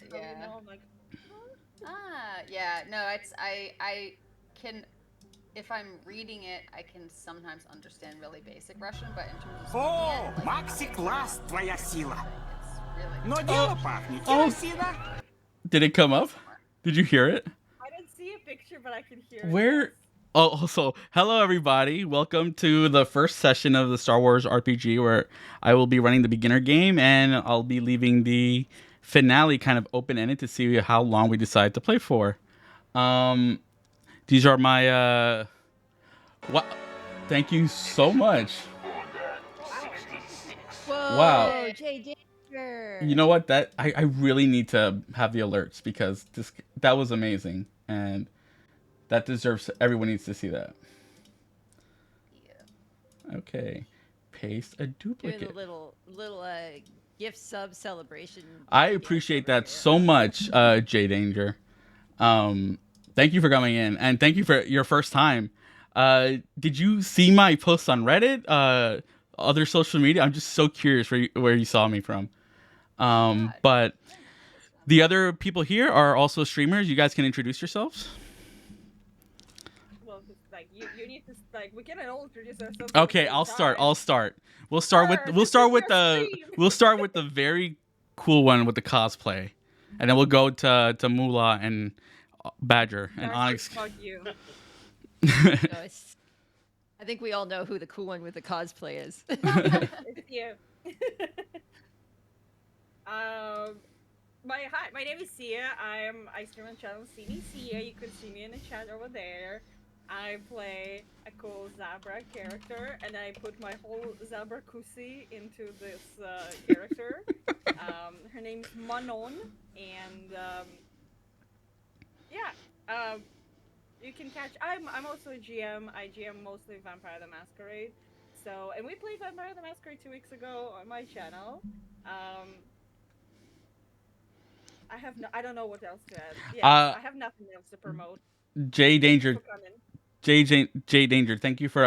So you Yeah. know, I'm like, Yeah. No, it's I can if I'm reading it, I can sometimes understand really basic Russian, but in terms of speaking it, О, like picture Макси-класс, твоя сила. everything, it's really Но hard. Oh, дело пахнет. oh, Керосина. did it come up? ASMR. Did you hear it? I didn't see a picture, but I can hear it. Yes. Where? Oh, so hello everybody. Welcome to the first session of the Star Wars RPG, where I will be running the beginner game, and I'll be leaving the finale kind of open ended to see how long we decide to play for. Um, these are my what? Thank you so much. Wow. Wow. Yay. Whoa, Jay You Danger. know what? That I really need to have the alerts because that was amazing, and that deserves everyone needs to see that. Yeah. Okay, paste a Doing the duplicate. little gift sub celebration I dance appreciate over that here. so much, J Danger. Um, thank you for coming in, and thank you for your first time. Did you see my posts on Reddit? Other social media? I'm just so curious where you saw me from. God. But I don't know this one. the other people here are also streamers. You guys can introduce yourselves. Well, it's like you need to like we can all introduce ourselves at the Okay, same I'll start. time. I'll start. Sure, this is your stream. We'll start with the very cool one with the cosplay, and then we'll go to Moolah and Badger and Darcy, Onyx. fuck you. No, I think we all know who the cool one with the cosplay is. It's you. um, my name is Sia. I stream on channel See Me Sia. You can see me in the chat over there. I play a cool Zabra character, and I put my whole Zabra Kusi into this character. Her name's Manon, and yeah, you can catch. I'm also a GM. I GM mostly Vampire the Masquerade. So, and we played Vampire the Masquerade 2 weeks ago on my channel. Um, I have no. I don't know what else to add. Yeah, uh, I have nothing else to promote. J Thank you Danger, for coming. J Danger. Thank you for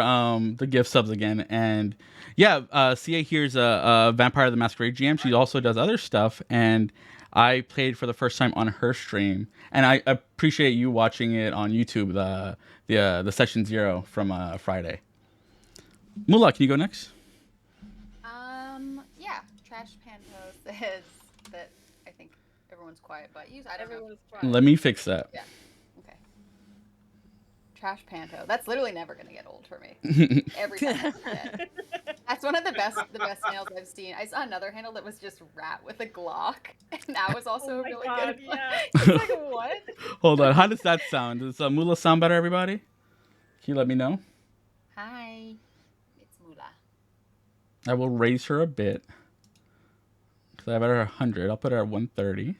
the gift subs again. And yeah, Cia here's a Vampire the Masquerade GM. She also does other stuff, and I played for the first time on her stream, and I appreciate you watching it on YouTube. The session 0 from Friday. Mullah, can you go next? Yeah. Trash Panto says that I think everyone's quiet but you. I don't know. Everyone is Let quiet. me fix that. Yeah. Okay. Trash Panto. That's literally never gonna get old for me. Every time I see it. That's one of the best nails I've seen. I saw another handle that was just rat with a Glock, and that was Oh also a my really god, good one. yeah. It's like what? Hold on. How does that sound? Does Mullah sound better, everybody? Can you let me know? Hi, it's Mula. I will raise her a bit. Because I have her at 100. I'll put her at 130.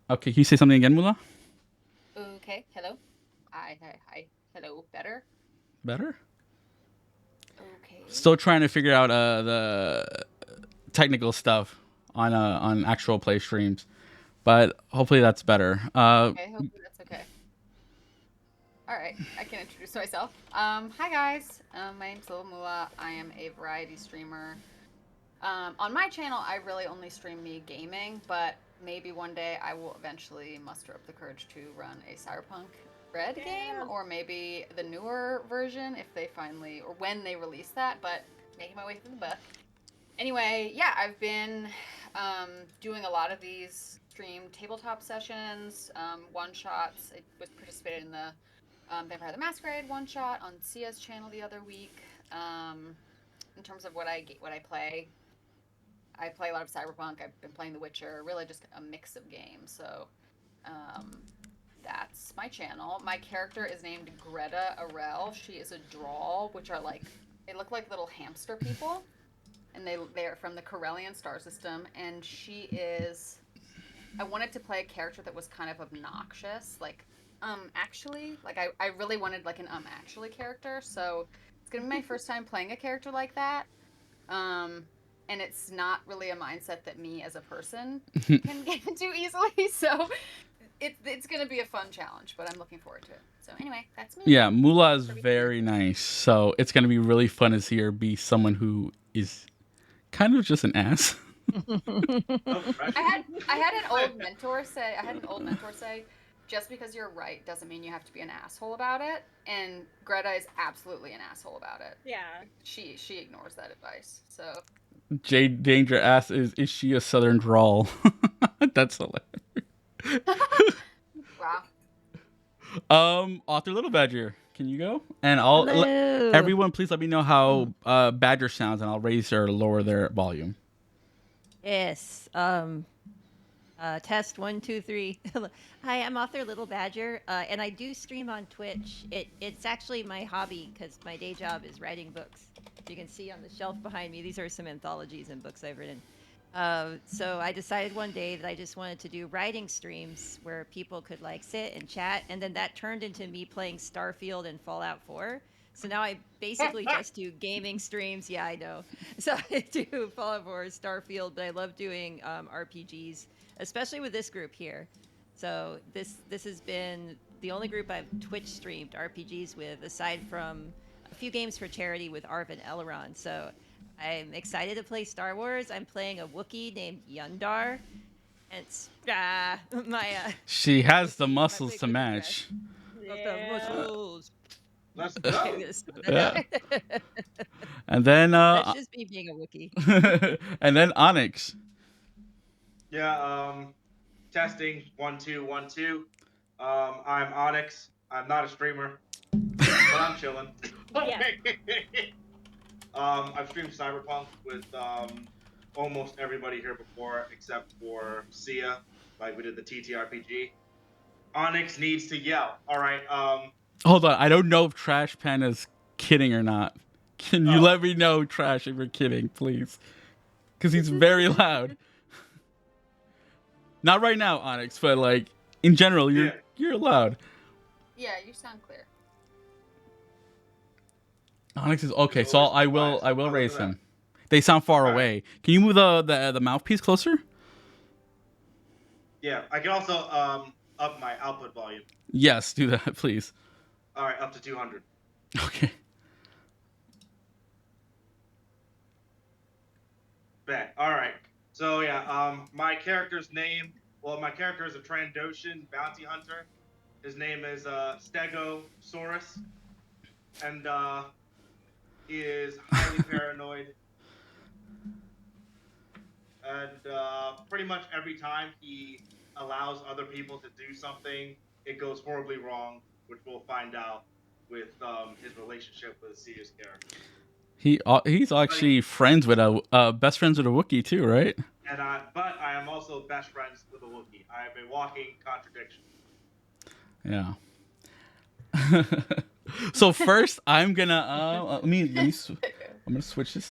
Okay, can you say something again, Mullah? Okay, hello. Hi. Hello, better. Better? Okay. Still trying to figure out the technical stuff on actual play streams. But hopefully that's better. Okay, hopefully that's okay. All right, I can introduce myself. Hi guys. My name's Lil Mula. I am a variety streamer. On my channel, I really only stream me gaming, but maybe one day I will eventually muster up the courage to run a Cyberpunk Red game, Yes. or maybe the newer version if they finally, or when they release that. But making my way through the book. Anyway, yeah, I've been doing a lot of these stream tabletop sessions, one shots. I was participated in the Vampire the Masquerade one shot on Sia's channel the other week. In terms of what I play, I play a lot of Cyberpunk. I've been playing The Witcher, really just a mix of games. So um, that's my channel. My character is named Greta Arel. She is a drawl, which are like they look like little hamster people, and they're from the Corellian star system. And she is. I wanted to play a character that was kind of obnoxious, like actually, like I really wanted like an actually character. So it's gonna be my first time playing a character like that. Um, and it's not really a mindset that me as a person can get into easily. So it's gonna be a fun challenge, but I'm looking forward to it. So anyway, that's me. Yeah, Mula is very nice, so it's gonna be really fun to see her be someone who is kind of just an ass. Oh, right. I had an old mentor say, just because you're right doesn't mean you have to be an asshole about it. And Greta is absolutely an asshole about it. Yeah. She ignores that advice. So Jade Danger asks, "Is she a Southern drawl?" That's hilarious. wow. Author Little Badger, can you go? And I'll Hello. everyone, please let me know how Badger sounds, and I'll raise or lower their volume. Yes. Test 1, 2, 3. Hi, I'm author Little Badger, and I do stream on Twitch. It's actually my hobby because my day job is writing books. You can see on the shelf behind me, these are some anthologies and books I've written. So I decided one day that I just wanted to do writing streams where people could like sit and chat, and then that turned into me playing Starfield and Fallout 4. So now I basically just do gaming streams. Yeah, I know. So I do Fallout 4, Starfield, but I love doing RPGs, especially with this group here. So this has been the only group I've Twitch streamed RPGs with, aside from a few games for charity with Arvin Eleron. So I'm excited to play Star Wars. I'm playing a Wookiee named Yundar. And it's my She has the my muscles big to Wookiee match. crush. Yeah. Muscles. Let's I'm go. gonna stop Yeah, that now. and then That's just me being a Wookiee. and then Onyx. Yeah. Testing 1 2 1 2. I'm Onyx. I'm not a streamer, but I'm chilling. Yeah. I've streamed Cyberpunk with almost everybody here before, except for Sia. Like we did the TTRPG. Onyx needs to yell. All right. Hold on, I don't know if Trash Pan is kidding or not. Can you Oh, let me know, Trash, if you're kidding, please? Because he's very loud. Not right now, Onyx, but like in general, yeah. you're loud. Yeah, you sound clear. Onyx is It's okay, so always I quiet. will Other raise than that. him. They sound far All right. away. Can you move the mouthpiece closer? Yeah. I can also up my output volume. Yes, do that, please. All right, up to 200. Okay. Bet. All right. So yeah, my character's name. Well, my character is a Trandoshan bounty hunter. His name is Stegosaurus, and he is highly paranoid. And pretty much every time he allows other people to do something, it goes horribly wrong, which we'll find out with his relationship with Sia's character. He's actually friends with best friends with a Wookiee too, right? And but I am also best friends with a Wookiee. I am a walking contradiction. Yeah. So first, I'm gonna I'm gonna switch this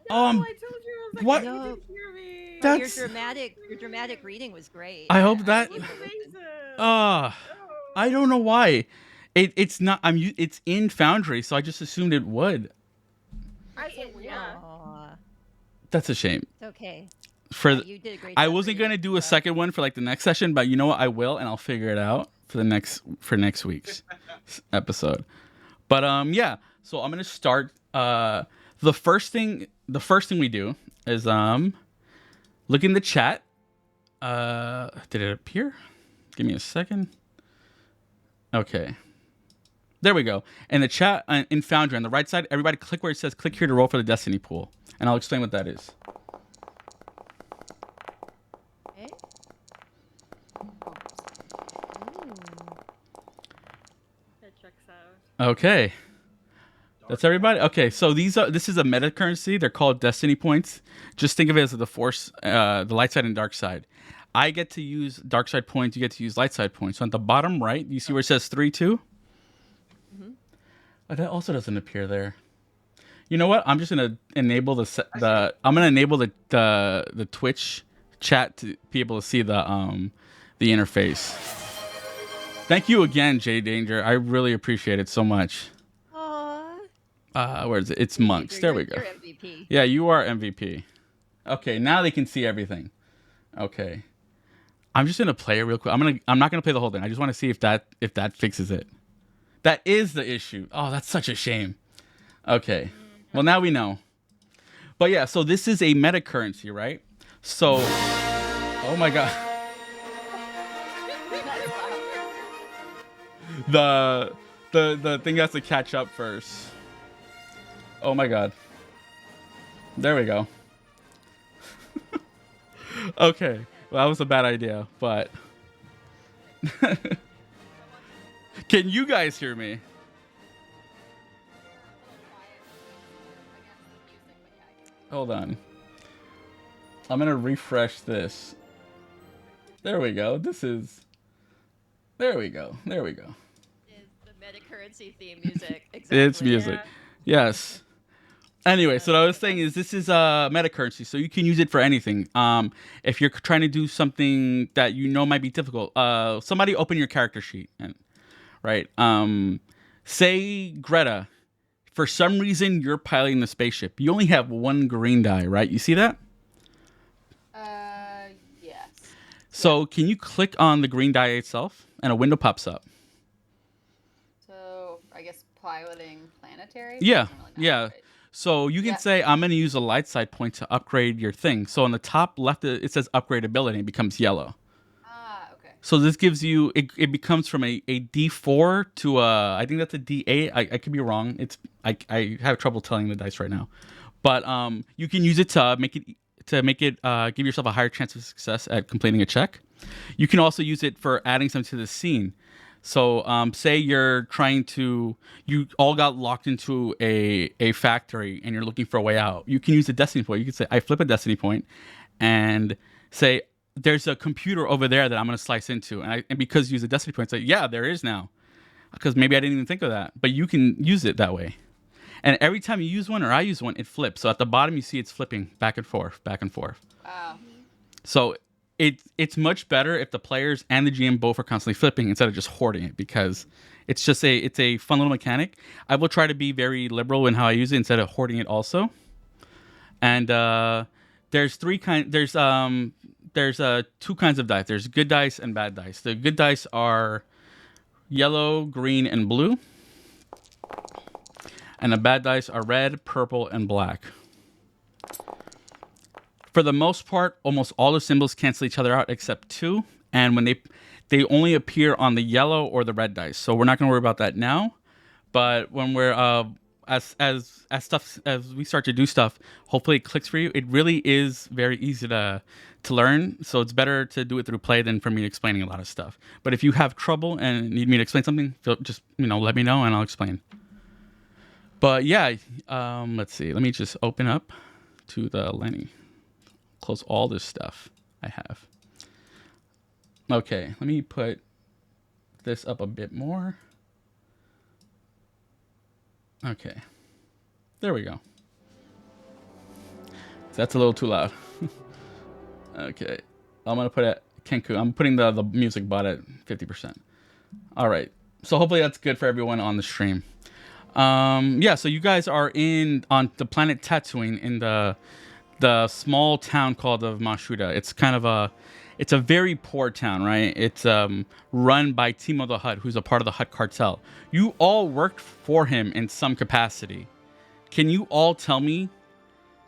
I Um, told you. I was like, what? you No, didn't hear me. but That's- your dramatic reading was great. I hope that. It was amazing. Uh, I don't know why. It's not. It's in Foundry, so I just assumed it would. Yeah. Aw, That's a shame. it's okay. For Yeah, you did a great I job wasn't reading, gonna do a so. second one for like the next session, but you know what? I will, and I'll figure it out for next week's episode. But yeah. So I'm gonna start. The first thing we do is look in the chat. Did it appear? Give me a second. Okay. There we go. In the chat in Foundry on the right side, everybody click where it says click here to roll for the Destiny pool, and I'll explain what that is. Okay. That checks out. Okay. That's everybody. Okay, so this is a meta currency. They're called Destiny points. Just think of it as the Force, the light side and dark side. I get to use dark side points. You get to use light side points. So at the bottom right, you see where it says 3-2. Mm-hmm. Oh, that also doesn't appear there. You know what? I'm just gonna enable the Twitch chat to be able to see the interface. Thank you again, J Danger. I really appreciate it so much. Aw. Where is it? It's monks. There we go. You're MVP. Yeah, you are MVP. Okay, now they can see everything. Okay. I'm just gonna play it real quick. I'm not gonna play the whole thing. I just want to see if that fixes it. That is the issue. Oh, that's such a shame. Okay. Well, now we know. But yeah, so this is a meta currency, right? So, oh my god. The thing has to catch up first. Oh my god. There we go. Okay. Well, that was a bad idea, but can you guys hear me? Hold on. I'm gonna refresh this. There we go. There we go. There we go. Is the meta currency theme music? Exactly. It's music. Yes. Anyway, so what I was saying is this is a meta currency, so you can use it for anything. If you're trying to do something that you know might be difficult, somebody open your character sheet, and right. Say Greta, for some reason you're piloting the spaceship. You only have one green die, right? You see that? Yes. So can you click on the green die itself, and a window pops up? So I guess piloting planetary. Yeah, Doesn't really matter, yeah. right? So you can Yeah. say, I'm going to use a light side point to upgrade your thing. So on the top left, it says upgrade ability. It becomes yellow. Ah, okay. So this gives you, it becomes from a D4 to I think that's a D8. I could be wrong. I have trouble telling the dice right now. But you can use it to make it give yourself a higher chance of success at completing a check. You can also use it for adding something to the scene. So say you all got locked into a factory and you're looking for a way out. You can use a destiny point. You can say, I flip a destiny point and say, there's a computer over there that I'm going to slice into. And because you use a destiny point, say, yeah, there is now. Because maybe I didn't even think of that. But you can use it that way. And every time you use one or I use one, it flips. So at the bottom, you see it's flipping back and forth, back and forth. Wow. So it's much better if the players and the GM both are constantly flipping instead of just hoarding it, because it's a fun little mechanic. I will try to be very liberal in how I use it instead of hoarding it also. And there's two kinds of dice. There's good dice and bad dice. The good dice are yellow, green, and blue. And the bad dice are red, purple, and black. For the most part, almost all the symbols cancel each other out except two, and when they only appear on the yellow or the red dice. So we're not going to worry about that now. But when we're as we start to do stuff, hopefully it clicks for you. It really is very easy to learn, so it's better to do it through play than for me explaining a lot of stuff. But if you have trouble and need me to explain something, just let me know and I'll explain. But yeah, let's see. Let me just open up to the Lenny. Close all this stuff I have. Okay, let me put this up a bit more. Okay, there we go. That's a little too loud. Okay. I'm going to put it Kenku. I'm putting the music bot at 50%. All right. So hopefully that's good for everyone on the stream. Yeah, so you guys are on the planet Tatooine in the small town called of Shuuta. It's kind of it's a very poor town, right? It's run by Timo the Hutt, who's a part of the Hutt cartel. You all worked for him in some capacity. Can you all tell me,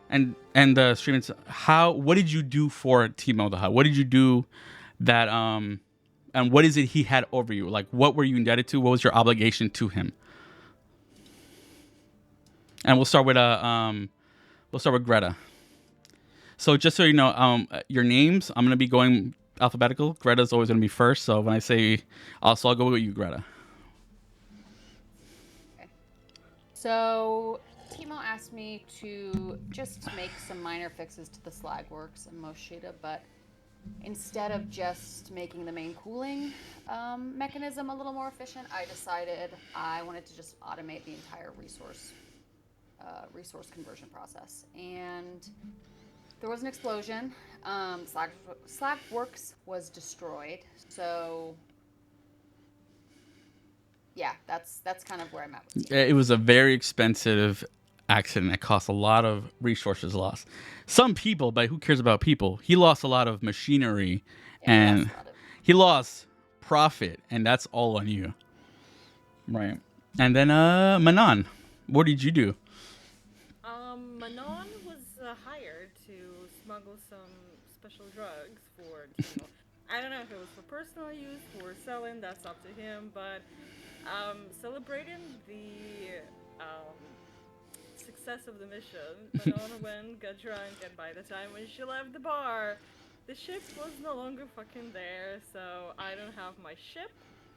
and the streamers, what did you do for Timo the Hutt? What did you do that and what is it he had over you? Like, what were you indebted to? What was your obligation to him? And we'll start with Greta. So just so you know, your names, I'm gonna be going alphabetical. Greta's always gonna be first. So when I say, I'll go with you, Greta. Okay. So Timo asked me to just make some minor fixes to the slag works in Moshida, but instead of just making the main cooling mechanism a little more efficient, I decided I wanted to just automate the entire resource conversion process. And there was an explosion. Slag works was destroyed. So yeah, that's kind of where I'm at with It was a very expensive accident. It cost a lot of resources lost. Some people, but who cares about people? He lost a lot of machinery, and he lost profit, and that's all on you. Right. And then Manon, what did you do? Manon was hired to smuggle some special drugs for Timo. I don't know if it was for personal use, for selling, that's up to him, but celebrating the success of the mission, Manon went, got drunk, and by the time when she left the bar, the ship was no longer fucking there, so I don't have my ship,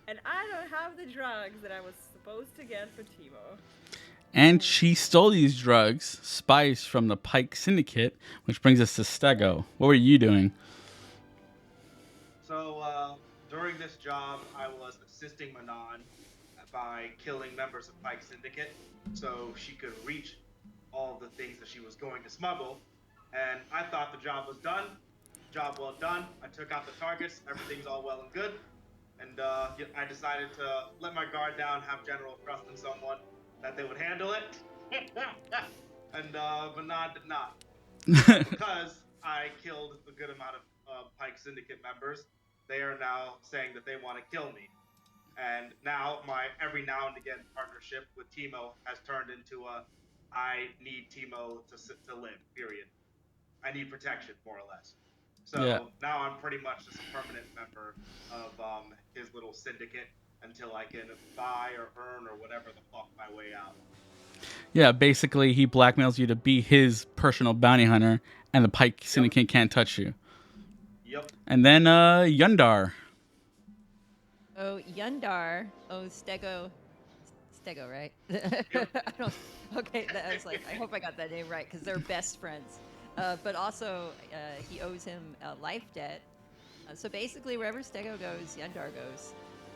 and I don't have the drugs that I was supposed to get for Timo. And she stole these drugs, spice from the Pike Syndicate, which brings us to Stego. What were you doing? So during this job, I was assisting Manon by killing members of Pike Syndicate, so she could reach all the things that she was going to smuggle. And I thought the job was done. Job well done. I took out the targets. Everything's all well and good. And I decided to let my guard down, have general trust in someone that they would handle it. And Manon did not. Because I killed a good amount of Pike Syndicate members, they are now saying that they want to kill me. And now my every now and again partnership with Timo has turned into I need Timo to live, period. I need protection, more or less. So Yeah. now I'm pretty much just a permanent member of his little syndicate until I can buy or earn or whatever the fuck my way out. Yeah, basically he blackmails you to be his personal bounty hunter, and the Pike Syndicate can't touch you. Yep. And then Yundar. Oh, Yundar. Oh, Stego, right? Yep. Okay, I was like, I hope I got that name right because they're best friends. But also, he owes him a life debt. So basically, wherever Stego goes, Yundar goes.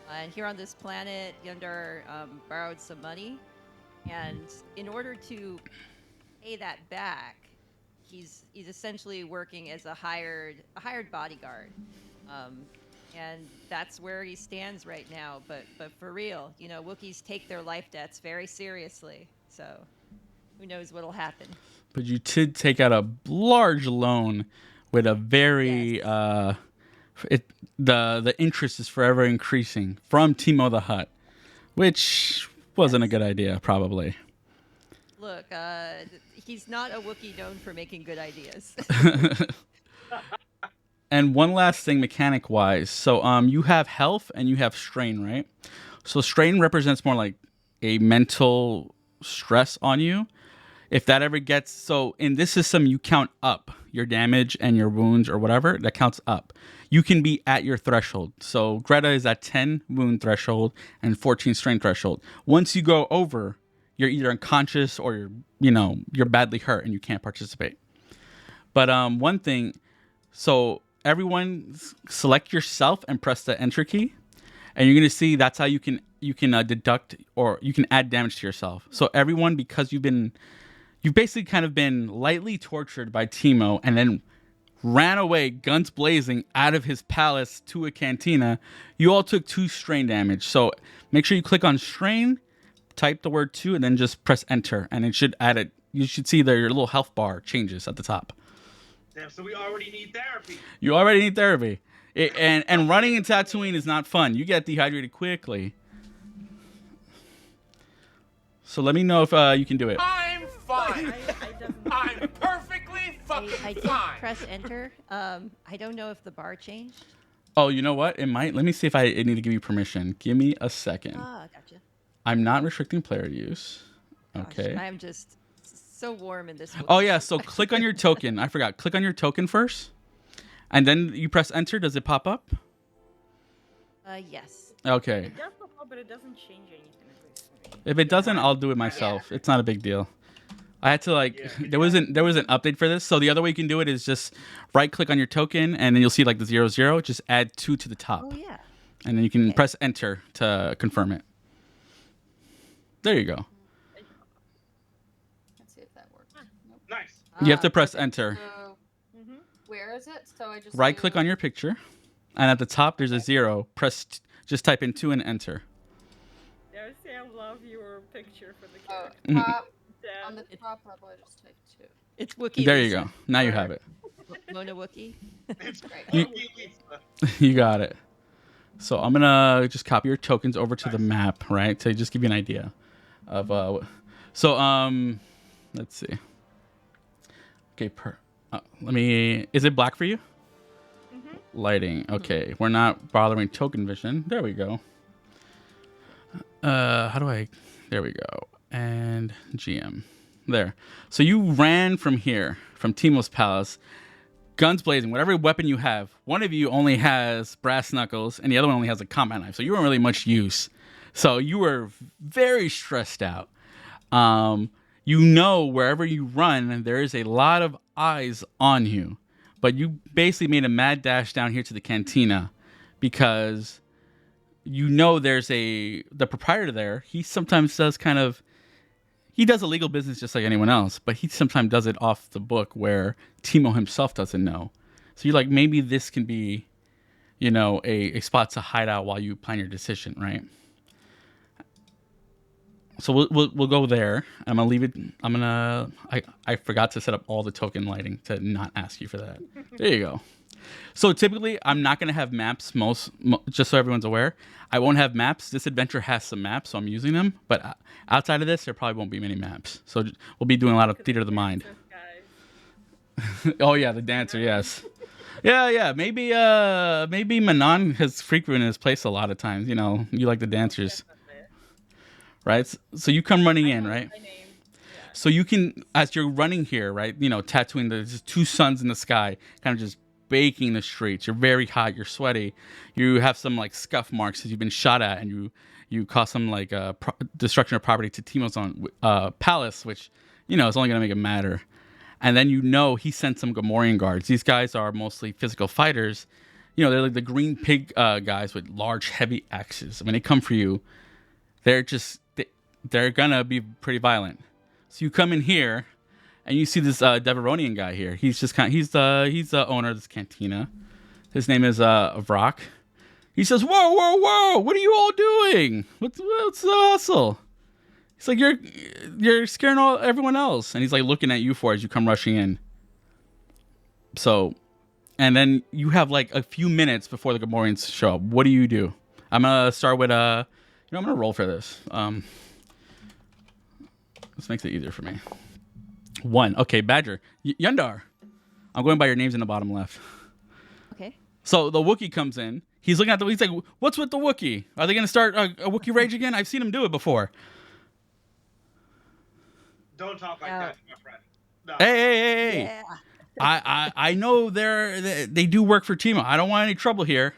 And here on this planet, Yundar borrowed some money, and in order to pay that back, he's essentially working as a hired bodyguard. And that's where he stands right now. But for real, Wookiees take their life debts very seriously. So who knows what'll happen. But you did take out a large loan with a very the interest is forever increasing from Timo the Hutt, which wasn't a good idea, probably. Look, he's not a Wookiee known for making good ideas. And one last thing, mechanic wise. So you have health and you have strain, right? So strain represents more like a mental stress on you. If that ever gets, so in this system, you count up your damage and your wounds or whatever, that counts up. You can be at your threshold. So Greta is at 10 wound threshold and 14 strain threshold. Once you go over, you're either unconscious or you're badly hurt and you can't participate. But one thing, so everyone select yourself and press the enter key, and you're gonna see that's how you can deduct or you can add damage to yourself. So everyone, because you've been you've basically kind of been lightly tortured by Timo and then ran away, guns blazing, out of his palace to a cantina. You all took 2 strain damage. So make sure you click on strain, type the word 2, and then just press enter. And it should add it. You should see your little health bar changes at the top. Damn, so we already need therapy. You already need therapy. And running in Tatooine is not fun. You get dehydrated quickly. So let me know if you can do it. I'm fine. I'm perfectly fucking I did fine. press enter. I don't know if the bar changed. Oh, you know what? It might. Let me see if I need to give you permission. Give me a second. Ah, gotcha. I'm not restricting player use. Gosh, Okay. I'm just so warm in this. Oh, yeah. So click on your token. I forgot. Click on your token first. And then you press enter. Does it pop up? Yes. Okay. It does pop up, but it doesn't change anything. At least for me. If it doesn't, I'll do it myself. It's not a big deal. I had to there was an update for this. So the other way you can do it is just right click on your token and then you'll see like the 00. Just add 2 to the top. Oh yeah. And then you can press enter to confirm it. There you go. Let's see if that works. Nope. Nice. You have to press enter. So, where is it? So I just Right do- click on your picture. And at the top there's a 0. Just type in 2 and enter. Darcy, I love your picture for the Oh, character. top, Yeah. on the top level, I just typed 2. It's Wookiee. There you Lisa. go. Now you have it. Mona Wookiee. It's Great. Wookiee Lisa. You got it. So I'm gonna just copy your tokens over to the map, right? To just give you an idea of let's see. Okay, let me. Is it black for you? Lighting. Okay, we're not bothering token vision. There we go. How do I? There we go. And GM. There. So you ran from here, from Timo's palace. Guns blazing, whatever weapon you have. One of you only has brass knuckles, and the other one only has a combat knife. So you weren't really much use. So you were very stressed out. You know, wherever you run, there is a lot of eyes on you. But you basically made a mad dash down here to the cantina because you know there's the proprietor there. He sometimes does he does illegal business just like anyone else, but he sometimes does it off the book where Timo himself doesn't know. So you're like, maybe this can be, a spot to hide out while you plan your decision, right? So we'll go there. I'm gonna leave it. I forgot to set up all the token lighting to not ask you for that. There you go. So typically, I'm not gonna have maps. Just so everyone's aware, I won't have maps. This adventure has some maps, so I'm using them. But outside of this, there probably won't be many maps. So we'll be doing a lot of theater of the mind. Oh yeah, the dancer. Yes. Yeah. Maybe Manon has frequented his place a lot of times. You like the dancers. Right? So you come running in, right? So you can, as you're running here, right? Tattooing there's 2 suns in the sky, kind of just baking the streets. You're very hot. You're sweaty. You have some scuff marks because you've been shot at, and you caused some destruction of property to Timo's palace, which is only gonna make it matter. And then he sent some Gamorrean guards. These guys are mostly physical fighters. They're like the green pig guys with large, heavy axes. When they come for you, they're gonna be pretty violent. So you come in here, and you see this Deveronian guy here. He's just he's the owner of this cantina. His name is Vrock. He says, "Whoa! What are you all doing? What's the hustle?" He's like, "You're scaring everyone else," and he's like looking at you as you come rushing in. So, and then you have a few minutes before the Gamorreans show up. What do? I'm gonna start with I'm gonna roll for this. This makes it easier for me. 1. Okay, Badger. Yundar. I'm going by your names in the bottom left. Okay. So the Wookiee comes in. He's looking at he's like, "What's with the Wookiee? Are they going to start a Wookiee rage again? I've seen them do it before." Don't talk like that, my friend. No. Hey. Yeah. I know they do work for Timo. I don't want any trouble here.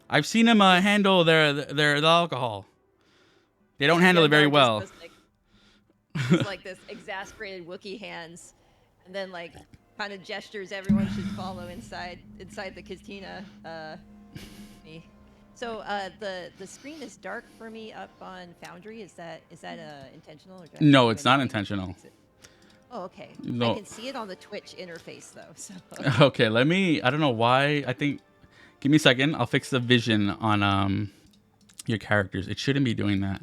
I've seen them handle their alcohol. They don't handle it very well. It's like this exasperated Wookiee hands, and then kind of gestures everyone should follow inside the cantina. Me. So the screen is dark for me up on Foundry. Is that intentional? Or No, it's not intentional. Oh, okay. No. I can see it on the Twitch interface though. So Okay, let me. I don't know why. I think. Give me a second. I'll fix the vision on your characters. It shouldn't be doing that.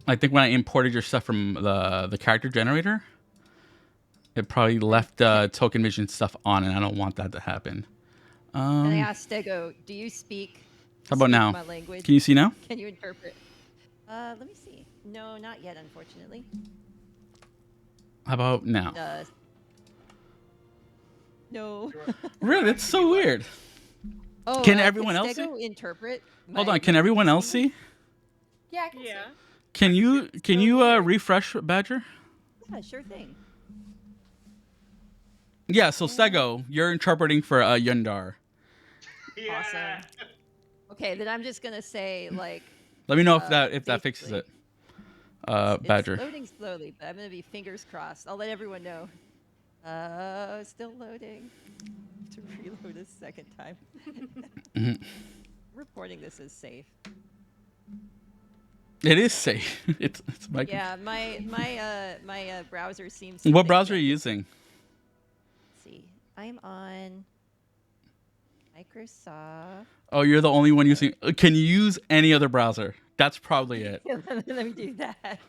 I think when I imported your stuff from the character generator, it probably left token vision stuff on, and I don't want that to happen. and I asked Stego, "Do you speak? How about speak now? My language? Can you see now? Can you interpret?" Let me see. No, not yet, unfortunately. How about now? No. Really, that's so weird. Oh, Can everyone else Stego interpret? Hold my- on. Can everyone else see? Yeah, I can see. Yeah. Can you refresh Badger? Yeah, sure thing. Yeah. So Stego, you're interpreting for Yundar. Yeah. Awesome. Okay, then I'm just gonna say like. Let me know if that fixes basically, it. Badger. It's loading slowly, but I'm gonna be fingers crossed. I'll let everyone know. Still loading. To reload a second time. Mhm. Reporting this as safe. It is safe. It's my. Yeah, my browser seems. What think browser that are you it- using? Let's see, I'm on Microsoft. Oh, you're the only one using. Can you use any other browser? That's probably it. Let me do that.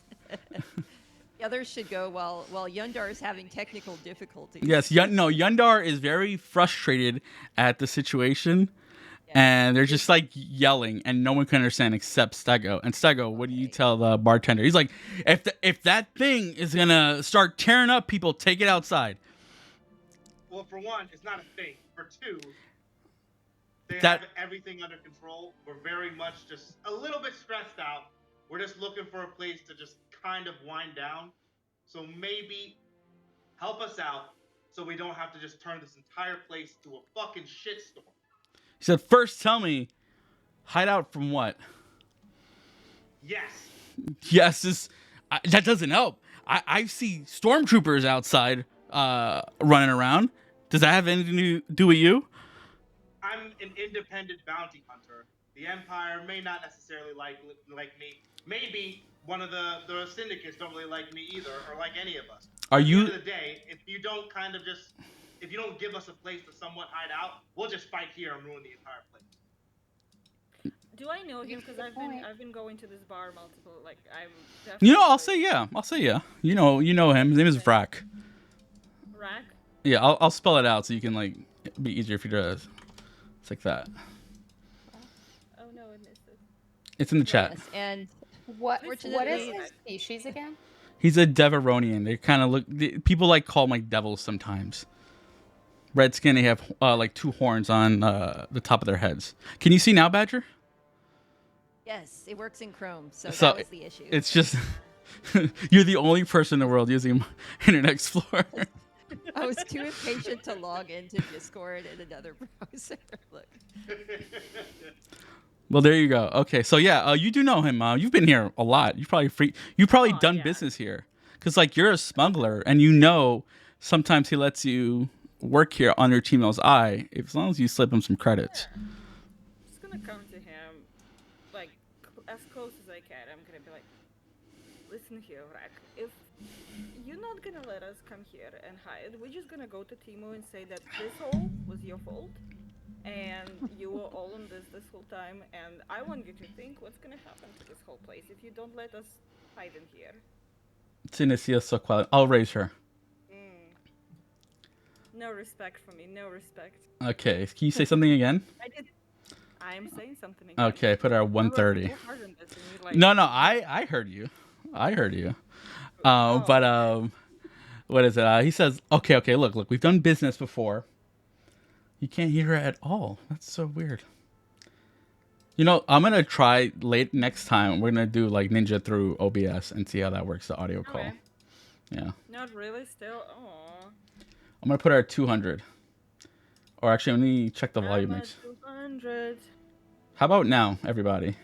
The others should go while Yundar is having technical difficulties. Yes, Yundar is very frustrated at the situation, and they're just like yelling, and no one can understand except Stego. And Stego, what do you tell the bartender? He's like, if that thing is gonna start tearing up people, take it outside. Well, for one, it's not a thing. For two, they That- have everything under control. We're very much just a little bit stressed out. We're just looking for a place to just kind of wind down. So maybe help us out so we don't have to just turn this entire place to a fucking shitstorm. He said, first tell me, hide out from what? Yes. Yes, that doesn't help. I see stormtroopers outside running around. Does that have anything to do with you? I'm an independent bounty hunter. The Empire may not necessarily like me. Maybe one of the syndicates don't really like me either, or like any of us. Are At the you- end of the day, if you don't give us a place to somewhat hide out, we'll just fight here and ruin the entire place. Do I know him? Because point. I've been going to this bar multiple. Like I'm. Definitely I'll say yeah. I'll say yeah. You know him. His name is Vrak. Rack. Yeah, I'll spell it out so you can like be easier for you to. It's like that. Oh no, I missed it. It's in the chat. Yes, and What Fortunately- is his species again? He's a Deveronian. They kind of people like call them like devils sometimes. Red skin. They have like two horns on the top of their heads. Can you see now, Badger? yes, it works in Chrome, so So that was the issue. It's just you're the only person in the world using Internet Explorer. I was too impatient to log into Discord in another browser. Look. Well, there you go. Okay, so yeah, you do know him. You've been here a lot. You probably Oh, done yeah. business here, because like you're a smuggler, and sometimes he lets you work here under Timo's eye, as long as you slip him some credits. I'm just gonna come to him, like as close as I can. I'm gonna be like, listen here, Rack. If you're not gonna let us come here and hide, we're just gonna go to Timo and say that this hole was your fault, and you were all on this whole time. And I want you to think what's gonna happen to this whole place if you don't let us hide in here. Sinicia Soqual. I'll raise her. No respect for me. No respect. Okay, can you say something again? I did. I'm saying something again. Okay, put her at I worked 130. so hard on this, and you're like, No, I heard you. I heard you. But what is it? He says, okay, look, we've done business before. You can't hear her at all. That's so weird. I'm gonna try late next time. We're gonna do like Ninja through OBS and see how that works, the audio call. Okay. Yeah. Not really. Still. Oh. I'm gonna put her at 200. Or actually, let me check the volume I'm mix. at 200. How about now, everybody?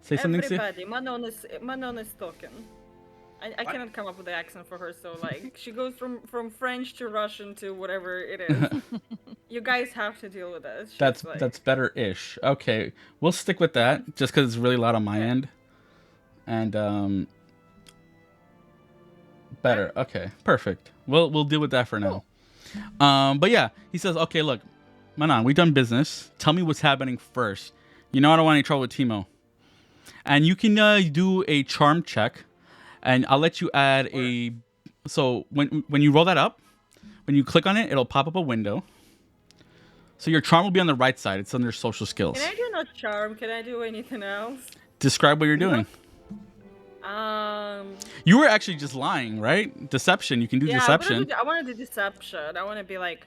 Say something. Everybody, Manon is talking. I cannot come up with the accent for her, so like she goes from French to Russian to whatever it is. You guys have to deal with this. She's That's like, that's better-ish. Okay, we'll stick with that just because it's really loud on my end. And Better. Okay, perfect. We'll deal with that for now. But yeah, he says, okay, look, Manon, we've done business. Tell me what's happening first. You know I don't want any trouble with Timo. And you can do a charm check, and I'll let you add a. So when you roll that up, when you click on it, it'll pop up a window. So your charm will be on the right side. It's under social skills. Can I do not charm? Can I do anything else? Describe what you're doing. You were actually just lying, right? Deception. You can do deception. I want to do deception. I want to be like,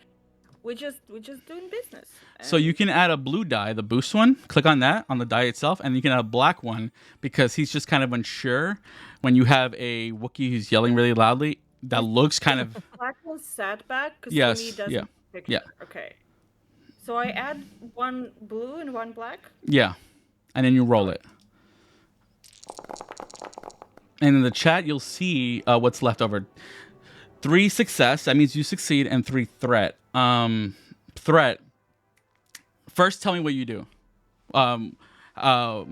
we're just doing business. So you can add a blue die, the boost one. Click on that on the die itself, and you can add a black one because he's just kind of unsure. When you have a Wookiee who's yelling really loudly, that looks kind of. Black one sat back because Yes. to me it doesn't Yeah. picture. Yeah. Okay. So I add one blue and one black. Yeah, and then you roll it. And in the chat, you'll see what's left over. 3 success, that means you succeed, and 3 threat. Threat. First, tell me what you do. I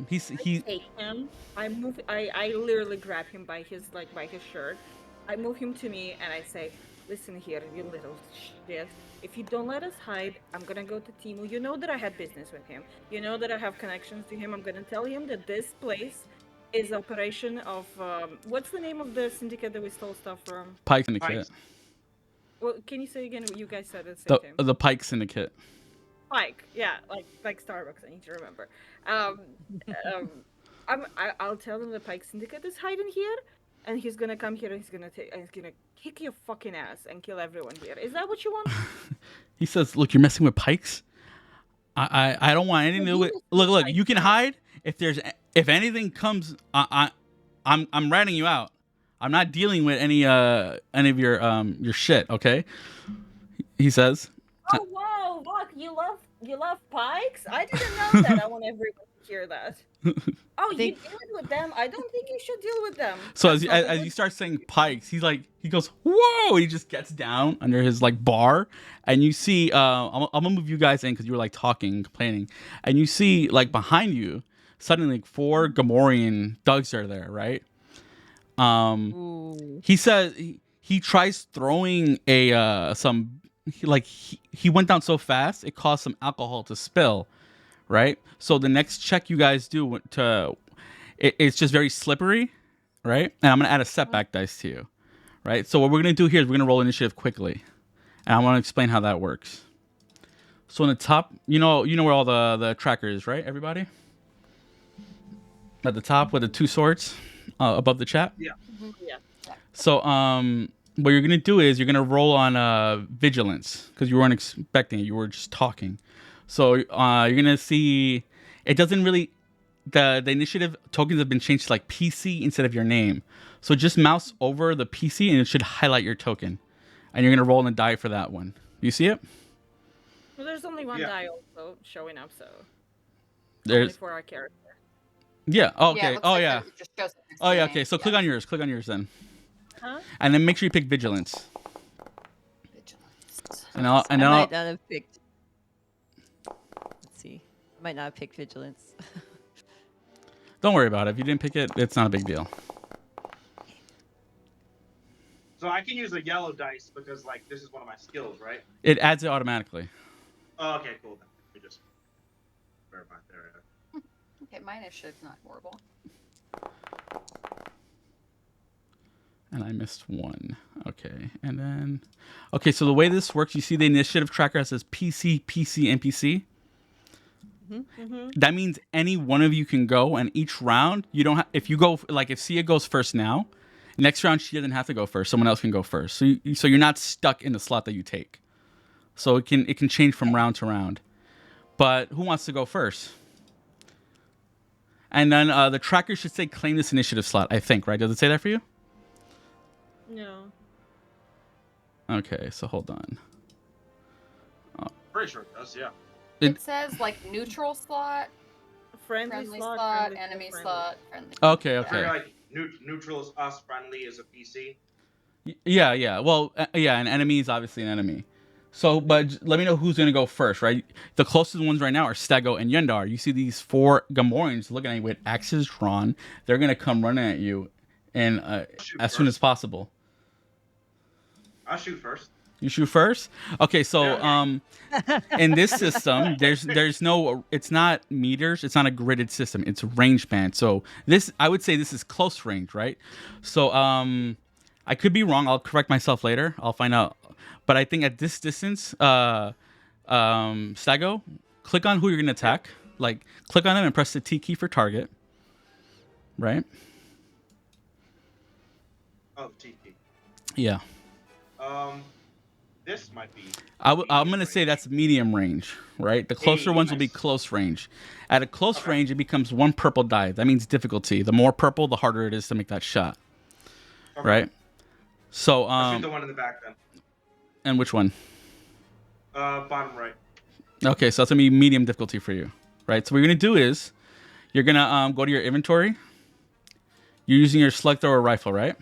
take him. I literally grab him by his shirt. I move him to me and I say, "Listen here, you little shit. If you don't let us hide, I'm gonna go to Timo. You know that I had business with him. You know that I have connections to him. I'm gonna tell him that this place is operation of what's the name of the syndicate that we stole stuff from? Pike Syndicate. Well, can you say again what you guys said at the same time? The Pike Syndicate. Pike, yeah, like Starbucks. I need to remember. I'll tell them the Pike Syndicate is hiding here, and he's gonna come here and he's gonna kick your fucking ass and kill everyone here. Is that what you want? He says, "Look, you're messing with Pikes. I don't want anything to do with. Look. You can hide if anything comes. I'm ratting you out. I'm not dealing with any of your shit. Okay." He says. Oh wow, look, you love Pikes? I didn't know that. I want everyone to hear that. Oh, you deal with them? I don't think you should deal with them. So as you start saying Pikes, he goes, "Whoa!" He just gets down under his bar, and you see. I'm gonna move you guys in because you were talking, complaining, and you see behind you, suddenly 4 Gamorrean thugs are there, right? He says he tries throwing he went down so fast it caused some alcohol to spill, right? So the next check you guys do it's just very slippery, right? And I'm gonna add a setback dice to you, right? So what we're gonna do here is we're gonna roll initiative quickly, and I want to explain how that works. So in the top, you know where all the tracker is, right? Everybody at the top with the 2 swords above the chat. Yeah. Mm-hmm. Yeah. So what you're gonna do is you're gonna roll on vigilance because you weren't expecting it. You were just talking. So you're gonna see it doesn't really the initiative tokens have been changed to PC instead of your name. So just mouse over the PC and it should highlight your token, and you're gonna roll on a die for that one. You see it? Well, there's only one die also showing up, so there's only for our character. Yeah. Oh, okay. Yeah, Okay. So click on yours. Click on yours then. Huh? And then make sure you pick vigilance. And I might not have picked. Let's see. I might not have picked vigilance. Don't worry about it. If you didn't pick it, it's not a big deal. So I can use a yellow dice because this is one of my skills, right? It adds it automatically. Oh, okay, cool. Then let me just verify there. Okay, my initiative's not horrible. And I missed 1. Okay. And then... Okay, so the way this works, you see the initiative tracker that says PC, NPC? Mm-hmm. That means any one of you can go, and each round, you don't have... If you go... if Sia goes first now, next round she doesn't have to go first. Someone else can go first. So you're not stuck in the slot that you take. So it can change from round to round. But who wants to go first? And then the tracker should say claim this initiative slot, I think, right? Does it say that for you? No. Okay, so hold on. Pretty sure it does, yeah. It says neutral slot, Friendly slot, slot, enemy slot, friendly. Okay. I figure neutral is us, friendly is a PC. Yeah. Well, yeah, an enemy is obviously an enemy. So, but let me know who's going to go first, right? The closest ones right now are Stego and Yundar. You see these 4 Gamorreans looking at you with axes drawn. They're going to come running at you and as soon as possible. I'll shoot first. You shoot first. Okay, so Yeah. in this system, there's no. It's not meters. It's not a gridded system. It's range band. So this, I would say, this is close range, right? So I could be wrong. I'll correct myself later. I'll find out. But I think at this distance, Stago, click on who you're gonna attack. Like, click on him and press the T key for target. Right? Oh, TP. Yeah. This might be. I'm gonna say that's medium range, right? The closer Hey, ones will be nice. close range. At a close range, it becomes 1 purple die. That means difficulty. The more purple, the harder it is to make that shot, Okay. right? So I'll shoot the one in the back then. and which one? Bottom right. Okay, so that's gonna be medium difficulty for you, right? So what you're gonna do is you're gonna go to your inventory. You're using your slug thrower rifle, right?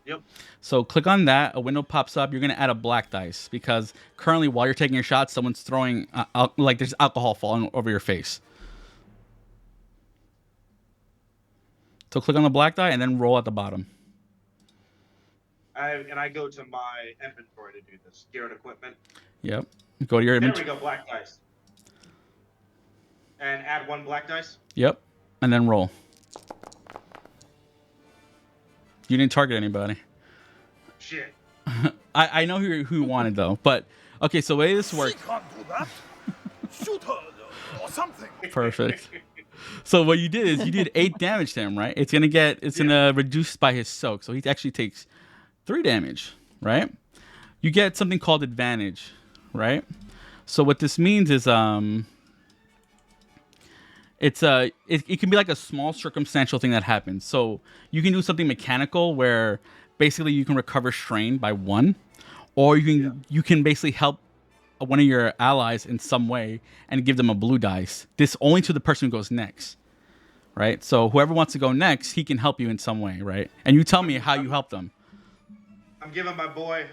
Yep. So click on that. A window pops up. You're gonna add a black dice because currently, while you're taking your shots, someone's throwing like there's alcohol falling over your face. So click on the black die and then roll at the bottom. I go to my inventory to do this. Gear and equipment. Yep. Go to your There we inventory. go. Black dice. And add 1 black dice. Yep. And then roll. You didn't target anybody. Shit. I know who you wanted though, but okay. So the way this works. She can't do that. Shooter or something. Perfect. So what you did is you did 8 damage to him, right? It's gonna reduce by his soak, so he actually takes 3 damage, right? You get something called advantage, right? So what this means is it can be like a small circumstantial thing that happens. So you can do something mechanical where basically you can recover strain by 1, or you can basically help one of your allies in some way and give them a blue dice. This only to the person who goes next, right? So whoever wants to go next, he can help you in some way, right? And you tell me how you help them. I'm giving my boy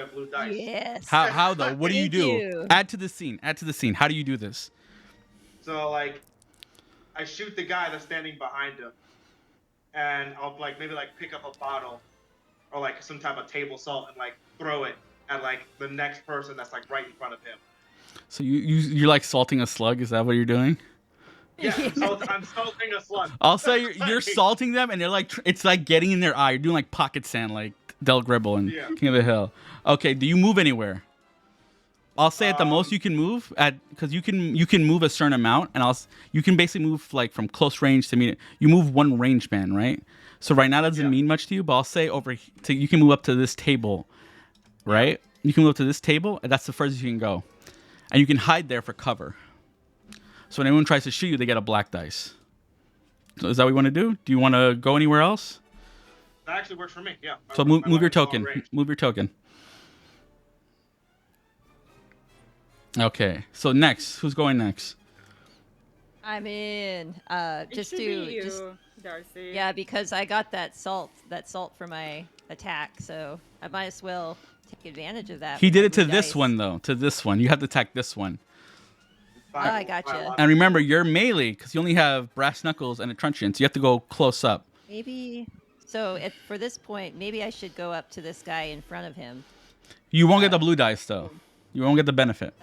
a blue dice. Yes. How though? What do you Thank do? you. Add to the scene. How do you do this? So like, I shoot the guy that's standing behind him, and I'll maybe pick up a bottle, or like some type of table salt and throw it at the next person that's right in front of him. So you're like salting a slug. Is that what you're doing? Yeah, I'm salting a slug. I'll say you're salting them, and they're like it's like getting in their eye. You're doing like pocket sand, like Del Gribble and King of the Hill. Okay, do you move anywhere? I'll say at the most you can move because you can move a certain amount, and you can basically move from close range to medium. You move 1 range band, right? So right now that doesn't mean much to you, but I'll say you can move up to this table, right? You can move up to this table, and that's the furthest you can go, and you can hide there for cover. So when anyone tries to shoot you, they get a black dice. So is that what you want to do? Do you want to go anywhere else? That actually works for me. Yeah. So move your token. Move your token. Okay. So next, who's going next? I'm in. It Just should to be you, just Darcy. yeah, because I got that salt for my attack, so I might as well take advantage of that. He with did my it to blue this dice. one though. To this one, you have to attack this one. Oh, I gotcha. And remember, you're melee because you only have brass knuckles and a truncheon, so you have to go close up. Maybe. So for this point, maybe I should go up to this guy in front of him. You won't get the blue dice though. You won't get the benefit.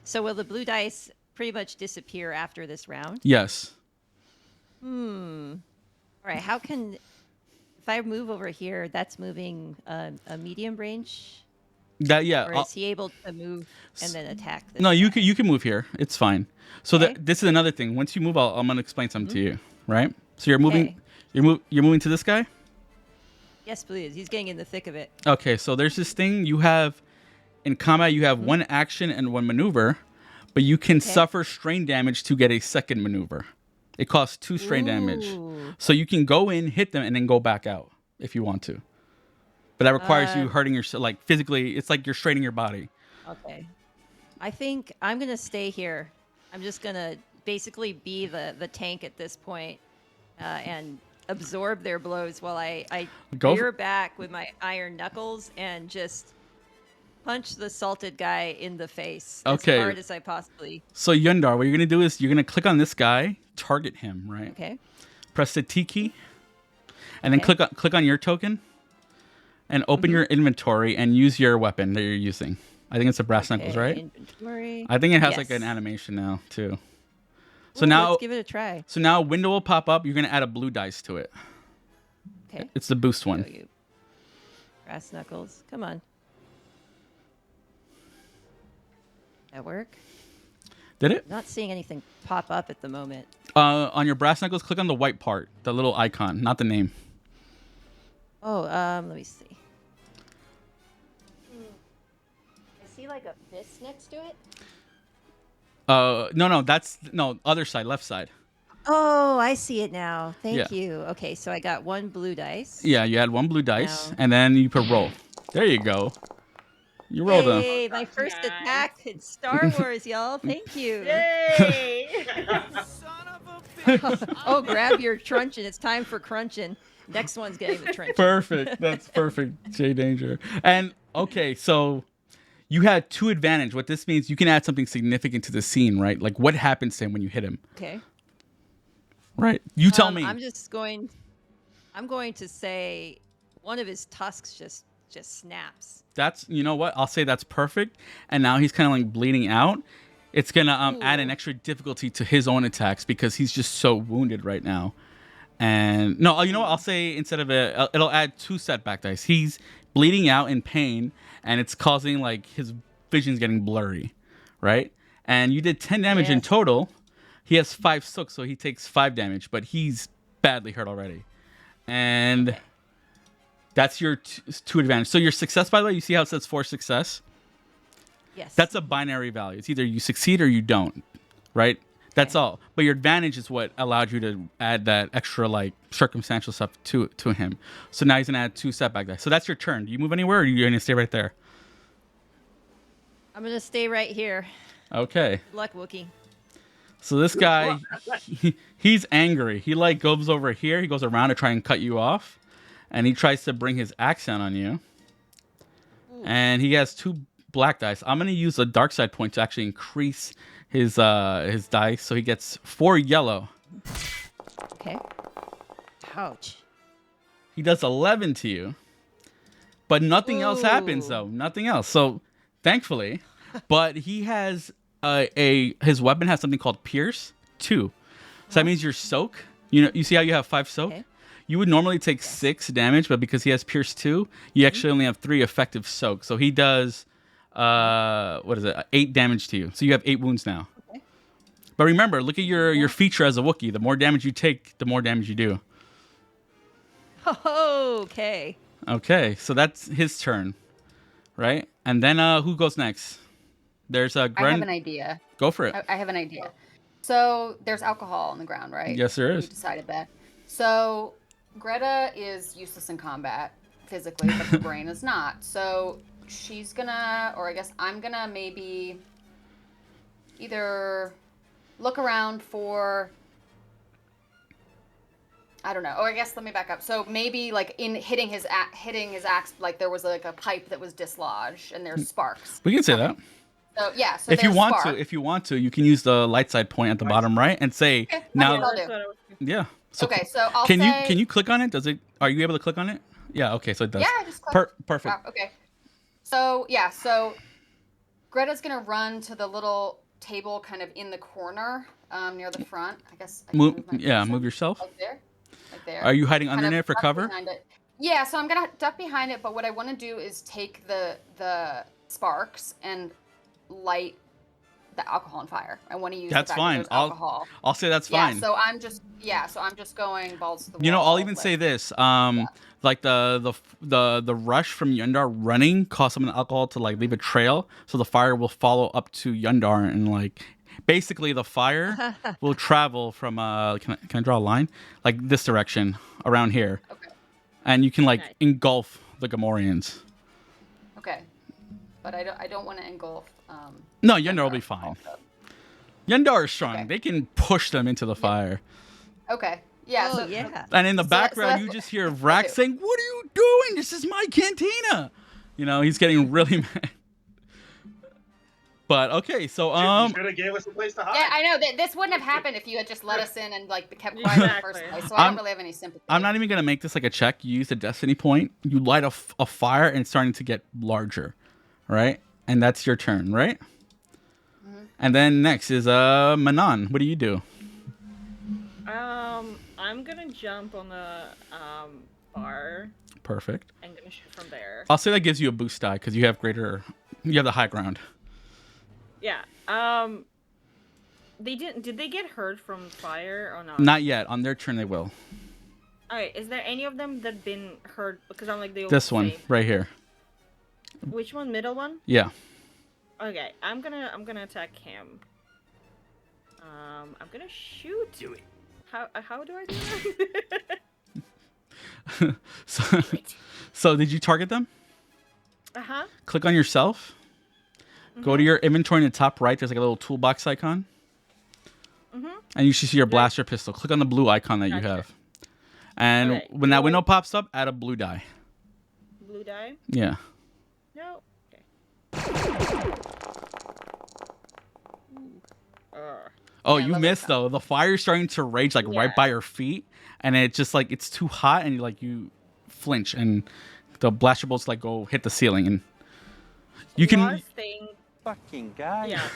So will the blue dice pretty much disappear after this round? Yes. All right. How can if I move over here? That's moving a medium range. That yeah. Or is he able to move and then attack? This No, you guy? can move here. It's fine. So Okay. this is another thing. Once you move, I'm gonna explain something to you. Right. So you're moving. Okay. You're moving to this guy. Yes, please. He's getting in the thick of it. Okay. So there's this thing you have in combat. You have 1 action and 1 maneuver, but you can suffer strain damage to get a second maneuver. It costs 2 strain damage. Ooh. So you can go in, hit them, and then go back out if you want to. But that requires you hurting yourself, like physically. It's like you're straining your body. Okay. I think I'm gonna stay here. I'm just gonna basically be the tank at this point, and absorb their blows while I Go rear back with my iron knuckles and just punch the salted guy in the face Okay. as hard as I possibly. So Yundar, what you're gonna do is you're gonna click on this guy, target him, right? Okay. Press the T key, and then Okay. click on your token, and open your inventory and use your weapon that you're using. I think it's the brass knuckles, right? Inventory. I think it has like Yes. an animation now too. So Ooh, now, let's give it a try. so now a window will pop up. You're gonna add a blue dice to it. Okay. It's the boost Show one. you. Brass knuckles. Come on. That work? Did it? Not seeing anything pop up at the moment. On your brass knuckles, click on the white part, the little icon, not the name. Oh, let me see. I see like a fist next to it. No, that's other side, left side. Oh, I see it now. Thank Yeah. you. Okay, so I got one blue dice. Yeah, you add one blue dice, No. and then you put roll. There you go. You rolled them. Hey, my first Nice. attack in Star Wars, y'all. Thank you. Yay! Son of a bitch. Oh, grab your truncheon. It's time for crunching. Next one's getting the truncheon. Perfect. That's perfect, J Danger. And okay, so you had 2 advantage. What this means, you can add something significant to the scene, right? Like what happens to him when you hit him. Okay. Right. You tell me. I'm going to say one of his tusks just snaps. That's, you know what? I'll say that's perfect. And now he's kind of like bleeding out. It's gonna add an Ooh. extra difficulty to his own attacks because he's just so wounded right now. And no, you know what? I'll say instead of it'll add 2 setback dice. He's bleeding out in pain, and it's causing like his vision's getting blurry, right? And you did 10 damage in Yes. total. He has 5 sooks, so he takes 5 damage, but he's badly hurt already. And that's your 2 advantage. So your success, by the way, you see how it says 4 success? Yes. That's a binary value. It's either you succeed or you don't, right? That's all. But your advantage is what allowed you to add that extra like circumstantial stuff to him. So now he's gonna add 2 setback dice. So that's your turn. Do you move anywhere, or are you gonna stay right there? I'm gonna stay right here. Okay. Good luck, Wookie. So this guy, he's angry. He like goes over here. He goes around to try and cut you off, and he tries to bring his axe down on you. And he has 2 black dice. I'm gonna use a dark side point to actually increase his dice, so he gets 4 yellow. Okay. Ouch. He does 11 to you, but nothing else happens Ooh. though. Nothing else. So thankfully, but he has his weapon has something called Pierce 2. So that means your soak. You know, you see how you have 5 soak. Okay. You would normally take 6 damage, but because he has Pierce 2, you actually only have 3 effective soak. So he does 8 damage to you. So you have 8 wounds now. Okay. But remember, look at your feature as a Wookiee. The more damage you take, the more damage you do. Okay. Okay, so that's his turn, right? And then who goes next? There's I have Gren. an idea. Go for it. I have an idea. So there's alcohol on the ground, right? Yes, there is. We decided that. So Greta is useless in combat physically, but her brain is not. So she's gonna, or I guess I'm gonna maybe either look around for, I don't know. Oh, I guess let me back up. So maybe like in hitting his axe, like there was like a pipe that was dislodged and there's sparks. We can say that. So yeah. So If you there's want spark. to, you can use the light side point at the bottom right and say Okay, now. I'll do. Yeah. So Okay, so I'll can say, you click on it? Does it? Are you able to click on it? Yeah. Okay. So it does. Yeah, I just clicked. Perfect. Wow, okay. So yeah, so Greta's gonna run to the little table kind of in the corner, near the front. I guess I can Move. my Yeah. cursor. Move yourself. Like there. Like there. Are you hiding Kind of underneath for duck cover? behind it. Yeah, so I'm gonna duck behind it, but what I want to do is take the sparks and light the alcohol on fire. I want to use That's the fact fine. that there's alcohol. I'll say that's Yeah, fine. so I'm just going balls to the wall. You know, I'll even say this. Like the rush from Yundar running caused some of the alcohol to like leave a trail, so the fire will follow up to Yundar and like basically the fire will travel from can I draw a line like this direction around here, Okay. and you can like Nice. engulf the Gamorreans. Okay. But I don't want to engulf. No, Yundar will be fine. also. Yundar is strong; Okay. they can push them into the fire. Okay. Yeah. Oh, so, yeah. And in the So background, that's you what- just hear that's Vrax what I do. saying, "What are you doing? This is my cantina." You know, he's getting really mad. But okay, so You should have gave us a place to hide. Yeah, I know. This wouldn't have happened if you had just let us in and like kept quiet in the first Exactly. place. So I don't really have any sympathy. I'm not even gonna make this like a check. You use a destiny point. You light a fire, and it's starting to get larger, right? And that's your turn, right? And then next is Manon. What do you do? I'm gonna jump on the bar. Perfect. I'm gonna shoot from there. I'll say that gives you a boost die because you have the high ground. Yeah. Did they get hurt from fire or not? Not yet. On their turn, they will. Alright, is there any of them that been hurt? Because I'm like, they all This one same. right here. Which one? Middle one? Yeah. Okay, I'm gonna attack him. I'm gonna shoot. Do it. How do I do that? So did you target them? Uh-huh. Click on yourself. Go to your inventory in the top right. There's like a little toolbox icon. And you should see your blaster pistol. Click on the blue icon that you Gotcha. have. And Okay, when that cool. window pops up, add a blue die. Blue die? Yeah. No. Okay. Oh, Yeah, you love missed that. though. The fire's starting to rage like right Yeah. by your feet, and it just like it's too hot, and you flinch, and the blaster bolts like go hit the ceiling, and you can. Last thing. Fucking guy. Yeah.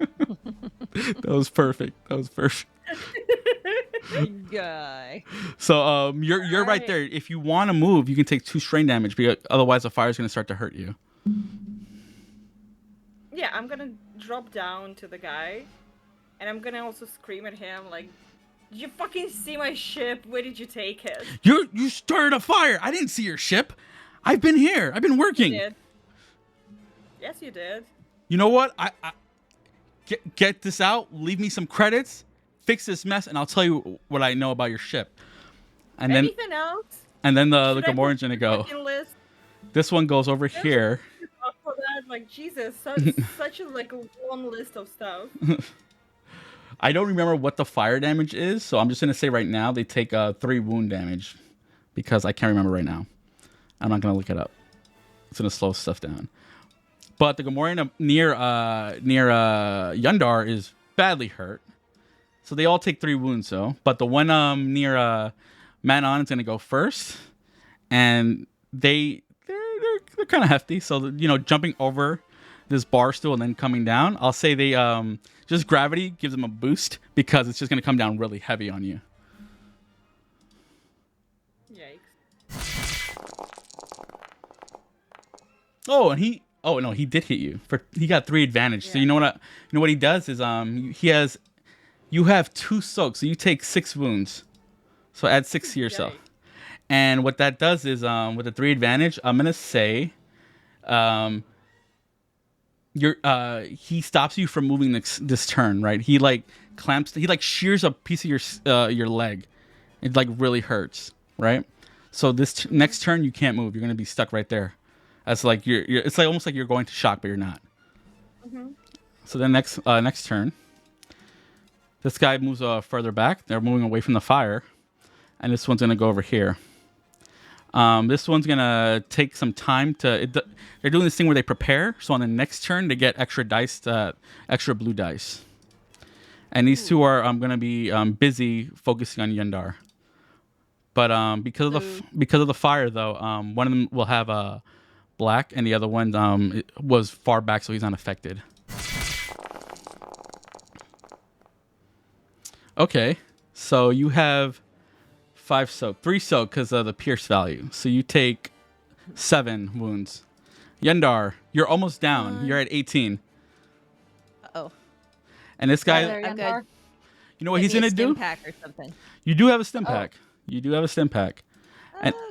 That was perfect. That was perfect. Guy. So you're right Alright. there. If you want to move, you can take 2 strain damage, because otherwise the fire's gonna start to hurt you. Yeah, I'm gonna drop down to the guy, and I'm gonna also scream at him like, "Did you fucking see my ship? Where did you take it?" You started a fire. I didn't see your ship. I've been here. I've been You working. did. Yes, you did. You know what? I get this out. Leave me some credits. Fix this mess, and I'll tell you what I know about your ship. And Anything else? then the Should I Gamoran's put gonna the go. fucking list This one goes over here. up for that? Like Jesus, such a like a long list of stuff. I don't remember what the fire damage is, so I'm just gonna say right now they take 3 wound damage, because I can't remember right now. I'm not gonna look it up. It's gonna slow stuff down. But the Gamorrean near Yundar is badly hurt, so they all take 3 wounds. So, but the one near Manon is gonna go first, and they're kind of hefty. So jumping over this bar stool and then coming down, I'll say they just gravity gives them a boost, because it's just gonna come down really heavy on you. Yikes. Oh, and he did hit you. He got 3 advantage. So Yeah. you know what he does is you have 2 soaks, so you take 6 wounds. So add 6 to yourself. Yikes. And what that does is with the 3 advantage, I'm gonna say he stops you from moving this turn, right? He like shears a piece of your leg. It like really hurts, right? So this next turn you can't move. You're gonna be stuck right there. As like it's like almost like you're going to shock, but you're not. So then next turn, this guy moves further back. They're moving away from the fire, and this one's gonna go over here. This one's gonna take some time they're doing this thing where they prepare. So on the next turn, they get extra dice, extra blue dice. And these 2 are gonna be busy focusing on Yundar. But because of the fire, though, one of them will have a black, and the other one was far back, so he's unaffected. Okay, so you have 5 soak, 3 soak because of the pierce value. So you take 7 wounds. Yendar, you're almost down. You're at 18. Oh, And this guy, There you I'm are. good. you know what Get he's me a gonna stim do? pack or something. You do have a stim pack. You do have a stim pack.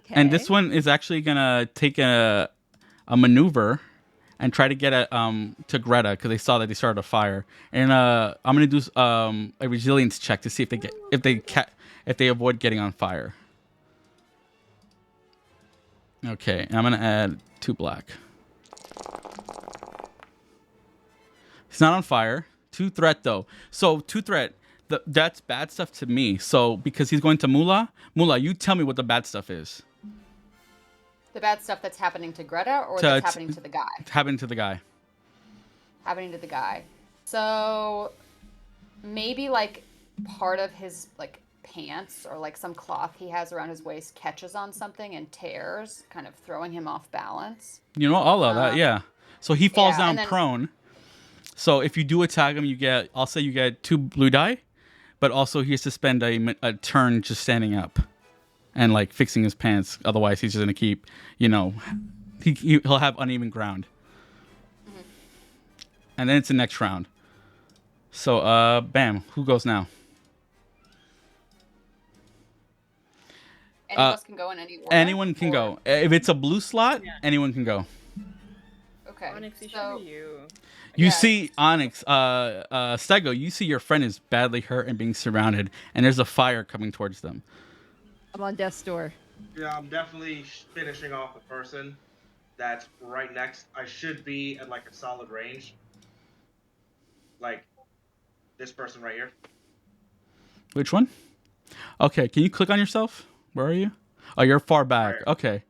And this Okay. one is actually gonna take a maneuver and try to get to Greta, because they saw that they started a fire. And I'm gonna do a resilience check to see if they avoid getting on fire. Okay, and I'm gonna add 2 black. He's not on fire. 2 threat though. So 2 threat. That's bad stuff to me. So because he's going to Mula, you tell me what the bad stuff is. The bad stuff that's happening to Greta or To- that's happening to the guy? Happened to the guy. happening to the guy. So maybe like part of his like pants or like some cloth he has around his waist catches on something and tears, kind of throwing him off balance. You know, I'll allow that. Yeah. So he falls Yeah, down and then prone. So if you do attack him, I'll say you get 2 blue die, but also he has to spend a turn just standing up and like fixing his pants. Otherwise, he's just gonna keep, he'll have uneven ground. And then it's the next round. So, bam, who goes now? any of us can go in any order. Anyone can go. If it's a blue slot, anyone can go. Okay. Onyx, it should So be you. You Yeah. see Onyx, Stego, you see your friend is badly hurt and being surrounded, and there's a fire coming towards them. I'm on death's door. Yeah, I'm definitely finishing off the person that's right next. I should be at like a solid range. Like this person right here. Which one? Okay, can you click on yourself? Where are you? Oh, you're far back. Right. Okay.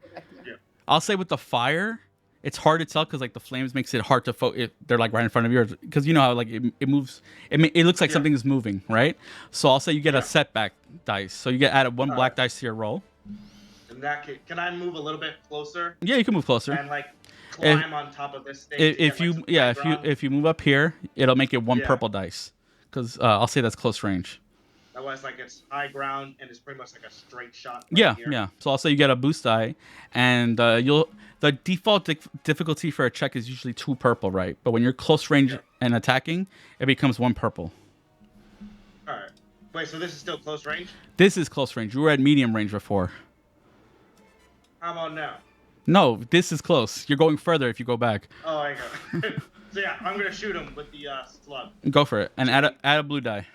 Yeah. I'll say with the fire, it's hard to tell because like the flames makes it hard to they're like right in front of you because you know how like it moves. It looks like something is moving, right? So I'll say you get a setback dice. So you get added 1 black dice to your roll. In that case, can I move a little bit closer Yeah, you can move closer. and like climb on top of this thing? to If get, you like, some background? if you move up here, it'll make it 1 Yeah. purple dice because I'll say that's close range. Otherwise, like it's high ground and it's pretty much like a straight shot. Right Yeah, here. yeah. So I'll say you get a boost die, and the default difficulty for a check is usually 2 purple, right? But when you're close range and attacking, it becomes 1 purple. All right. Wait, so this is still close range? This is close range. You were at medium range before. How about now? No, this is close. You're going further if you go back. Oh, I go. So yeah, I'm gonna shoot him with the slug. Go for it, and add a blue die.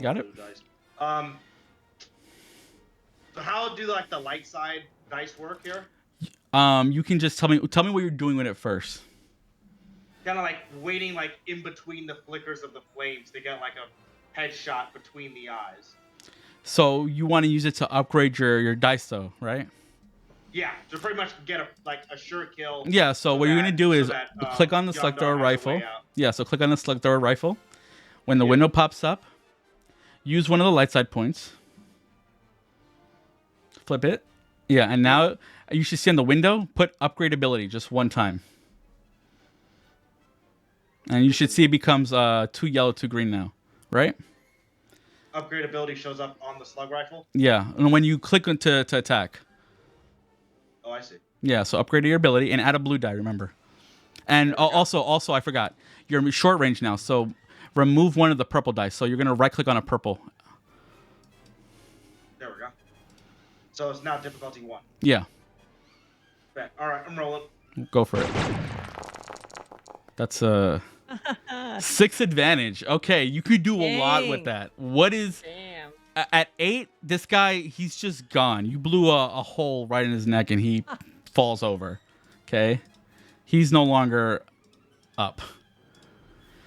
Got it. Blue dice. So how do like the light side dice work here? You can just tell me what you're doing with it first. Kind of like waiting like in between the flickers of the flames to get like a headshot between the eyes. So you want to use it to upgrade your dice, though, right? Yeah, to pretty much get a sure kill. Yeah. So what you're gonna do is click on the John select Doe door has a rifle. way out. Yeah. So click on the select door rifle. When the window pops up, use one of the light side points. Flip it. Yeah, and now you should see on the window, put upgrade ability just 1 time. And you should see it becomes 2 yellow, 2 green now, right? Upgrade ability shows up on the slug rifle. Yeah, and when you click to attack. Oh, I see. Yeah, so upgrade your ability and add a blue die, remember. And also, I forgot, you're short range now, so remove one of the purple dice. So you're going to right click on a purple. There we go. So it's now difficulty 1. Yeah, Bet. All right, I'm rolling. go for it. That's a 6 advantage. Okay, you could do a lot with Dang. that. What is Damn. at 8? This guy, he's just gone. You blew a hole right in his neck, and he falls over. Okay, he's no longer up.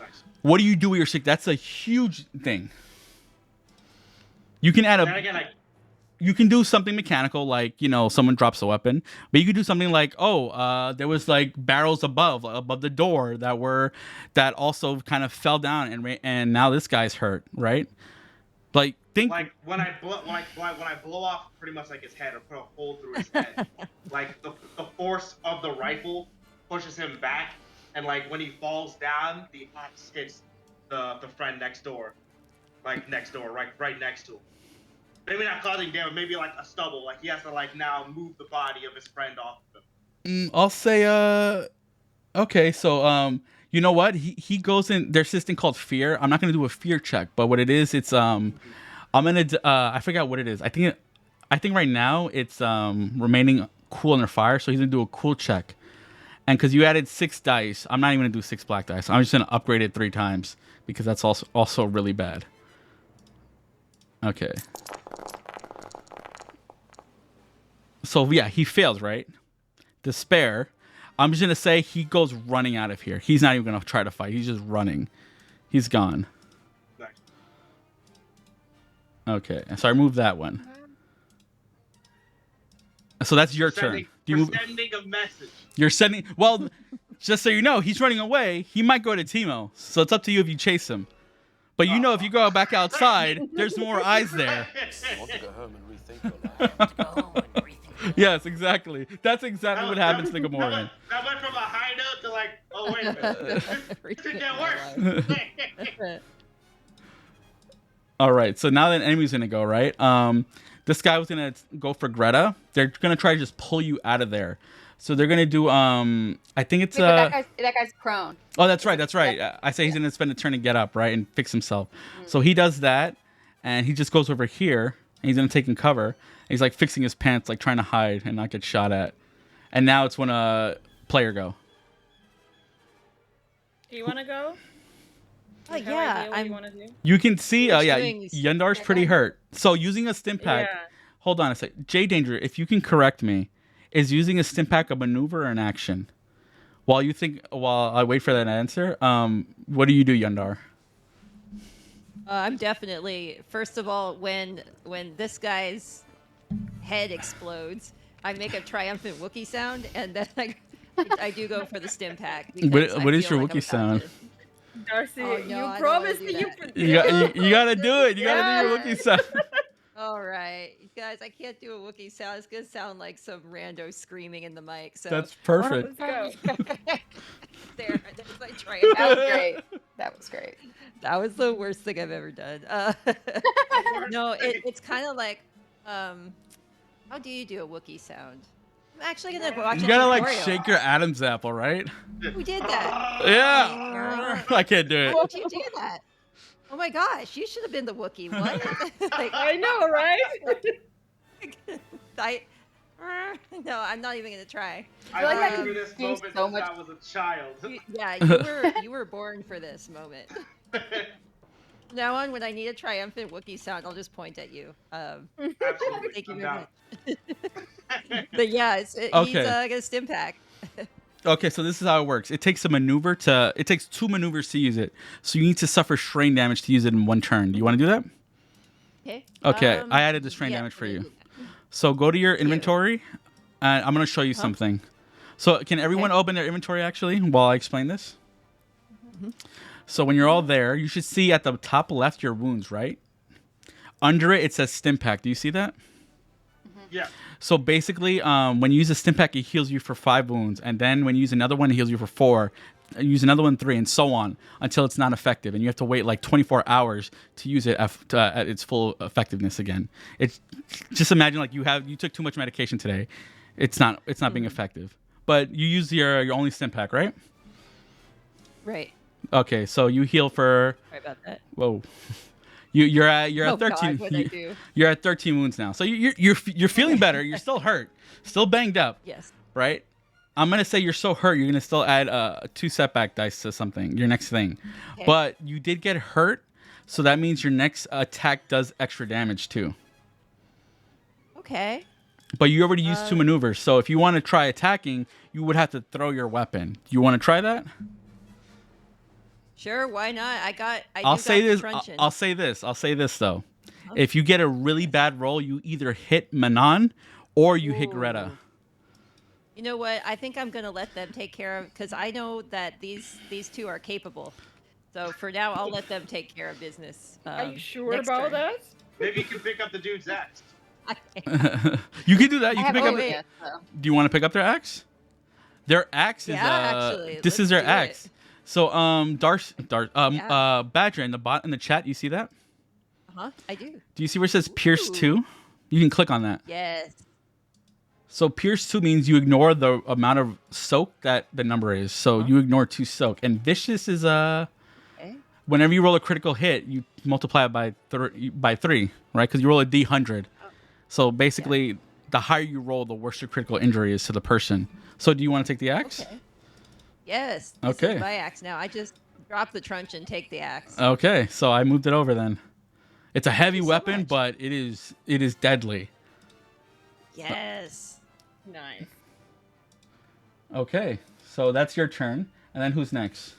Nice. What do you do with your 6? That's a huge thing. You can add Then a. again, You can do something mechanical, like someone drops a weapon, but you could do something like, there was like barrels above the door that also kind of fell down, and now this guy's hurt, right? Like think like when I blow off pretty much like his head or put a hole through his head, like the force of the rifle pushes him back, and like when he falls down, the axe hits the friend next door, right next to him. Maybe not causing damage, maybe like a stubble, like he has to like now move the body of his friend off of him. I'll say okay, so you know what, he goes in. There's this thing called fear. I'm not gonna do a fear check, but what it is, it's I'm gonna I forgot what it is. I think right now it's remaining cool under fire, so he's gonna do a cool check. And because you added 6 dice, I'm not even gonna do 6 black dice. I'm just gonna upgrade it 3 times because that's also really bad. Okay. So yeah, he fails, right? Despair. I'm just gonna say he goes running out of here. He's not even gonna try to fight. He's just running. He's gone. Nice. Okay, so I removed that one. So that's your turn. Do you sending a message. You're sending. Well, just so you know, he's running away. He might go to Timo. So it's up to you if you chase him. But you know, if you go back outside, there's more eyes there. Want to go home and rethink your life? Yes, exactly. That's exactly what happens to Gamorrean. That went from a high note to like, oh wait a minute, this could get worse. All right, so now that enemy's gonna go, right? This guy was gonna go for Greta. They're gonna try to just pull you out of there. So they're gonna do. I think it's. Wait, but that guy's prone. Oh, that's right. That's right. I say he's gonna spend a turn to get up, right, and fix himself. So he does that, and he just goes over here, and he's gonna take in cover. And he's like fixing his pants, like trying to hide and not get shot at. And now it's when a player go. Do you want to go? Oh, You have yeah, idea what I'm- you want to do? You can see. Yeah, doing- Yendar's pretty hurt. So using a stim pack. Yeah. Hold on a sec. J Danger, if you can correct me, is using a stim pack a maneuver or an action? While I wait for that answer, what do you do, Yendar? I'm definitely, first of all, when this guy's head explodes, I make a triumphant Wookiee sound, and then I do go for the stim pack. because I What is feel your like I'm Wookiee sound? about to- Darcy, Oh, no, I you don't promised wanna me do you that. could You gotta do it. You gotta do your Yeah. Wookiee sound. All right, guys, I can't do a Wookiee sound. It's gonna sound like some rando screaming in the mic. So That's perfect. Let's go. there's my triumph. That was great. That was great. That was the worst thing I've ever done. No, it's kind of like, how do you do a Wookiee sound? I'm actually gonna watch You a gotta like tutorial. shake your Adam's apple, right? Who did that? Yeah. I can't do it. How did you do that? Oh my gosh, you should have been the Wookiee. What? Like, I know, right? no, I'm not even gonna try. I like I went could through this do moment so since much- I was a child. You were born for this moment. Now on, when I need a triumphant Wookiee sound, I'll just point at you. Absolutely. Thank you I'm very down. much. But yeah, he's Okay. got a stim pack. Okay, so this is how it works. It takes it takes 2 maneuvers to use it. So you need to suffer strain damage to use it in 1 turn. Do you want to do that? Okay. Okay, I added the strain damage for you. So go to your inventory, and I'm gonna show you something. So can everyone open their inventory actually while I explain this? So when you're all there, you should see at the top left your wounds, right? Under it says stim pack. Do you see that? Yeah. So basically, when you use a stim pack, it heals you for 5 wounds, and then when you use another one, it heals you for 4. And use another one 3, and so on until it's not effective, and you have to wait like 24 hours to use it at its full effectiveness again. It's just imagine like you took too much medication today, it's not being effective. But you use your only stim pack, right? Right. Okay, so you heal for Sorry about that. whoa. You're at Oh, 13. God, what'd I do? You're at 13 wounds now, so you're feeling better. You're still hurt, still banged up, Yes. right? I'm gonna say you're so hurt, you're gonna still add 2 setback dice to something, your next thing. Okay. But you did get hurt, so that means your next attack does extra damage too. Okay. But you already used 2 maneuvers, so if you want to try attacking, you would have to throw your weapon. You want to try that? Sure. Why not? I'll say this. Truncheon. I'll say this. I'll say this though. If you get a really bad roll, you either hit Manon or you hit Greta. You know what? I think I'm gonna let them take care of because I know that these 2 are capable. So for now, I'll let them take care of business. Are you sure next about turn. that? Maybe you can pick up the dude's axe. You can do that. You I can have pick up. idea, so. Do you want to pick up their axe? Their axe is Yeah, actually, this is let's their do axe. it. So Yeah. Badger in the chat, you see that? I do. Do you see where it says Pierce Ooh. 2? You can click on that. Yes. So Pierce 2 means you ignore the amount of soak that the number is. So you ignore 2 soak. And Vicious is Okay. whenever you roll a critical hit, you multiply it by 3, right? Because you roll a D100. So basically, the higher you roll, the worse your critical injury is to the person. So do you want to take the axe? Okay. Yes. This Okay. is my axe now. I just drop the truncheon and take the axe. Okay, so I moved it over then. It's a heavy you so weapon, much. but it is deadly. Yes. Nice. Okay, so that's your turn. And then who's next?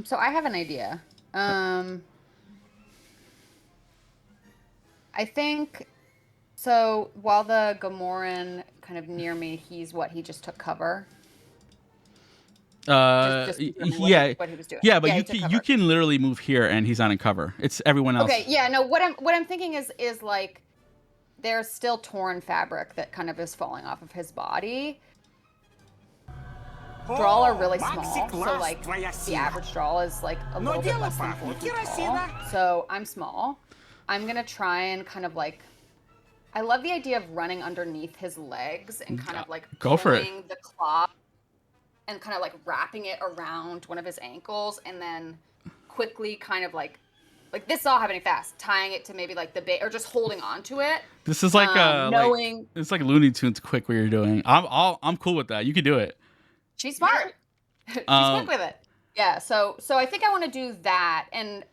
So I have an idea. I think So while the Gamoran kind of near me, he just took cover. Just yeah, what he was doing. yeah, but he took you cover. can literally move here and he's not in cover. It's everyone else. Okay, yeah, no, what I'm thinking is like there's still torn fabric that kind of is falling off of his body. Drawl are really small, so like the average drawl is like a little bit less than 4 feet tall. So I'm small. I'm gonna try and kind of like, I love the idea of running underneath his legs and kind of like Go for it. pulling the claw and kind of like wrapping it around one of his ankles and then quickly kind of like this all happening fast, tying it to maybe like the bait or just holding on to it. This is like knowing it's like Looney Tunes quick what you're doing. I'm cool with that. You can do it. she's smart. She's quick with it. Yeah, so I think I want to do that, and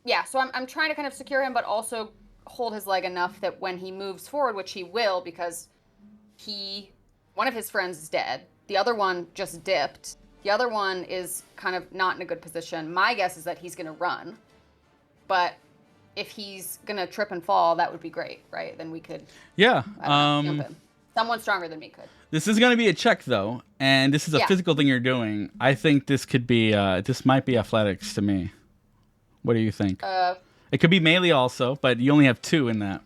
yeah, so I'm trying to kind of secure him, but also hold his leg enough that when he moves forward, which he will, because one of his friends is dead, the other one just dipped, the other one is kind of not in a good position. My guess is that he's going to run, but if he's going to trip and fall, that would be great, right? Then we could jump in. Someone stronger than me could. This is going to be a check, though, and this is a physical thing you're doing. I think this could be, this might be athletics to me. What do you think? It could be melee also, but you only have 2 in that.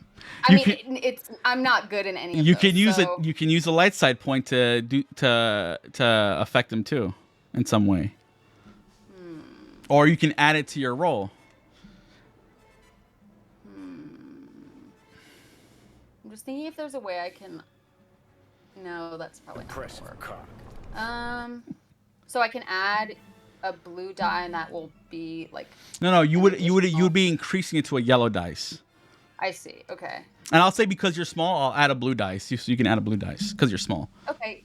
I'm not good in any of you those. Can use it. You can use a light side point to affect them too, in some way. Or you can add it to your roll. I'm just thinking if there's a way I can. No, that's probably not gonna work. So I can add a blue die, and that will be like. No, you would be increasing it to a yellow dice. I see. Okay. And I'll say because you're small, I'll add a blue dice, so you can add a blue dice because you're small. Okay.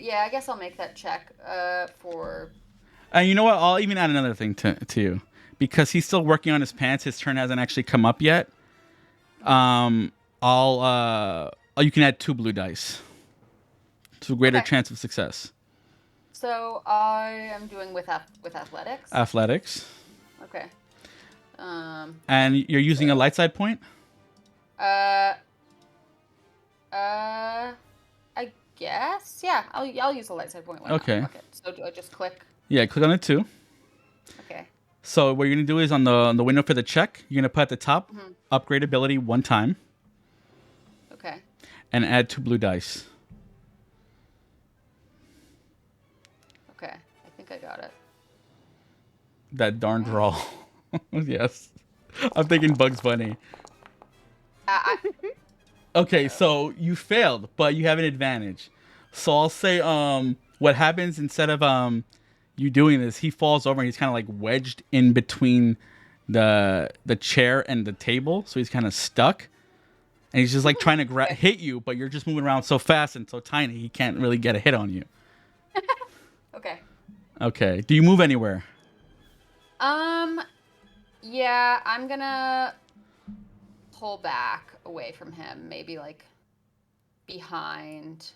Yeah, I guess I'll make that check. For. And you know what? I'll even add another thing to you because he's still working on his pants. His turn hasn't actually come up yet. You can add 2 blue dice. To a greater chance of success. So I am doing with athletics. Athletics. Okay. And you're using a light side point? I guess. Yeah, I'll use a light side point. Okay. So do I just click? Yeah, click on it 2. Okay. So what you're gonna do is on the window for the check, you're gonna put at the top upgrade ability 1 time. Okay. And add 2 blue dice. Okay, I think I got it. That darn draw. Yes. I'm thinking Bugs Bunny. Okay, so you failed, but you have an advantage. So I'll say what happens instead of you doing this, he falls over and he's kind of like wedged in between the chair and the table, so he's kind of stuck. And he's just like trying to hit you, but you're just moving around so fast and so tiny, he can't really get a hit on you. Okay. Okay. Do you move anywhere? Yeah, I'm gonna pull back away from him, maybe like behind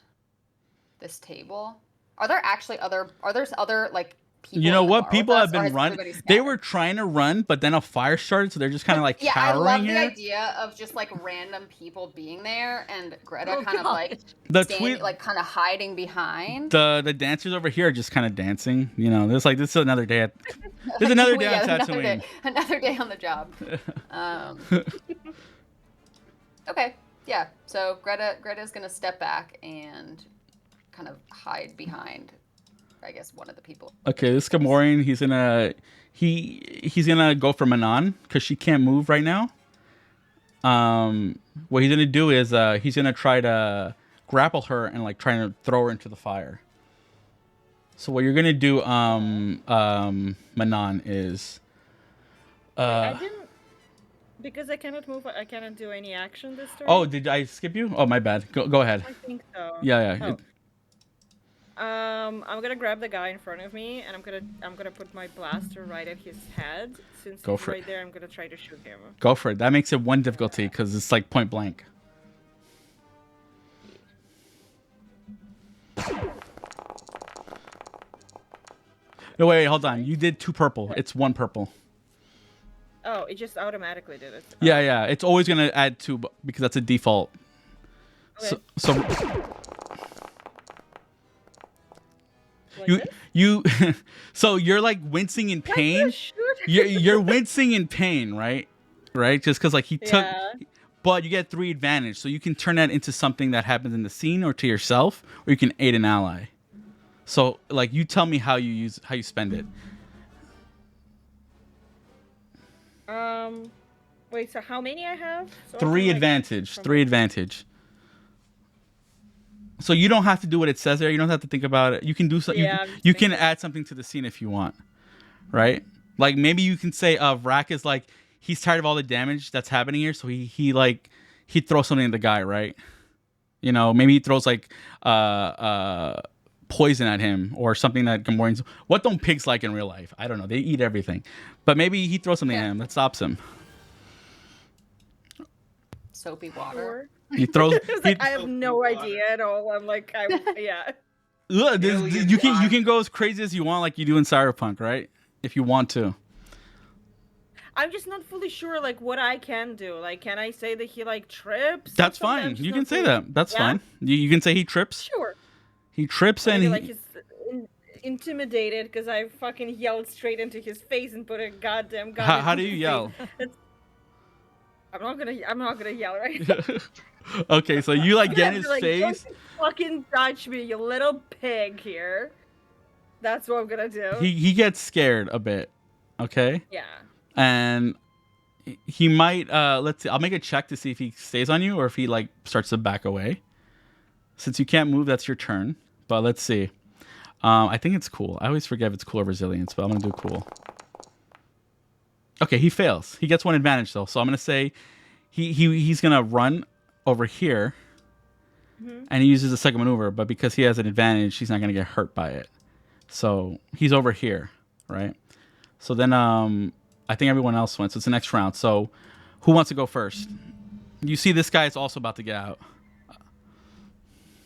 this table. Are there other like people? You know in the what? bar People with have us, or been has running. everybody They scattered? were trying to run, but then a fire started, so they're just kind of like Yeah, I cowering love here. the idea of just like random people being there and Greta kind of God. like The standing, like kind of hiding behind. The dancers over here are just kind of dancing. You know, this is another day. There's another day on Tatooine. Another day on the job. Okay, yeah. So Greta's gonna step back and kind of hide behind, I guess, one of the people. Okay, this Gamorrean, he's gonna go for Manon because she can't move right now. What he's gonna do is he's gonna try to grapple her and like try to throw her into the fire. So what you're gonna do, Manon, is I didn't, because I cannot move. I cannot do any action this turn. oh, did I skip you? Oh, my bad. Go ahead. I think so. Yeah. Oh. I'm gonna grab the guy in front of me, and I'm gonna put my blaster right at his head. Since Go he's for right it. there, I'm gonna try to shoot him. Go for it. That makes it 1 difficulty because it's like point blank. No, wait, hold on. You did 2 purple. It's 1 purple. Oh, it just automatically did it. Yeah, yeah. It's always gonna add 2 because that's a default. Okay. So Like you this? you so you're like wincing in pain. Shoot. You're wincing in pain, right? Right? Just because like he took, Yeah. but you get 3 advantage, so you can turn that into something that happens in the scene or to yourself, or you can aid an ally. So like you tell me how you spend it. Wait. So how many I have? So I 3 can, like, advantage. from- 3 advantage. So you don't have to do what it says there. You don't have to think about it. You can do something. Yeah, I'm just You can thinking. add something to the scene if you want, right? Like maybe you can say, Vrak is like he's tired of all the damage that's happening here, so he throws something at the guy, right? You know, maybe he throws like poison at him or something that Gamorreans. What don't pigs like in real life? I don't know. They eat everything, but maybe he throws something at him that stops him. Soapy water. Sure. He throws. It's like, I have no idea at all. I'm like, yeah. Look, Alien you can time. go as crazy as you want, like you do in Cyberpunk, right? If you want to. I'm just not fully sure, like, what I can do. Like, can I say that he, like, trips? or That's something? I'm fine. just You not can say fully- that. That's Yeah? fine. You can say he trips. Sure. He trips Or and maybe, he, like, he's intimidated because I fucking yelled straight into his face and put a goddamn gun. how into do you his yell? face. I'm not gonna yell right now. Okay, so you like get in Yeah, his like, face. Don't you fucking touch me, you little pig here. That's what I'm gonna do. He gets scared a bit. Okay, Yeah. and he might. Let's see. I'll make a check to see if he stays on you or if he like starts to back away. Since you can't move, that's your turn. But let's see. I think it's cool. I always forget if it's cool or resilience, but I'm gonna do cool. Okay, he fails. He gets 1 advantage though, so I'm gonna say he's gonna run over here, and he uses a second maneuver. But because he has an advantage, he's not gonna get hurt by it. So he's over here, right? So then I think everyone else went. So it's the next round. So who wants to go first? You see, this guy is also about to get out.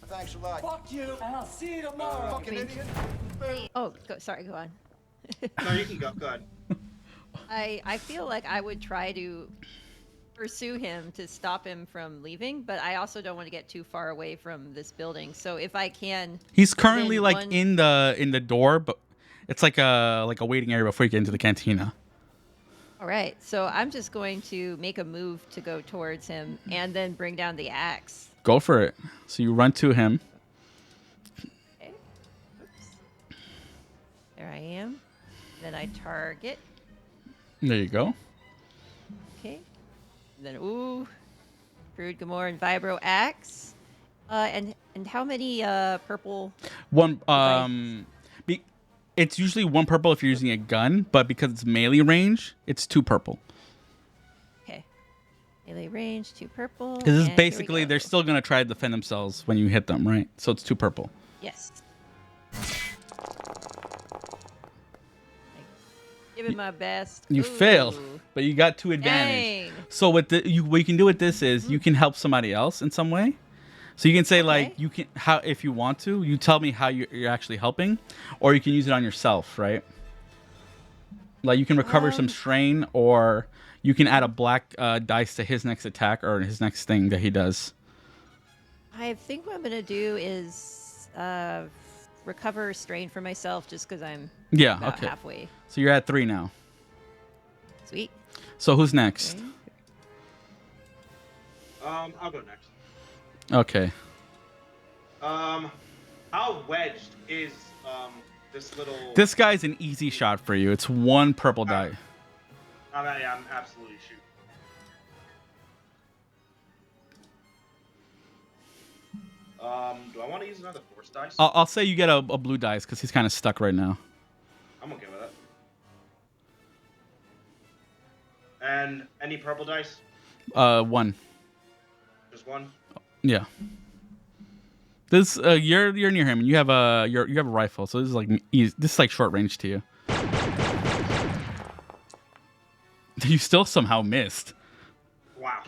Thanks a lot. Fuck you, and I'll see you tomorrow. Fucking idiot. Oh, sorry, go on. No, you can go. Go ahead. I feel like I would try to pursue him to stop him from leaving, but I also don't want to get too far away from this building. So if I can, He's currently within like one- in the door, but it's like a waiting area before you get into the cantina. All right, so I'm just going to make a move to go towards him and then bring down the axe. Go for it. So you run to him. Okay. Oops. There I am. Then I target. There you go. Okay. And then ooh, Crude Gamor and Vibro axe. And how many purple? One I- it's usually 1 purple if you're using a gun, but because it's melee range, it's 2 purple. Okay. Melee range, 2 purple. Because and it's here we basically go. they're still gonna try to defend themselves when you hit them, right? So it's 2 purple. Yes. Give it my best. You failed, Ooh. but you got 2 advantage. Dang. So what you can do with this is you can help somebody else in some way. So you can say like Okay. you can how if you want to, you tell me how you're actually helping, or you can use it on yourself, right? Like you can recover some strain, or you can add a black dice to his next attack or his next thing that he does. I think what I'm gonna do is recover strain for myself, just because I'm Yeah, about okay. halfway. So you're at 3 now. Sweet. So who's next? Okay. I'll go next. Okay. How wedged is this little? This guy's an easy shot for you. It's 1 purple die. I'm absolutely shooting. Do I want to use another force dice? I'll say you get a blue dice because he's kind of stuck right now. I'm okay with that. And any purple dice? 1. Just 1. Yeah. This you're near him and you have a you have a rifle, so this is like easy. This is like short range to you. You still somehow missed. Wow.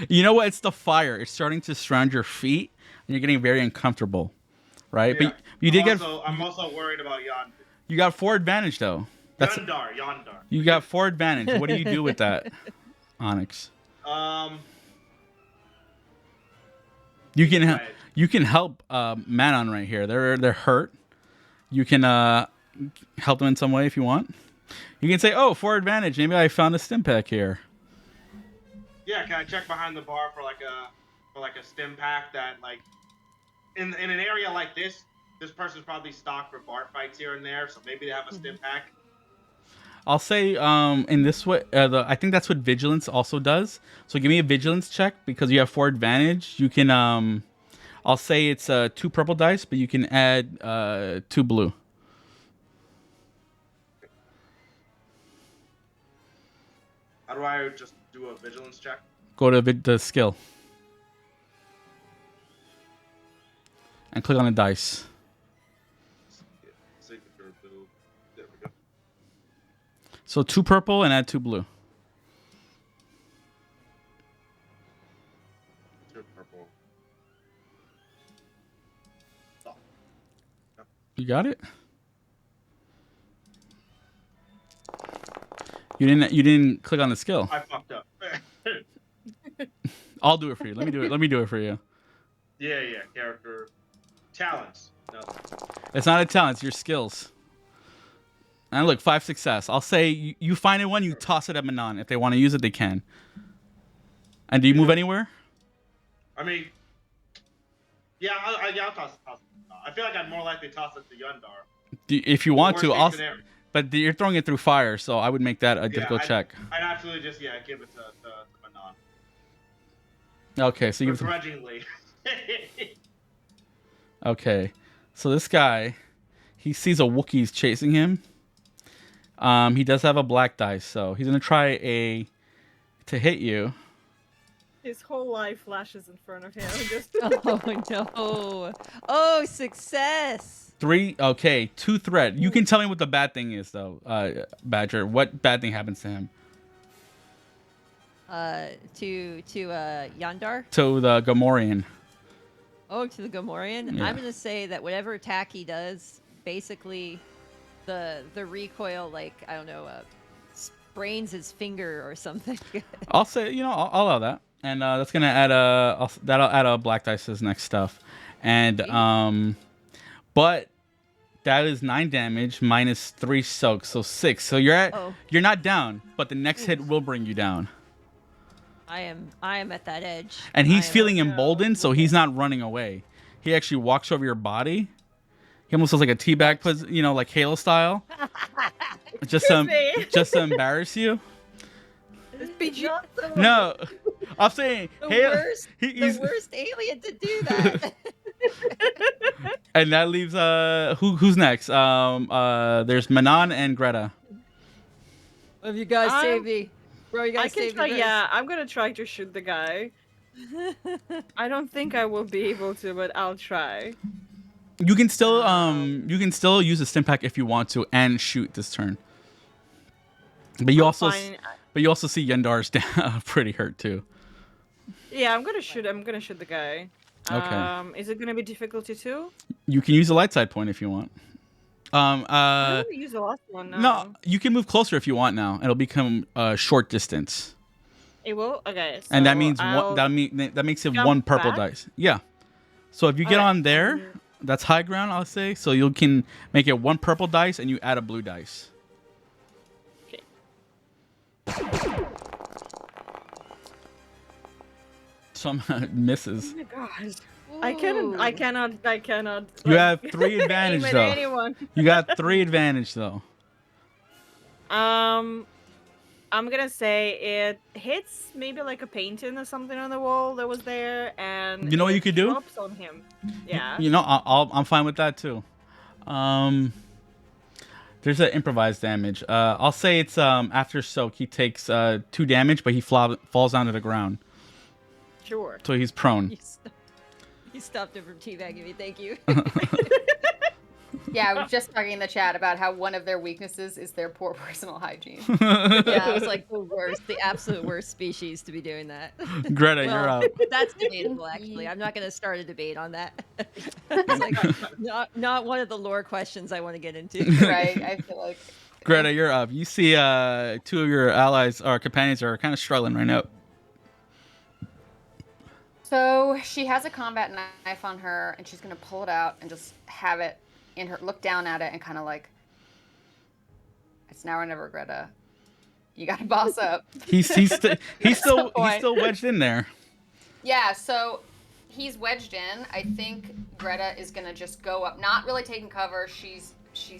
You know what? It's the fire. It's starting to surround your feet, and you're getting very uncomfortable, right? Yeah. But you did get I'm also worried about Jan. you got 4 advantage though. That's Yondar. you got 4 advantage. What do you do with that, Onyx? You can Right. you can help Manon right here. They're hurt. You can help them in some way if you want. You can say, "Oh, 4 advantage. Maybe I found a stim pack here." Yeah, can I check behind the bar for like a stim pack that like in an area like this person's probably stocked for bar fights here and there, so maybe they have a stim pack. I'll say in this way, I think that's what vigilance also does. So give me a vigilance check because you have 4 advantage. You can I'll say it's 2 purple dice, but you can add 2 blue. How do I just do a vigilance check? Go to the skill and click on the dice. Signature build. There we go. So 2 purple and add 2 blue. Two purple. You got it. You didn't click on the skill. I fucked up. I'll do it for you. Let me do it for you. Yeah. Character talents. No. It's not a talent. It's your skills. And look, 5 success. I'll say you find one, you toss it at Manon. If they want to use it, they can. And do you move anywhere? I mean, yeah, I'll toss it. I feel like I'd more likely toss it to Yondar. If you want Worst to, case I'll. scenario. But you're throwing it through fire, so I would make that a difficult check. I'd absolutely just give it to Manon. Okay, so you give it to Begrudgingly. Okay, so this guy, he sees a Wookiee's chasing him. He does have a black dice, so he's gonna try to hit you. His whole life flashes in front of him. Just Oh no! Oh, success! 3. Okay, 2 threat. You can tell me what the bad thing is, though, Badger. What bad thing happens to him? To Yandar. To the Gamorrean. Oh, to the Gamorrean. Yeah. I'm gonna say that whatever attack he does, basically, the recoil, like I don't know, sprains his finger or something. I'll say, I'll allow that, and that's gonna add that'll add a black dice to his next stuff, and but that is 9 damage minus 3 soak, so 6. So you're not down, but the next hit will bring you down. I am at that edge. And he's I am- feeling emboldened, so he's not running away. He actually walks over your body. He almost does like a teabag pose, like Halo style. just to embarrass you. No, I'm saying the worst alien to do that. And that leaves who's next? There's Manon and Greta. Have you guys save me? Bro, you I guys can save try. me. Yeah, I'm gonna try to shoot the guy. I don't think I will be able to, but I'll try. You can still use a stim pack if you want to and shoot this turn. But you also see Yendar's pretty hurt too. Yeah, I'm gonna shoot the guy. Okay. Is it gonna be difficulty 2? You can use a light side point if you want. I don't use the last one now. No, you can move closer if you want now. It'll become short distance. It will? Okay. So And that means I'll that makes it jump 1 purple back? dice. Yeah. So if you get Alright. on there, that's high ground, I'll say. So you can make it 1 purple dice and you add a blue dice. Okay. Some misses. Oh my god. I cannot. You have 3 advantage aim at though. anyone. You got 3 advantage though. I'm gonna say it hits maybe like a painting or something on the wall that was there, and You know what it you could do? drops on him. Yeah. I'm fine with that too. There's an improvised damage. I'll say it's after soak. He takes 2 damage, but he falls down to the ground, Sure. so he's prone. You stopped him from teabagging me. Thank you. Yeah, I was just talking in the chat about how one of their weaknesses is their poor personal hygiene. Yeah, I was like the absolute worst species to be doing that. Greta, you're up. That's debatable, actually. I'm not going to start a debate on that. It's like not one of the lore questions I want to get into. Right? I feel like Greta, you're up. You see, two of your allies or companions are kind of struggling right now. So she has a combat knife on her, and she's gonna pull it out and just have it in her. Look down at it and kind of like, it's now or never, Greta. You gotta boss up. He's still wedged in there. Yeah. So he's wedged in. I think Greta is gonna just go up, not really taking cover. She's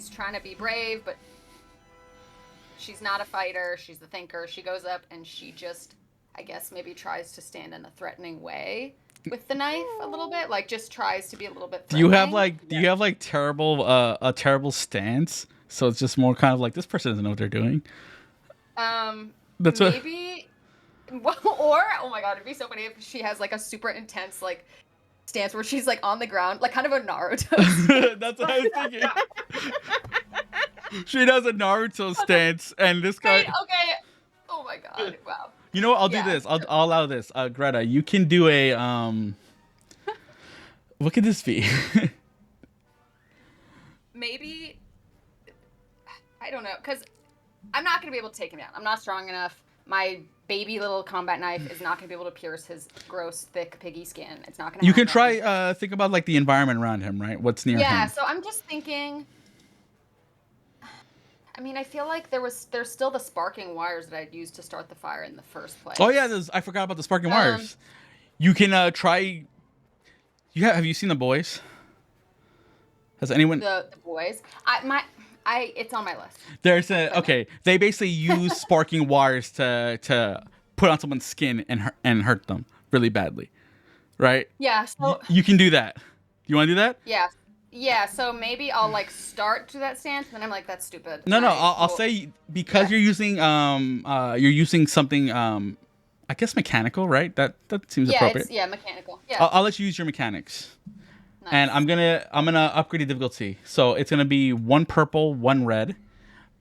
trying to be brave, but she's not a fighter. She's the thinker. She goes up and she just, I guess, maybe tries to stand in a threatening way with the knife a little bit, like just tries to be a little bit Do you have threatening. terrible a terrible stance? So it's just more kind of like this person doesn't know what they're doing. That's what. Maybe or oh my god, it'd be so funny if she has like a super intense like stance where she's like on the ground, like kind of a Naruto. That's what I was thinking. She does a Naruto stance, and this guy. Wait, okay. Oh my god! Wow. You know what? I'll do Yeah. this. I'll allow this. Greta, you can do a What could this be? Maybe I don't know, because I'm not gonna be able to take him down. I'm not strong enough. My baby little combat knife is not gonna be able to pierce his gross, thick piggy skin. It's not gonna. You can happen. try think about like the environment around him, right? What's near Yeah. him. So I'm just thinking. I mean, I feel like there's still the sparking wires that I'd used to start the fire in the first place. Oh yeah, I forgot about the sparking wires. You can try. Have you seen The Boys? Has anyone? The boys. It's on my list. There's okay. They basically use sparking wires to put on someone's skin and hurt them really badly, right? Yeah. So You can do that. You want to do that? yeah. Yeah, so maybe I'll like start to that stance, and then I'm like, that's stupid. No, no. Right, I'll cool. say because you're using something I guess mechanical, right? That seems appropriate. Yeah, mechanical. Yeah. I'll let you use your mechanics, Nice. and I'm gonna upgrade the difficulty. So it's gonna be 1 purple, 1 red,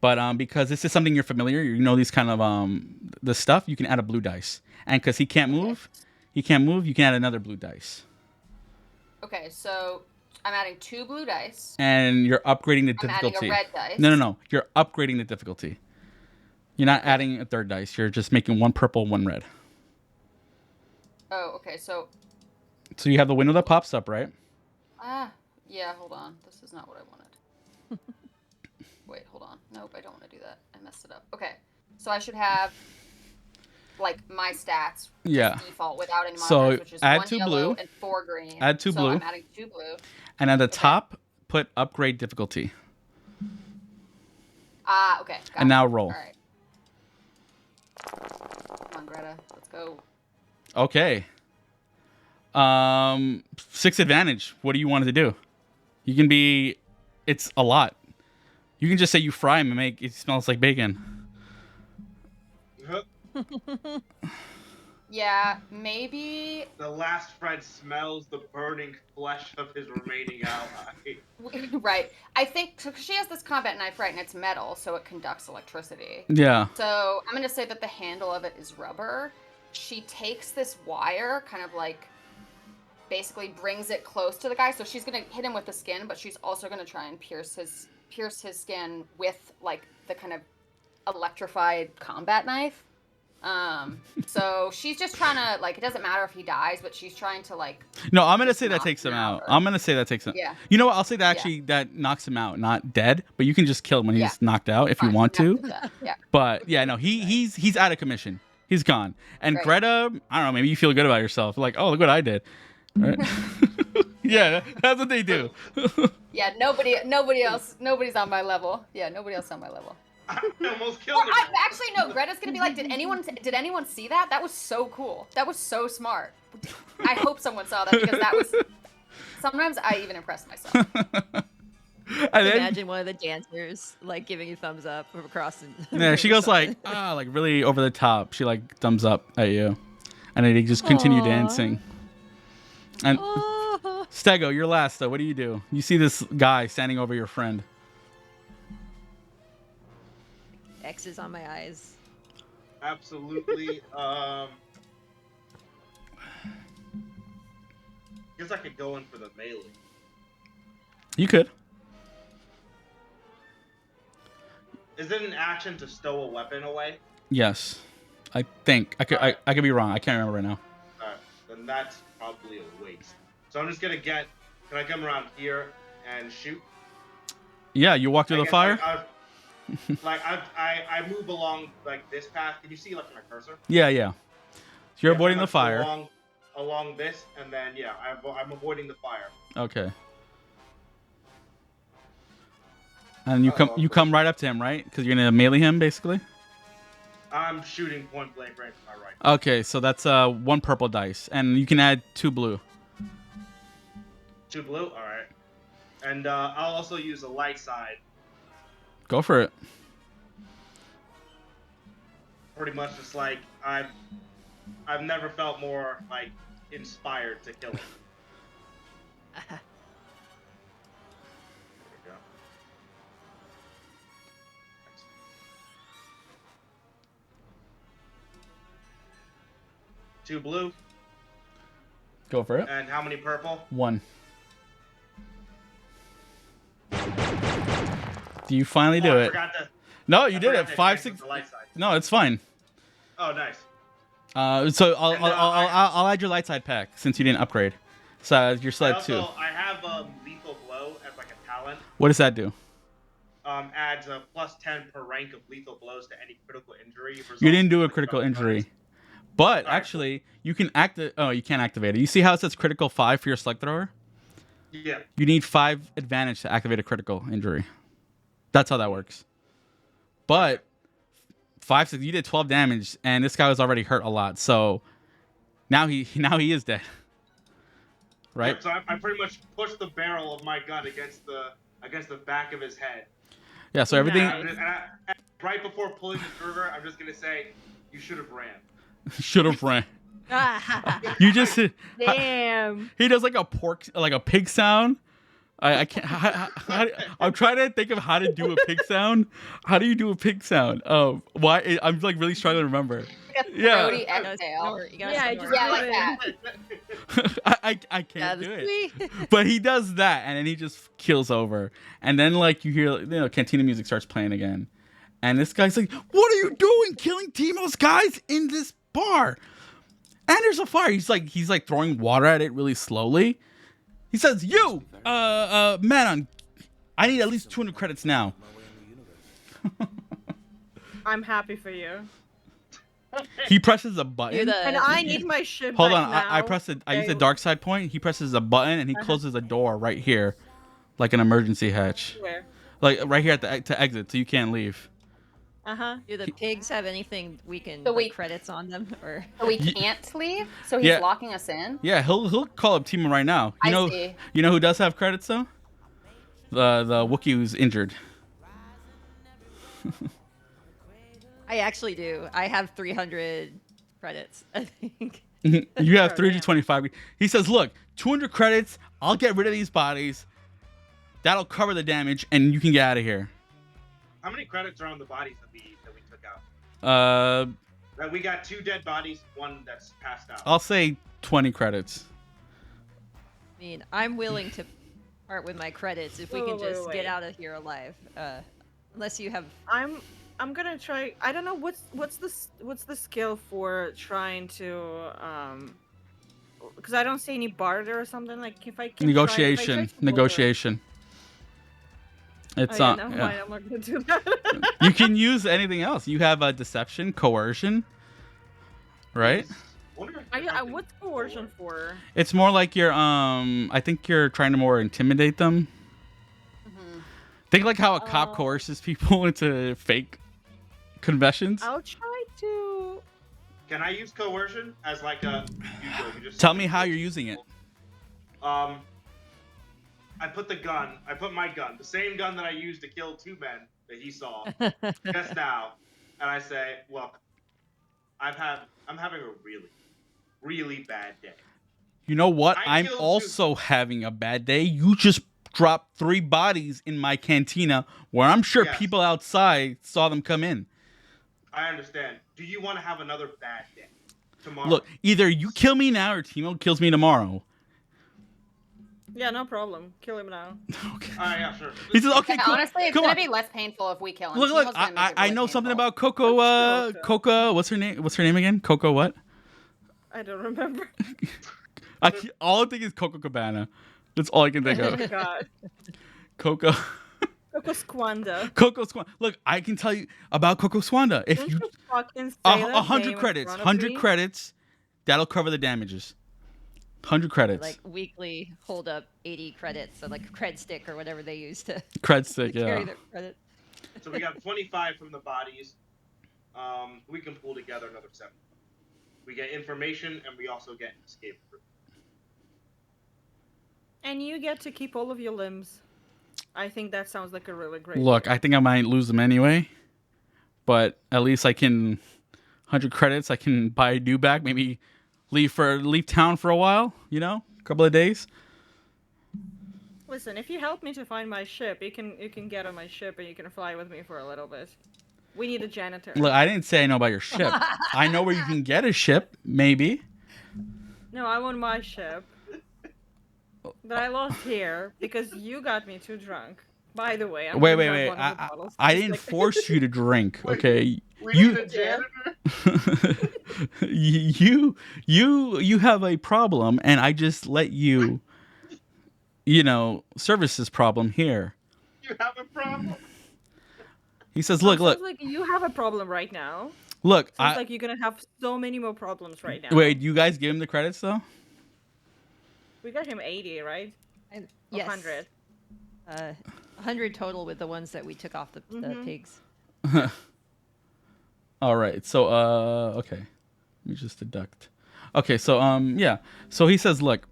but because this is something you're familiar, you know these kind of the stuff. You can add a blue dice, and because he can't move, you can add another blue dice. Okay, so I'm adding 2 blue dice. And you're upgrading the I'm adding difficulty. a red dice. No. You're upgrading the difficulty. You're not adding a third dice. You're just making 1 purple, 1 red. Oh, okay, so So you have the window that pops up, right? yeah, hold on. This is not what I wanted. Wait, hold on. Nope, I don't want to do that. I messed it up. Okay, so I should have like my stats Yeah. default without any So modifiers, which is add 1 2 yellow blue. and 4 green. Add 2 so blue. I'm adding 2 blue. And at the top, put upgrade difficulty. Okay. Got And it. now roll. All right. Come on, Greta. Let's go. Okay. 6 advantage. What do you want it to do? You can be. It's a lot. You can just say you fry him and make it smells like bacon. Yeah, maybe. The last friend smells the burning flesh of his remaining ally. Right. I think so, she has this combat knife, right, and it's metal, so it conducts electricity. Yeah. So I'm going to say that the handle of it is rubber. She takes this wire, kind of like basically brings it close to the guy. So she's going to hit him with the skin, but she's also going to try and pierce his skin with like the kind of electrified combat knife. So she's just trying to like, it doesn't matter if he dies, but she's trying to like. No, I'm gonna just say that knock takes him him out. out. I'm gonna say that takes him. Yeah. You know what? I'll say that actually that knocks him out, not dead, but you can just kill him when Yeah. he's knocked out if you Fine, want to. Yeah. But yeah, no, he's out of commission. He's gone. And Right. Greta, I don't know, maybe you feel good about yourself. Like, oh, look what I did. Right? Yeah, that's what they do. Yeah, nobody's on my level. Yeah, nobody else on my level. I almost Or killed him. actually no, Greta's gonna be like, did anyone see that? That was so cool. That was so smart. I hope someone saw that because that was. Sometimes I even impress myself. And then, Imagine one of the dancers like giving you thumbs up from across. yeah, she goes like, like really over the top. She like thumbs up at you, and then they just continue Aw. dancing. And Oh. Stego, you're last though. What do? You see this guy standing over your friend. X's on my eyes. Absolutely. Guess I could go in for the melee. You could. Is it an action to stow a weapon away? Yes, I think I could. Alright. I could be wrong. I can't remember right now. Alright, then that's probably a waste. So I'm just gonna get. Can I come around here and shoot? Yeah, you walk through I the guess fire. I move along like this path. Can you see like my cursor? Yeah, yeah. So you're Yeah, avoiding I the must go fire. along this, and then yeah, I'm avoiding the fire. Okay. And you come right up to him, right? Because you're gonna melee him, basically. I'm shooting point blank range to my right. Okay, so that's 1 purple dice, and you can add 2 blue. 2 blue. All right. And I'll also use a light side. Go for it. Pretty much just like I've never felt more like inspired to kill him. There we go. 2 blue. Go for it. And how many purple? 1. Do you finally do I it? forgot to. No, you I did forgot it. to 5, advance with 6. the light side. No, it's fine. Oh, nice. So I'll And, I'll add your light side pack since you didn't upgrade. So you're still at 2. I have lethal blow as like a talent. What does that do? Adds a +10 per rank of lethal blows to any critical injury. You didn't do a critical injury, but Alright. actually you can Oh, you can't activate it. You see how it says critical 5 for your select thrower? Yeah. You need 5 advantage to activate a critical injury. That's how that works. But 5, 6, you did 12 damage, and this guy was already hurt a lot. So now he is dead. Right? Yeah, so I pretty much pushed the barrel of my gun against the back of his head. Yeah. So everything. Nice. And right before pulling the trigger, I'm just gonna say, you should have ran. Should have ran. You just. Damn. He does like a pig sound. I can't. I'm trying to think of how to do a pig sound. How do you do a pig sound? Why? I'm like really struggling to remember. Yeah. Throaty exhale. Yeah, just Yeah, do like it. that. I can't do it. But he does that, and then he just kills over. And then like you hear, cantina music starts playing again, and this guy's like, "What are you doing, killing Timo's guys in this bar?" And there's a fire. He's like throwing water at it really slowly. He says, "You, man, I need at least 200 credits now." I'm happy for you. He presses a button. And I need my shit Hold back on, now. I pressed it. I used the dark side point. He presses a button and he closes a door right here, like an emergency hatch, Where? like right here to exit, so you can't leave. Do the pigs have anything we can So put we- credits on them, or So we can't leave? So he's Yeah. locking us in? Yeah, he'll call up Timo right now. I see. You know who does have credits though? The Wookiee who's injured. I actually do. I have 300 credits, I think. You have Oh, 325. He says, "Look, 200 credits. I'll get rid of these bodies. That'll cover the damage, and you can get out of here." How many credits are on the bodies that we took out? We got 2 dead bodies, 1 that's passed out. I'll say 20 credits. I mean, I'm willing to part with my credits if we can Wait, just wait. get out of here alive. Unless you have. I'm gonna try. I don't know what's the skill for trying to because I don't see any barter or something, like if I can Negotiation. Negotiation. It's Oh, yeah, on. never Yeah. mind, I'm not gonna do that. You can use anything else. You have deception, coercion, right? Wonder if What's coercion for? It's more like you're. I think you're trying to more intimidate them. Mhm. Think like how a cop coerces people into fake confessions. I'll try to. Can I use coercion as like a? You just Tell me how you're using it. I put my gun, the same gun that I used to kill 2 men that he saw just now, and I say, "Look, I'm having a really, really bad day." You know what? I I'm killed also having a bad day. You just dropped 3 bodies in my cantina where I'm sure Yes. people outside saw them come in. I understand. Do you want to have another bad day tomorrow? Look, either you kill me now or Timo kills me tomorrow. Yeah, no problem. Kill him now. Okay. Alright, yeah, sure. He says, "Okay, Yeah, cool. honestly, it's Come gonna on. be less painful if we kill him. Look, Teemo's look. gonna make it I really know something painful. about Coco. What's Shuuta? Coco. What's her name? What's her name again? Coco what? I don't remember. All I think is Coco Cabana. That's all I can think Oh of. my god. Coco. Coco Squanda. Coco Squanda. Look, I can tell you about Coco Squanda. If Don't you you fucking say that 100 name in credits, front of 100 me. credits, that'll cover the damages. 100 credits. Like weekly hold up 80 credits, so like a cred stick or whatever they use to Cred stick, carry yeah. their credits. So we got 25 from the bodies. We can pull together another 7. We get information, and we also get escape route. And you get to keep all of your limbs. I think that sounds like a really great Look, deal. I think I might lose them anyway, but at least I can 100 credits. I can buy a new back. Maybe leave town for a while. You know, a couple of days. Listen, if you help me to find my ship, you can get on my ship and you can fly with me for a little bit. We need a janitor. Look, I didn't say I know about your ship. I know where you can get a ship. Maybe. No, I want my ship. That I lost here because you got me too drunk. By the way, I'm Wait. gonna grab one of the bottles. I Just didn't like- force you to drink. Okay. We You- need a janitor. you have a problem, and I just let you. Service this problem here. You have a problem. He says, Oh, "Look, sounds like you have a problem right now. look. Sounds like you're gonna have so many more problems right now. Wait. You guys give him the credits though? We got him 80, right? Yes. 100. 100 total with the ones that we took off the pigs. All right. So okay. Let me just deduct. Okay. So yeah. So he says, look.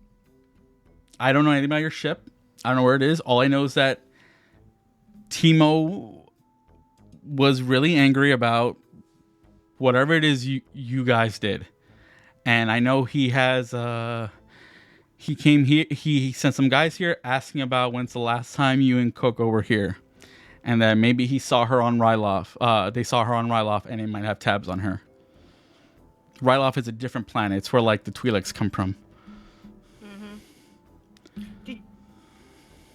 I don't know anything about your ship. I don't know where it is. All I know is that Teemo was really angry about whatever it is you guys did, and I know he has he came here. He sent some guys here asking about when's the last time you and Coco were here, and that maybe he saw her on Ryloth. They saw her on Ryloth, and they might have tabs on her. Ryloth is a different planet. It's where like the Twi'leks come from.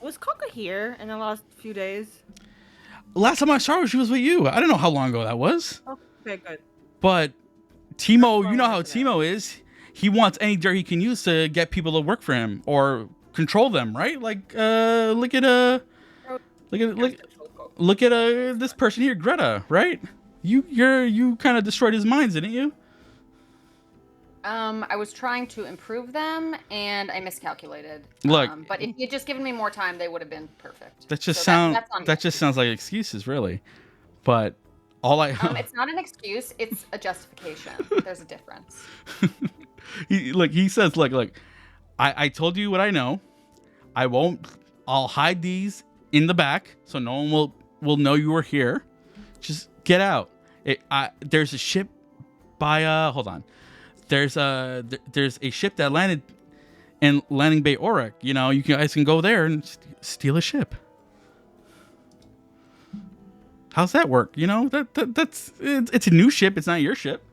Was Coco here in the last few days? Last time I saw her, she was with you. I don't know how long ago that was. Okay, good. But Teemo, That's you know how what I wanted Teemo is. He wants any dirt he can use to get people to work for him or control them, right? Like, look at this person here, Greta, right? You kind of destroyed his minds, didn't you? I was trying to improve them, and I miscalculated. Look- But if you'd just given me more time, they would have been perfect. That just So that's on me. sounds like excuses, really. But all I It's not an excuse; it's a justification. There's a difference. he says, look, I told you what I know. I'll hide these in the back so no one will know you were here. Just get out. There's a ship by hold on. There's a ship that landed in Landing Bay Orek. You know, you guys can go there and steal a ship. How's that work? You know, that's it's a new ship. It's not your ship.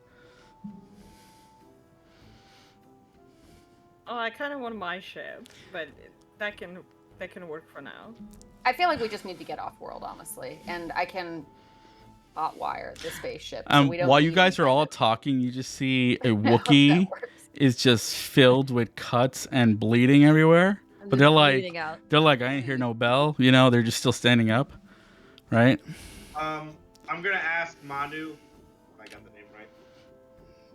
Oh, I kind of want my ship, but that can work for now. I feel like we just need to get off world, honestly, and I can hotwire the spaceship. While you guys are all talking, you just see a Wookiee is just filled with cuts and bleeding everywhere. I'm But just bleeding out. they're like, I ain't hear no bell. You know, they're just still standing up, right? I'm gonna ask Manu. If I got the name right.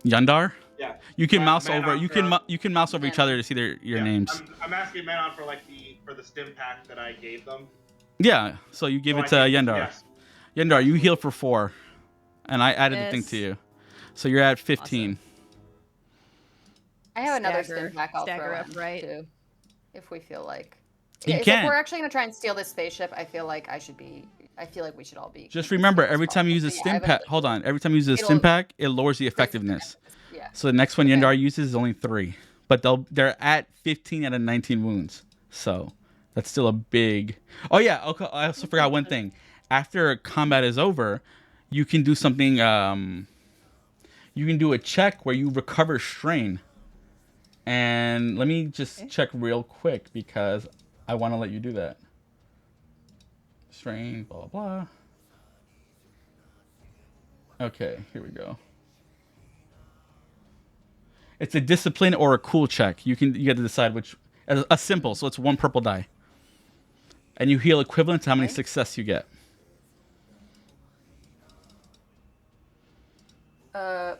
Yundar. Yeah. You can mouse Man over. on You can Throne. you can mouse over each other to see your Yeah, names. I'm asking Manon for the stim pack that I gave them. Yeah. So you give So it to I gave- Yundar. Yes. Yundar, you heal for 4, and I added the thing Yes. to you, so you're at 15. I have another Stagger- stim pack I'll stagger throw up, in, right? too, if we feel like. You If can. we're actually gonna try and steal this spaceship, I feel like we should all be. Just as remember, safe as every time you use a possible. Yeah, I stim have pack, hold on. Every time you use a It'll- stim pack, it lowers the effectiveness. Yeah. So the next one Okay. Yundar uses is only 3, but they're at 15 out of 19 wounds. So that's still a big. Oh yeah, okay. I also forgot one thing. After combat is over, you can do something. You can do a check where you recover strain. And let me just Okay. check real quick because I want to let you do that. Strain, blah, blah, blah. Okay, here we go. It's a discipline or a cool check. You get to decide which. A simple, so it's 1 purple die. And you heal equivalent to how many Okay. success you get.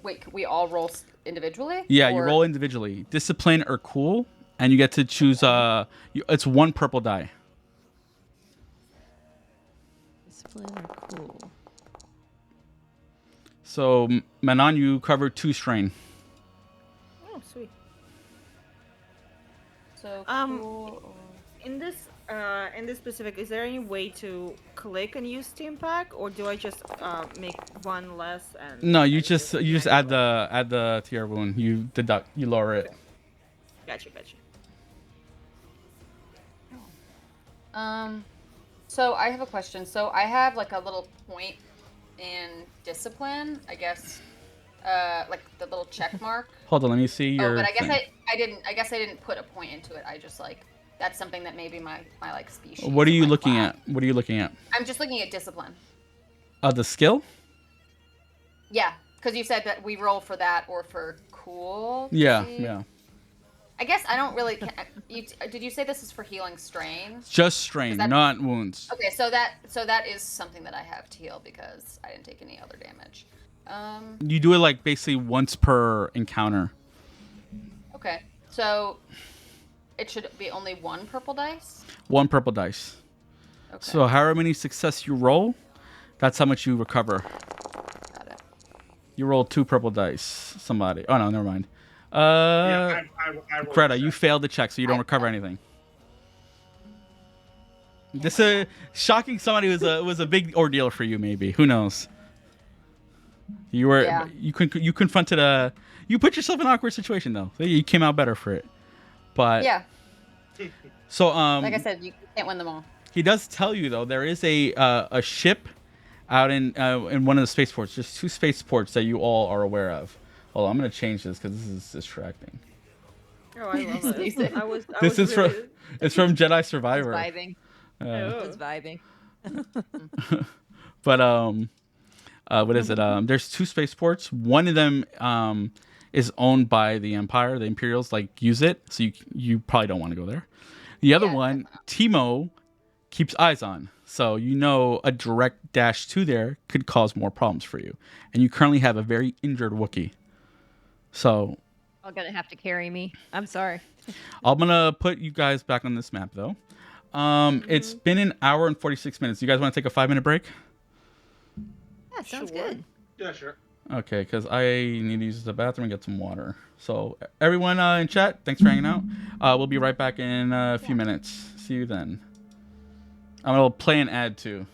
Wait, could we all roll individually? Yeah, you Or- roll individually. Discipline or cool, and you get to choose. It's 1 purple die. Discipline or cool. So Manon, you covered 2 strain. Oh, sweet. So Um, cool. Or... In this specific, is there any way to click and use Steam Pack, or do I just make one less and? No, you and just add manual? the to your wound. You deduct. You lower it. Gotcha. So I have a question. So I have like a little point in discipline, I guess. Like the little check mark. Hold on, let me see your. Oh, but I guess thing. I didn't. I guess I didn't put a point into it. I just like that's something that maybe my like species. What are or you my looking class- at? What are you looking at? I'm just looking at discipline. The skill? Yeah, because you said that we roll for that or for cool. to Yeah, see. yeah. I guess I don't really. Did you say this is for healing strain? Just strain, that- not wounds. Okay, so that is something that I have to heal because I didn't take any other damage. You do it like basically once per encounter. Okay, so it should be only 1 purple dice. 1 purple dice. Okay, So however many success you roll, that's how much you recover. got it. You roll 2 purple dice. Somebody. Oh no, never mind. Yeah, I rolled Greta, a you check. failed the check, so you don't recover anything. This shocking somebody was a big ordeal for you. Maybe, who knows? You were Yeah. you confronted you put yourself in an awkward situation though. You came out better for it. But Yeah, so like I said, you can't win them all. he does tell you though there is a ship out in one of the spaceports. Just 2 spaceports that you all are aware of. Hold on, I'm gonna change this because this is distracting. Oh, I love it. Sneeze it. I was This is really... from it's from Jedi It's Survivor. vibing. Oh. It's vibing. But what is it? There's 2 spaceports. One of them is owned by the Empire. The Imperials like use it, so you probably don't want to go there. The other Yeah, one, Timo keeps eyes on, so you know a direct dash to there could cause more problems for you. And you currently have a very injured Wookiee. So All gonna have to carry me. I'm sorry. I'm gonna put you guys back on this map though. It's been an hour and 46 minutes. You guys want to take a 5-minute break? Yeah, sounds Sure. good. Yeah, sure. Okay, because I need to use the bathroom and get some water. So everyone in chat, thanks for hanging out. We'll be right back in a few minutes. See you then. I'm gonna play an ad too.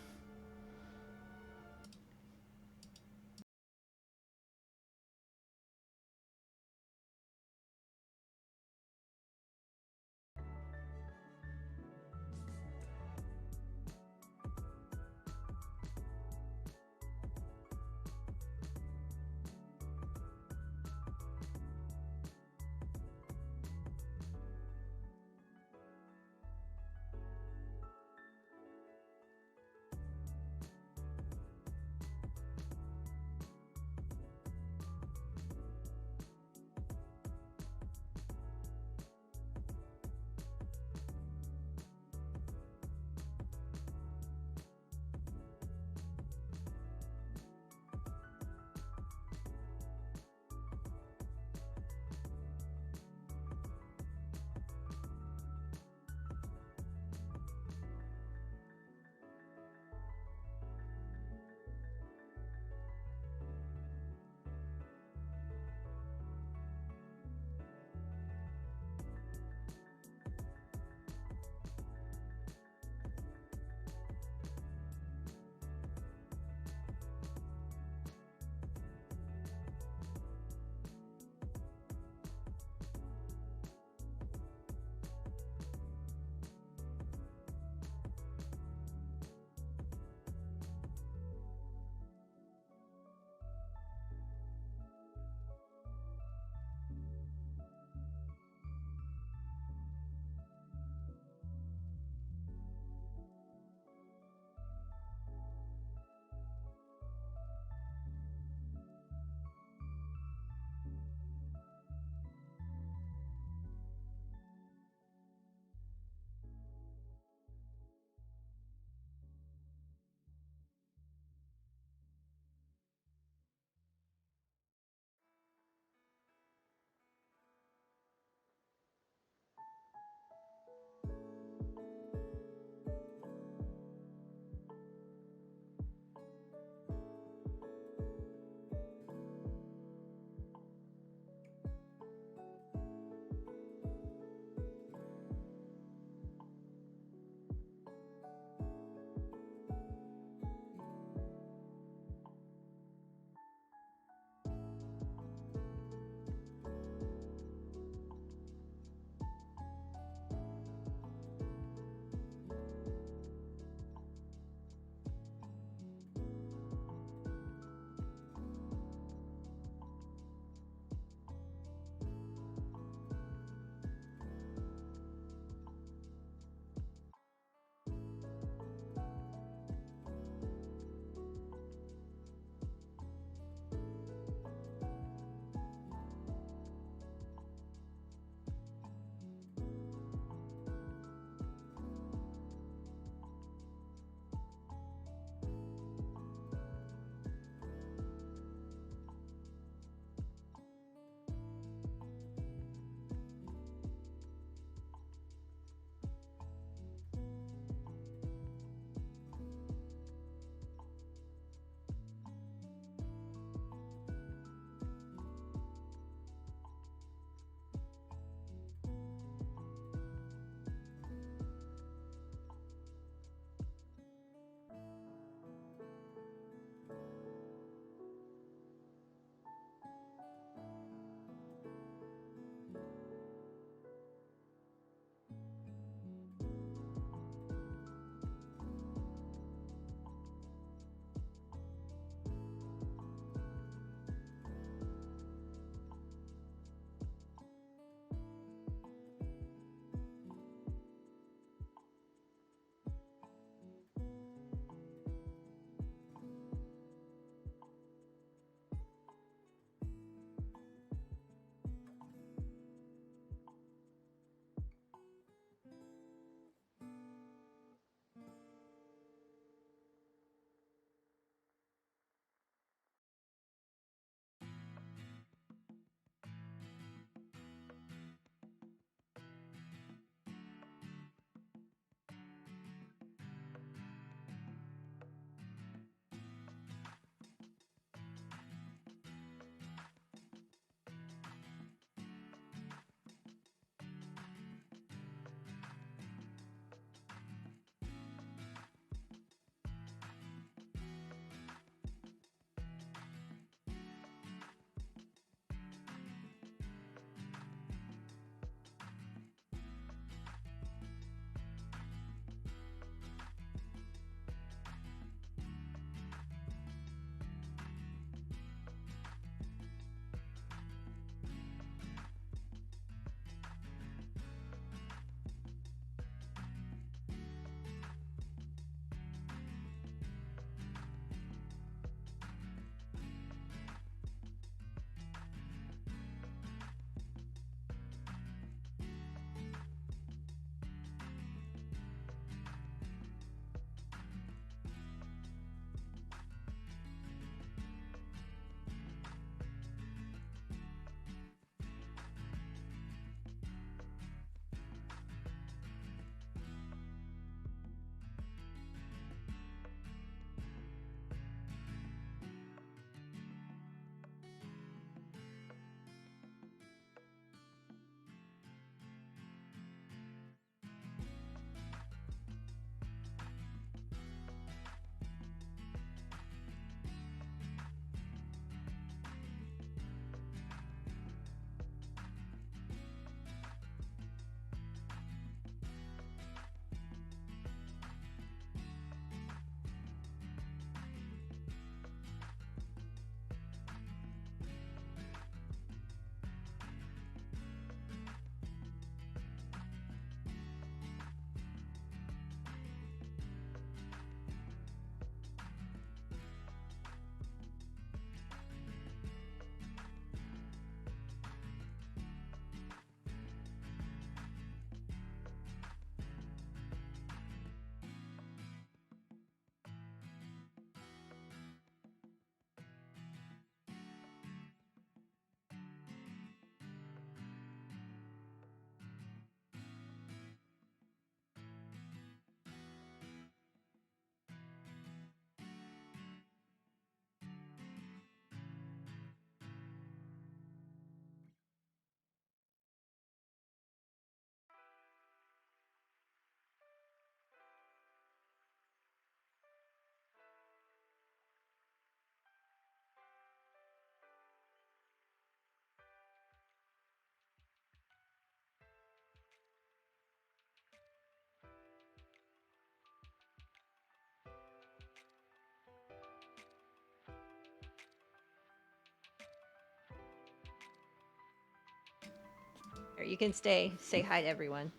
You can stay. Say hi to everyone.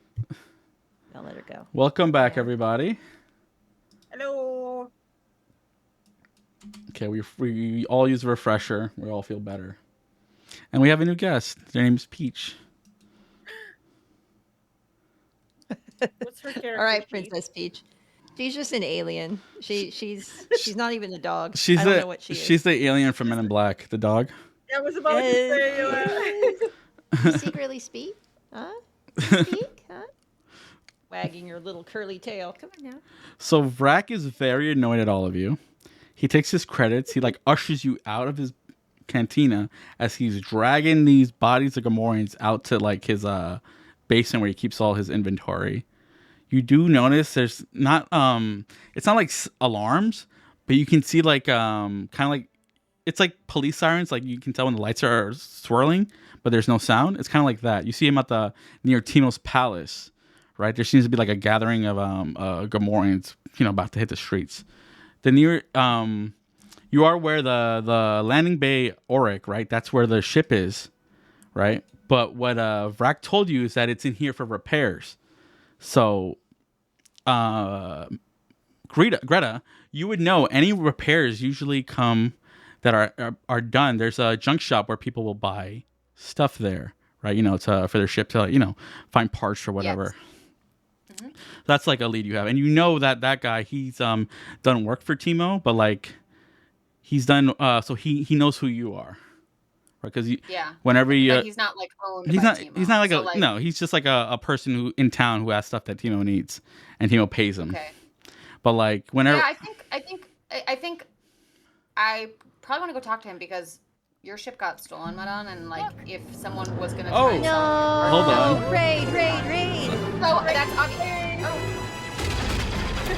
I'll let her go. Welcome back, Yeah. everybody. Hello. Okay, we all use a refresher. We all feel better. And we have a new guest. Their name's Peach. What's her character? All right, Peach? Princess Peach. She's just an alien. She's not even a dog. She's I don't know what she she's is. the alien from Men in Black, the dog. I was about to say that. You secretly speak? Huh? You speak? Huh? Wagging your little curly tail. Come on now. So Vrak is very annoyed at all of you. He takes his credits. He like ushers you out of his cantina as he's dragging these bodies of Gamorreans out to like his basement where he keeps all his inventory. You do notice there's not it's not like alarms, but you can see like kind of like it's like police sirens. Like you can tell when the lights are swirling, but there's no sound. It's kind of like that. You see him at the near Timo's palace, right? There seems to be like a gathering of Gamorreans, about to hit the streets. The near you are where the landing bay Auric, right? That's where the ship is, right? But what Vrak told you is that it's in here for repairs. So, Greta, you would know any repairs usually come that are done. There's a junk shop where people will buy stuff there, right? For their ship to find parts or whatever. Yes. Mm-hmm. That's like a lead you have, and that guy he's done work for Timo, but like he's done so he knows who you are. Right, because whenever you, but he's not like owned. He's by not. Timo. He's not like So, no. He's just like a person who in town who has stuff that Timo needs, and Timo pays him. Okay. But like whenever, yeah, I think I probably want to go talk to him because your ship got stolen, Madon, and like if someone was gonna try and No. sell it, Hold on. Raid. So that's obvious.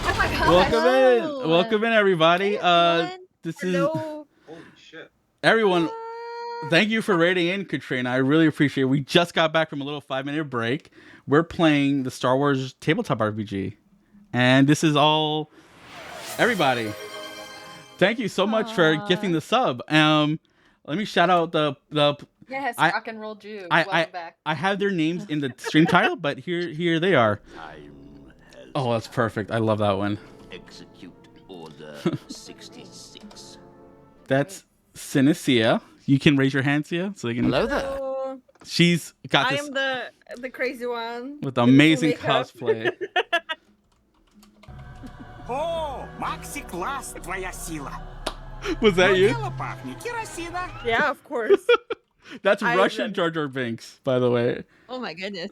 Oh my gosh. welcome in, everybody. Hey, This Hello. Holy shit. is everyone. Thank you for raiding in, Katrina. I really appreciate it. We just got back from a little 5-minute break. We're playing the Star Wars tabletop RPG. And this is all everybody. Thank you so much for gifting the sub. Let me shout out the Yes, I- rock and roll Jew. Welcome back. I have their names in the stream title, but here they are. Oh, that's perfect. I love that one. Execute Order 66. That's Synestia. You can raise your hand, Sia, so they can. Hello there. Hello. She's got I this am the crazy one with amazing makeup. cosplay. О, Макси класс, твоя сила. Was that you? Дело пахнет керосина. Yeah, of course. That's I Russian read- Jar Jar Binks, by the way. Oh my goodness.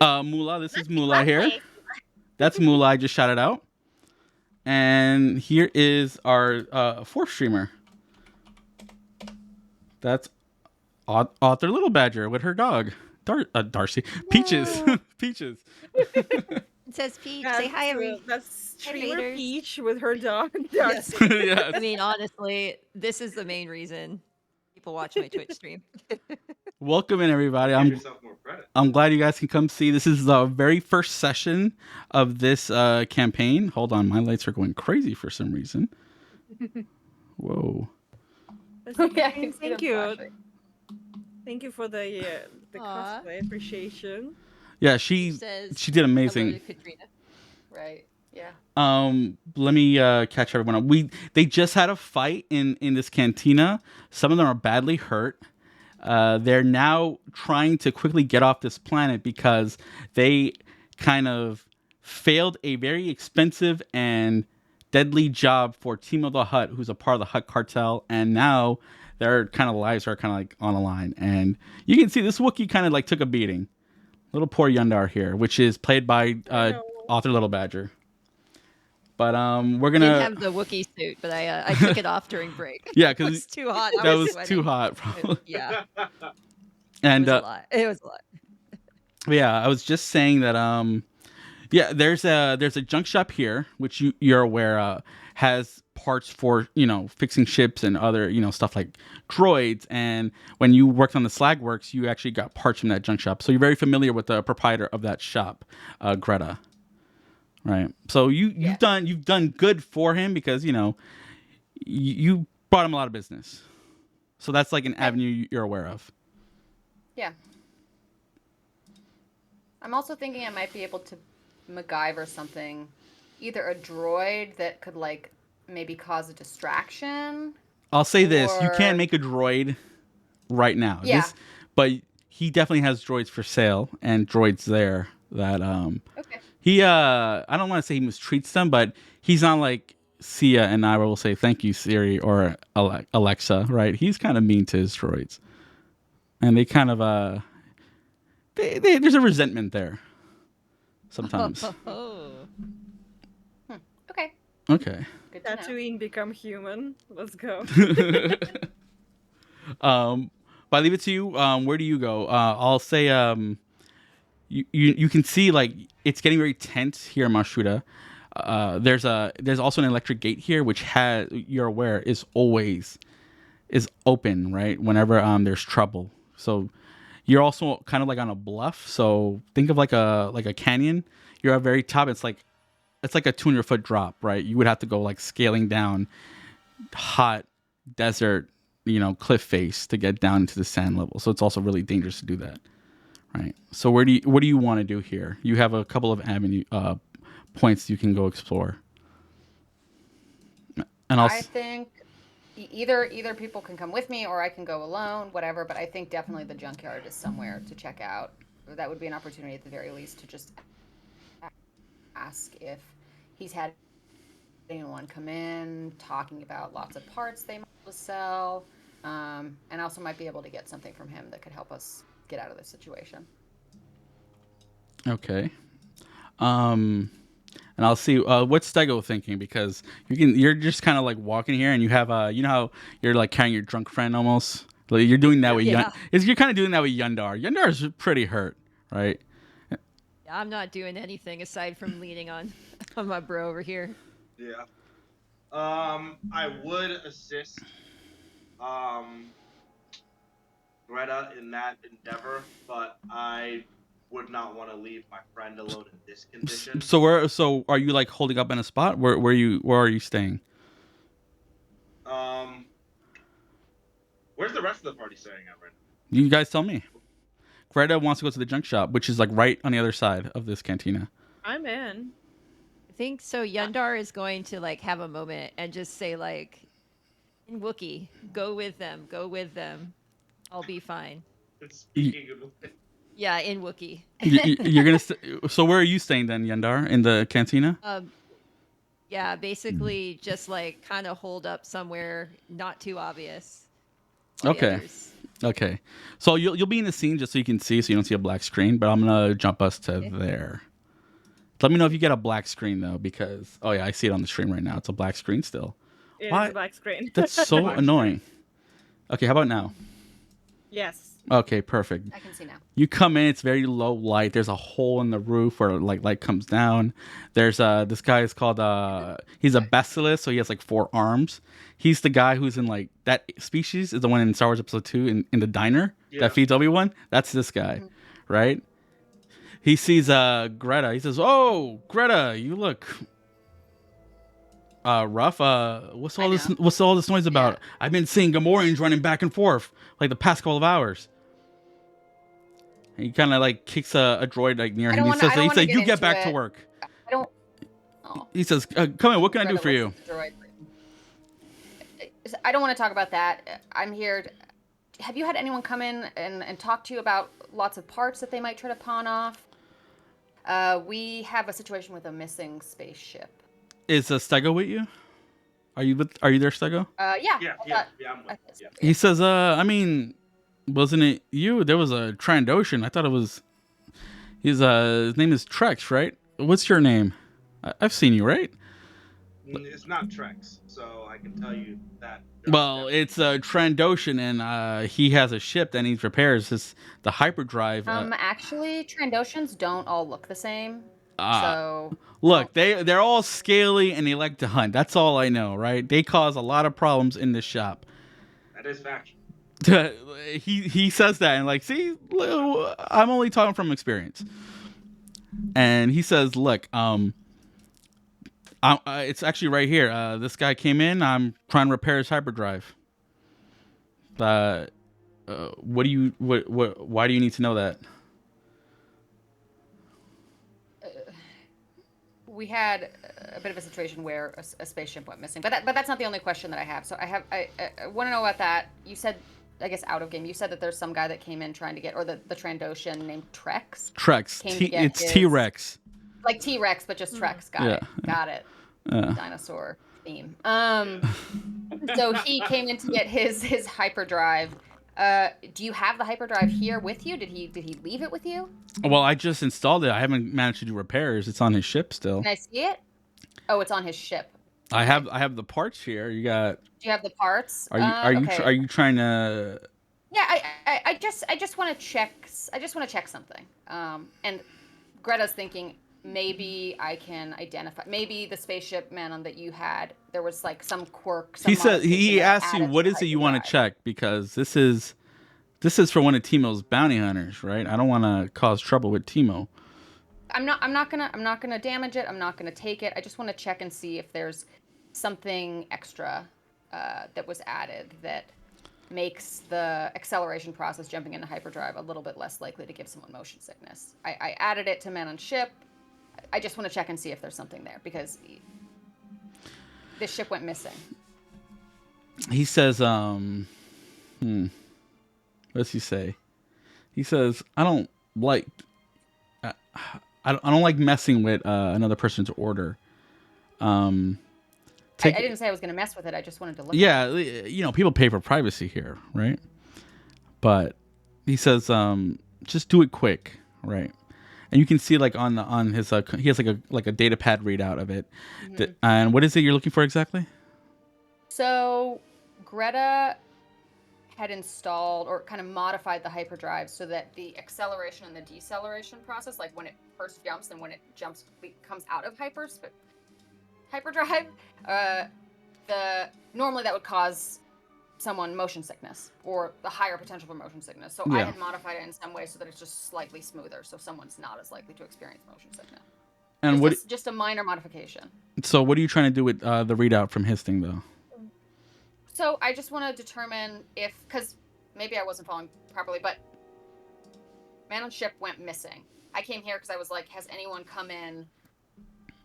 Moolah, this is Moolah here. That's Moolah. I just shouted out. And here is our fourth streamer. That's Author Little Badger with her dog, Darcy. Peaches. Peaches. It says Peach. Say hi, everyone. That's Hi, streamer haters. Peach with her dog. Yes. Yes. I mean, honestly, this is the main reason people watch my Twitch stream. Welcome in, everybody. Give yourself more credit. I'm glad you guys can come see. This is the very first session of this campaign. Hold on, my lights are going crazy for some reason. Whoa. Yeah, I can see Thank them you. flashing. Thank you for the Aw. cosplay appreciation. Yeah, she Says did hello amazing. to Katrina. Right. Yeah. Let me catch everyone up. They just had a fight in this cantina. Some of them are badly hurt. They're now trying to quickly get off this planet because they kind of failed a very expensive and deadly job for Timo the Hutt, who's a part of the Hutt cartel, and now their kind of lives are kind of like on the line. And you can see this Wookiee kind of like took a beating. Little poor Yundar here, which is played by Author Little Badger. But we're I gonna didn't have the Wookiee suit, but I took it off during break. Yeah, it 'cause was too hot. I that was sweating. too hot. Probably. Yeah, And it was a lot. It was a lot. yeah, I was just saying that yeah, there's a junk shop here which you're aware has parts for fixing ships and other stuff like droids. And when you worked on the Slag Works, you actually got parts from that junk shop, so you're very familiar with the proprietor of that shop, Greta. Right. So you've done good for him because you brought him a lot of business. So that's like an avenue you're aware of. Yeah. I'm also thinking I might be able to MacGyver something, either a droid that could like maybe cause a distraction. I'll say this: you can't Or- make a droid right now. Yeah. But he definitely has droids for sale and droids there that Okay. he I don't want to say he mistreats them, but he's not like Sia and I will say thank you Siri or Alexa, right? He's kind of mean to his droids, and they kind of there's a resentment there sometimes. Oh. Okay. Okay. Good to know. Tatooine become human. Let's go. But I leave it to you. Where do you go? I'll say you can see like it's getting very tense here in Mashuda. There's also an electric gate here which has, you're aware, is open, right? Whenever there's trouble. So you're also kind of like on a bluff. So think of like a canyon. You're at the very top. It's like a 200-foot drop, right? You would have to go like scaling down hot desert, cliff face to get down into the sand level. So it's also really dangerous to do that, right? So what do you want to do here? You have a couple of points you can go explore. And I think either people can come with me or I can go alone, whatever. But I think definitely the junkyard is somewhere to check out. That would be an opportunity at the very least to just ask if he's had anyone come in talking about lots of parts they might sell, and also might be able to get something from him that could help us get out of this situation. Okay. And I'll see what's Stego thinking, because you're just kind of like walking here and you have how you're like carrying your drunk friend almost. Like you're doing that with Yeah. you're kind of doing that with Yundar. Yundar's pretty hurt, right? I'm not doing anything aside from leaning on my bro over here. Yeah. I would assist Greta in that endeavor, but I would not want to leave my friend alone in this condition. So are you like holding up in a spot? Where are you staying? Where's the rest of the party staying at right now? You guys tell me. Greta wants to go to the junk shop, which is like right on the other side of this cantina. I'm in. I think so. Yundar is going to like have a moment and just say like, in Wookiee, go with them, I'll be fine. Speaking of, Yeah, in Wookiee. You're gonna. So where are you staying then, Yundar? In the cantina? Yeah, basically just like kind of hold up somewhere not too obvious. while the Okay. others- Okay. So you'll be in the scene just so you can see, so you don't see a black screen. But I'm gonna jump us to there. Let me know if you get a black screen though, because I see it on the stream right now. It's a black screen still. It Why? is a black screen. That's so Black annoying. Okay, how about now? Yes. Okay, perfect. I can see now. You come in, it's very low light. There's a hole in the roof where like light comes down. There's this guy is called he's a basilisk, so he has like 4 arms. He's the guy who's in like that species is the one in Star Wars Episode 2 in the diner that feeds Obi-Wan. That's this guy, right? He sees Greta. He says, "Oh, Greta, you look rough. What's all this? What's all this noise about? Yeah. I've been seeing Gamorreans running back and forth like the past couple of hours." He kind of like kicks a droid like near him. He says, "You get back to work." I don't. Oh. He says, "Come in. What can I do Greta for you?" looks at the droid. I don't want to talk about that. I'm here. Have you had anyone come in and talk to you about lots of parts that they might try to pawn off? We have a situation with a missing spaceship. Is Stego with you? Are you there, Stego? Yeah. Yeah, I'm with you. Yeah. He says, I mean, wasn't it you? There was a Trandoshan. I thought it was. His name is Trex, right? What's your name? I've seen you, right? It's not Trex, so I can tell you that. Well, it's a Trandoshan, and he has a ship that needs repairs. It's the hyperdrive. Actually, Trandoshans don't all look the same. So Look, they're all scaly and they like to hunt. That's all I know, right? They cause a lot of problems in this shop. That is factual. he says that and like, see, I'm only talking from experience. And he says, look, it's actually right here. This guy came in. I'm trying to repair his hyperdrive. Why do you need to know that? we had a bit of a situation where a spaceship went missing, but that's not the only question that I have. So I want to know about that. You said, I guess out of game, you said that there's some guy that came in trying to get, or the Trandoshan named Trex. Trex. It's T-Rex. Like T-Rex, but just Trex. Got it. Dinosaur theme. So he came in to get his hyperdrive. Do you have the hyperdrive here with you? Did he leave it with you? Well, I just installed it. I haven't managed to do repairs. It's on his ship still. Can I see it? Oh, it's on his ship. I have the parts here. You got. Do you have the parts? Are you trying to? Yeah, I just want to check. I just want to check something. And Greta's thinking maybe I can identify. Maybe the spaceship Manon that you had, there was like some quirk. He asked you what is it you want to check, because this is for one of Teemo's bounty hunters, right? I don't want to cause trouble with Teemo. I'm not gonna damage it. I'm not gonna take it. I just want to check and see if there's something extra that was added that makes the acceleration process, jumping into hyperdrive, a little bit less likely to give someone motion sickness. I added it to Manon's ship. I just want to check and see if there's something there, because this ship went missing. He says, what does he say? He says, I don't like messing with another person's order. I didn't say I was going to mess with it. I just wanted to look. Yeah, at it. you know, people pay for privacy here, right? But he says, just do it quick, right? And you can see like on his he has like a data pad readout of it. Mm-hmm. And what is it you're looking for exactly? So Greta had installed or kind of modified the hyperdrive so that the acceleration and the deceleration process, like when it first jumps and when it comes out of hyperdrive, normally that would cause someone motion sickness, or the higher potential for motion sickness. So yeah. I had modified it in some way so that it's just slightly smoother, so someone's not as likely to experience motion sickness. And just a minor modification. So what are you trying to do with the readout from his thing, though? So I just want to determine because maybe I wasn't following properly, but Manon's ship went missing. I came here because I was like, has anyone come in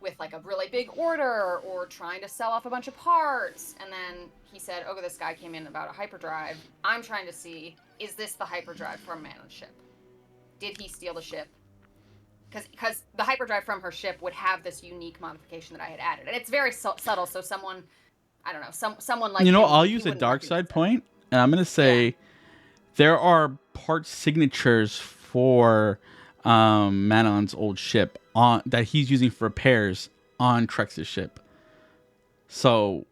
with like a really big order or trying to sell off a bunch of parts? And then he said, okay, this guy came in about a hyperdrive. I'm trying to see, is this the hyperdrive from Manon's ship? Did he steal the ship? Because the hyperdrive from her ship would have this unique modification that I had added. And it's very subtle, so someone, I don't know, someone like I'll use a dark side point, and I'm going to say there are part signatures for Manon's old ship that he's using for repairs on Trex's ship. So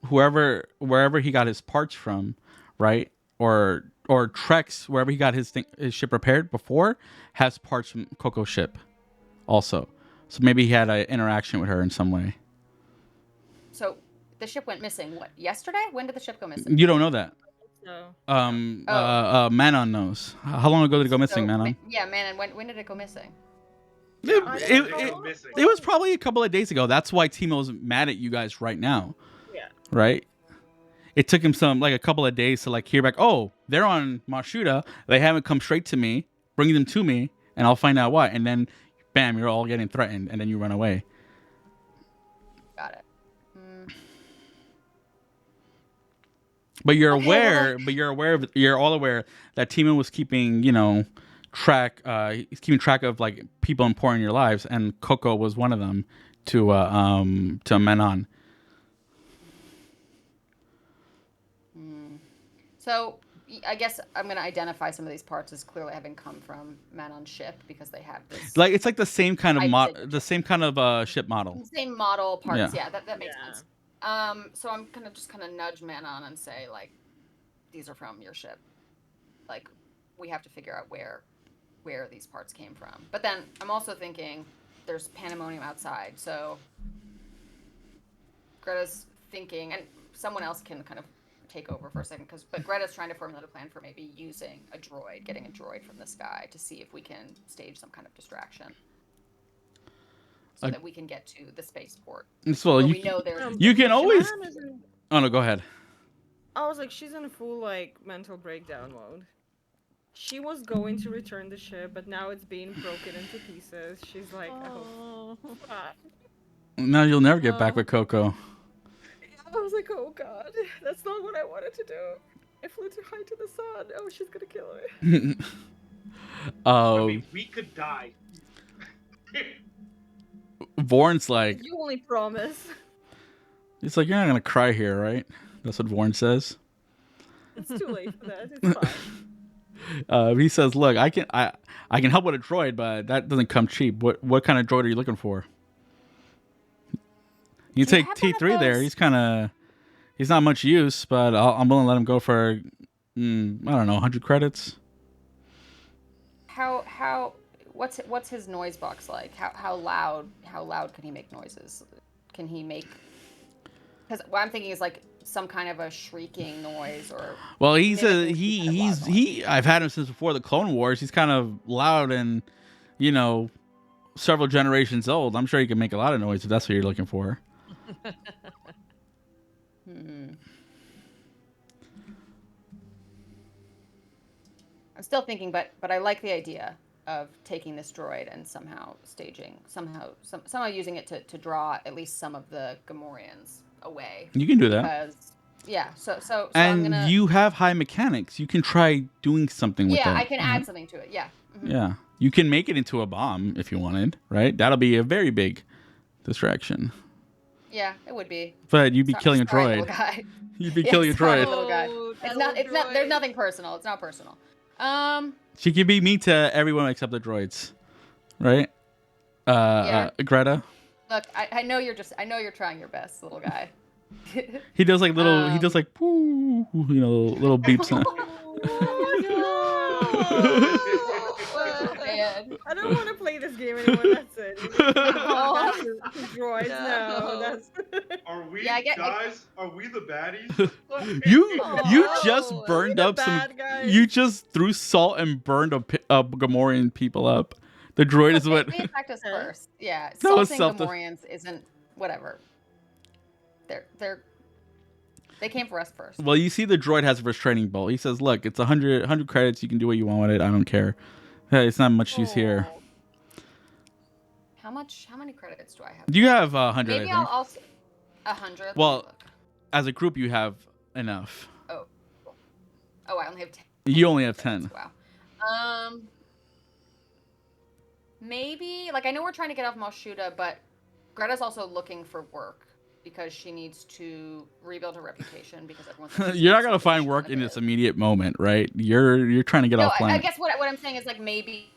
wherever he got his parts from, right? Or Trex, wherever he got his ship repaired before, has parts from Coco's ship also. So maybe he had an interaction with her in some way. So the ship went missing, what, yesterday? When did the ship go missing? You don't know that. No. Manon knows. How long ago did it go missing, Manon? Yeah, Manon, when did it go missing? It was probably a couple of days ago. That's why Teemo's mad at you guys right now. Yeah. Right? It took him a couple of days to hear back, oh, they're on Shuuta. They haven't come straight to me. Bring them to me, and I'll find out why. And then, bam, you're all getting threatened, and then you run away. Got it. But you're all aware that Teemo was keeping, track. He's keeping track of people important in your lives, and Coco was one of them to Manon. So I guess I'm gonna identify some of these parts as clearly having come from Manon's ship because they have this. It's like the same kind of ship model. Same model parts. Yeah, that makes sense. So I'm gonna just kind of nudge Manon and say, these are from your ship. We have to figure out where these parts came from. But then I'm also thinking there's pandemonium outside, so Greta's thinking, and someone else can kind of take over for a second, but Greta's trying to formulate a plan for maybe using getting a droid from this guy to see if we can stage some kind of distraction. So that we can get to the spaceport. So you can always. Oh no, go ahead. I was like, she's in a full mental breakdown mode. She was going to return the ship, but now it's being broken into pieces. She's like, oh fuck. Now you'll never get back with Coco. I was like, oh god, that's not what I wanted to do. I flew too high to the sun. Oh, she's gonna kill me. I mean, we could die. Vorn's like, You only promise. he's like, you're not gonna cry here, right? That's what Vorn says. It's too late for that. It's fine. He says, look, I can help with a droid, but that doesn't come cheap. What kind of droid are you looking for? You Do you take have one of T3 there. those- He's not much use, but I'm willing to let him go for, I don't know, 100 credits. What's his noise box like? How loud can he make noises? Can he make? Because what I'm thinking is like some kind of a shrieking noise or. Well, he's mimicking some kind of loud noise. I've had him since before the Clone Wars. He's kind of loud and, several generations old. I'm sure he can make a lot of noise if that's what you're looking for. I'm still thinking, but I like the idea of taking this droid and somehow using it to draw at least some of the Gamorreans away. You can do that. Because yeah, so And I'm gonna. you have high mechanics. You can try doing something with that. Yeah, I can add something to it. Yeah. Mhm. Yeah. You can make it into a bomb if you wanted, right? That'll be a very big distraction. Yeah, it would be. But you'd be killing a Sorry, droid. little guy. You'd be Yeah, killing a sorry, droid. little guy. Oh, It's that not. little It's not. There's droid. nothing personal. It's not personal. She could be mean to everyone except the droids, right? Greta. Look, I know you're trying your best, little guy. He does like little. He does like poo, little beeps. Man. I don't want to play this game anymore. That's it. Oh. Droids, no. No. That's. Are we Yeah, guys? Are we the baddies? you Oh, just burned up some. bad guys. You just threw salt and burned a Gamorrean people up. The droid is what. They attacked us first. Yeah, That was salting self- Gamorreans isn't whatever. They came for us first. Well, you see, the droid has a restraining bolt. He says, "Look, it's 100 credits. You can do what you want with it. I don't care. Hey, it's not much use here. How many credits do I have? You have 100. Maybe I think. I'll also 100. Let me Well, look. as a group, you have enough. Oh, I only have 10. You only have 10. Wow. Maybe I know we're trying to get off Mos Shuuta, but Greta's also looking for work because she needs to rebuild her reputation because everyone's. You're not gonna find work in this immediate moment, right? You're trying to get off I planet. guess what I'm saying is maybe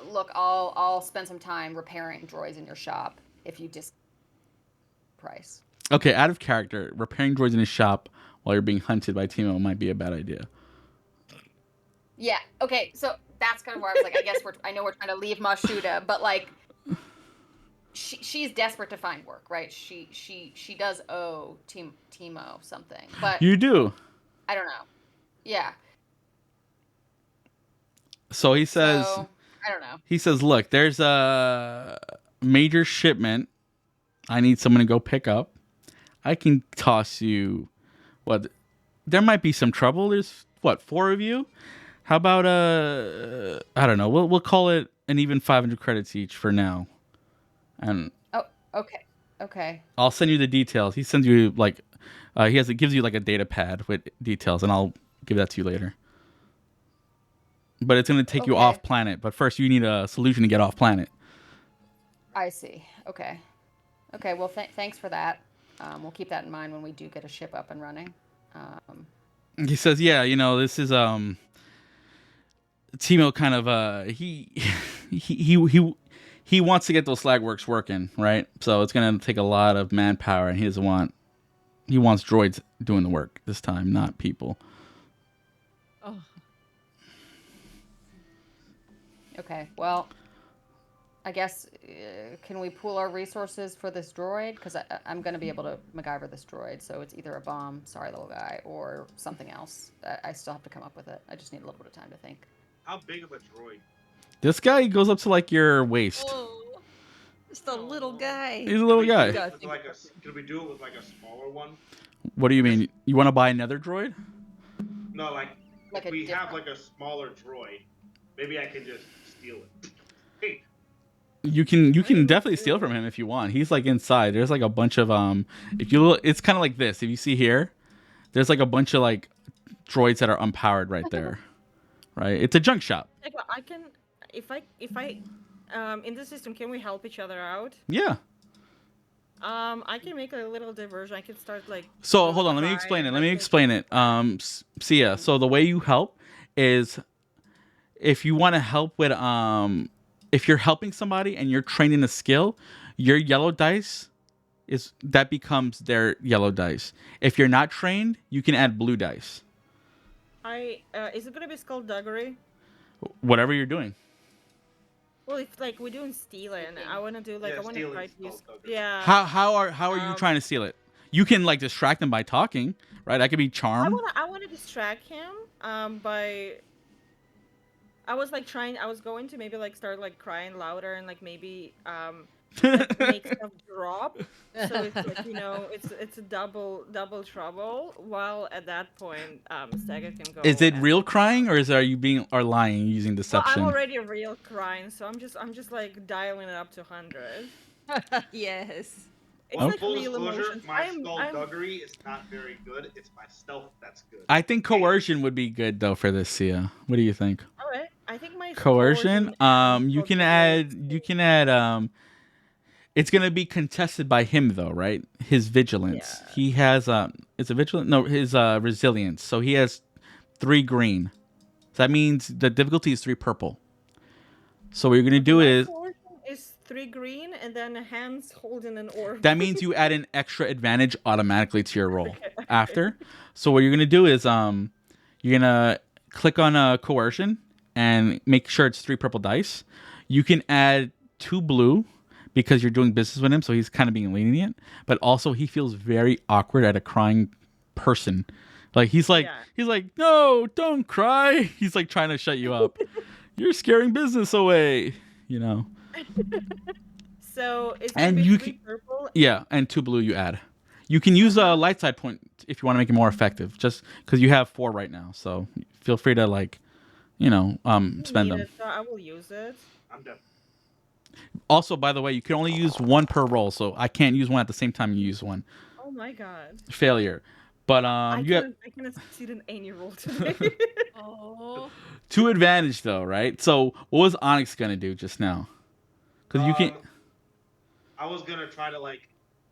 look, I'll spend some time repairing droids in your shop if you just price. Okay, out of character, repairing droids in his shop while you're being hunted by Timo might be a bad idea. Yeah. Okay. So that's kind of where I was like, I guess I know we're trying to leave Mos Shuuta, but she's desperate to find work, right? She does owe Timo something, but You do. I don't know. Yeah. So he says. So, I don't know. He says, "Look, there's a major shipment. I need someone to go pick up. I can toss you. What? There might be some trouble. There's 4 of you. How about I don't know. We'll call it an even 500 credits each for now. And Oh, okay. Okay. I'll send you the details. He sends you gives you like a data pad with details, and I'll give that to you later. But it's going to take you Okay. off planet. But first, you need a solution to get off planet." I see. Okay. Okay. Well, thanks for that. We'll keep that in mind when we do get a ship up and running. He says, "Yeah, this is Timo kind of he wants to get those slag works working, right? So it's gonna take a lot of manpower, and he wants droids doing the work this time, not people." Oh. Okay. Well, I guess can we pool our resources for this droid? Because I'm going to be able to MacGyver this droid, so it's either a bomb, sorry little guy, or something else. I still have to come up with it. I just need a little bit of time to think. How big of a droid? This guy goes up to like your waist. Oh, just a little guy. He's a little guy. gotta With think like about could we do it with like a smaller one? What do you mean? You want to buy another droid? No, Like if a we have different- like a smaller droid, maybe I can just steal it. Hey, You can definitely steal from him if you want. He's like inside. There's like a bunch of if you look, it's kind of like this. If you see here, there's like a bunch of like droids that are unpowered right there. Right? It's a junk shop. Like, I can, if I, in the system, can we help each other out? Yeah. I can make a little diversion. I can start like. So hold on, let me explain it. Let me explain it. Sia. So the way you help is if you want to help with if you're helping somebody and you're training a skill, your yellow dice is that becomes their yellow dice. If you're not trained, you can add blue dice. Is it gonna be skullduggery? Whatever you're doing. Well, if like we're doing stealing, I want to do like Yeah, I want to try stealing's to use. skullduggery. Yeah. How are you Um, trying to steal it? You can like distract them by talking, right? That could be charm. I wanna distract him. By. I was like trying. I was going to maybe like start like crying louder and like maybe like make stuff drop. So it's like it's a double trouble. While at that point, Stagger can go. Is it and- real crying or are you being or lying using Well, deception? I'm already real crying, so I'm just like dialing it up to 100. Yes. It's Well, like full real disclosure, emotions. my I'm skullduggery is not very good. It's my stealth that's good. I think coercion would be good though for this, Sia. What do you think? all right. I think my Coercion. and You can skullduggery is add. It's gonna be contested by him though, right? His vigilance. Yeah. He has It's a vigilance. No, his resilience. So he has 3 green. So that means the difficulty is 3 purple. So what you're gonna do My is coercion is 3 green and then hands holding an orb. that means you add an extra advantage automatically to your roll after. So what you're gonna do is you're gonna click on coercion and make sure it's 3 purple dice. You can add 2 blue because you're doing business with him, so he's kind of being lenient. But also he feels very awkward at a crying person. Like he's like no, don't cry. He's like trying to shut you up. You're scaring business away. You know. So it's And gonna be you 3 purple. Yeah, and 2 blue you add. You can use a light side point if you want to make it more effective, just because you have 4 right now. So feel free to spend Need them. it, so I will use it. I'm done. Also, by the way, you can only use 1 per roll, so I can't use one at the same time you use one. Oh my god. Failure. But I you have cannot succeed in any roll today. Oh. 2 advantage though, right? So what was Onyx gonna do just now? Because you can I was gonna try to like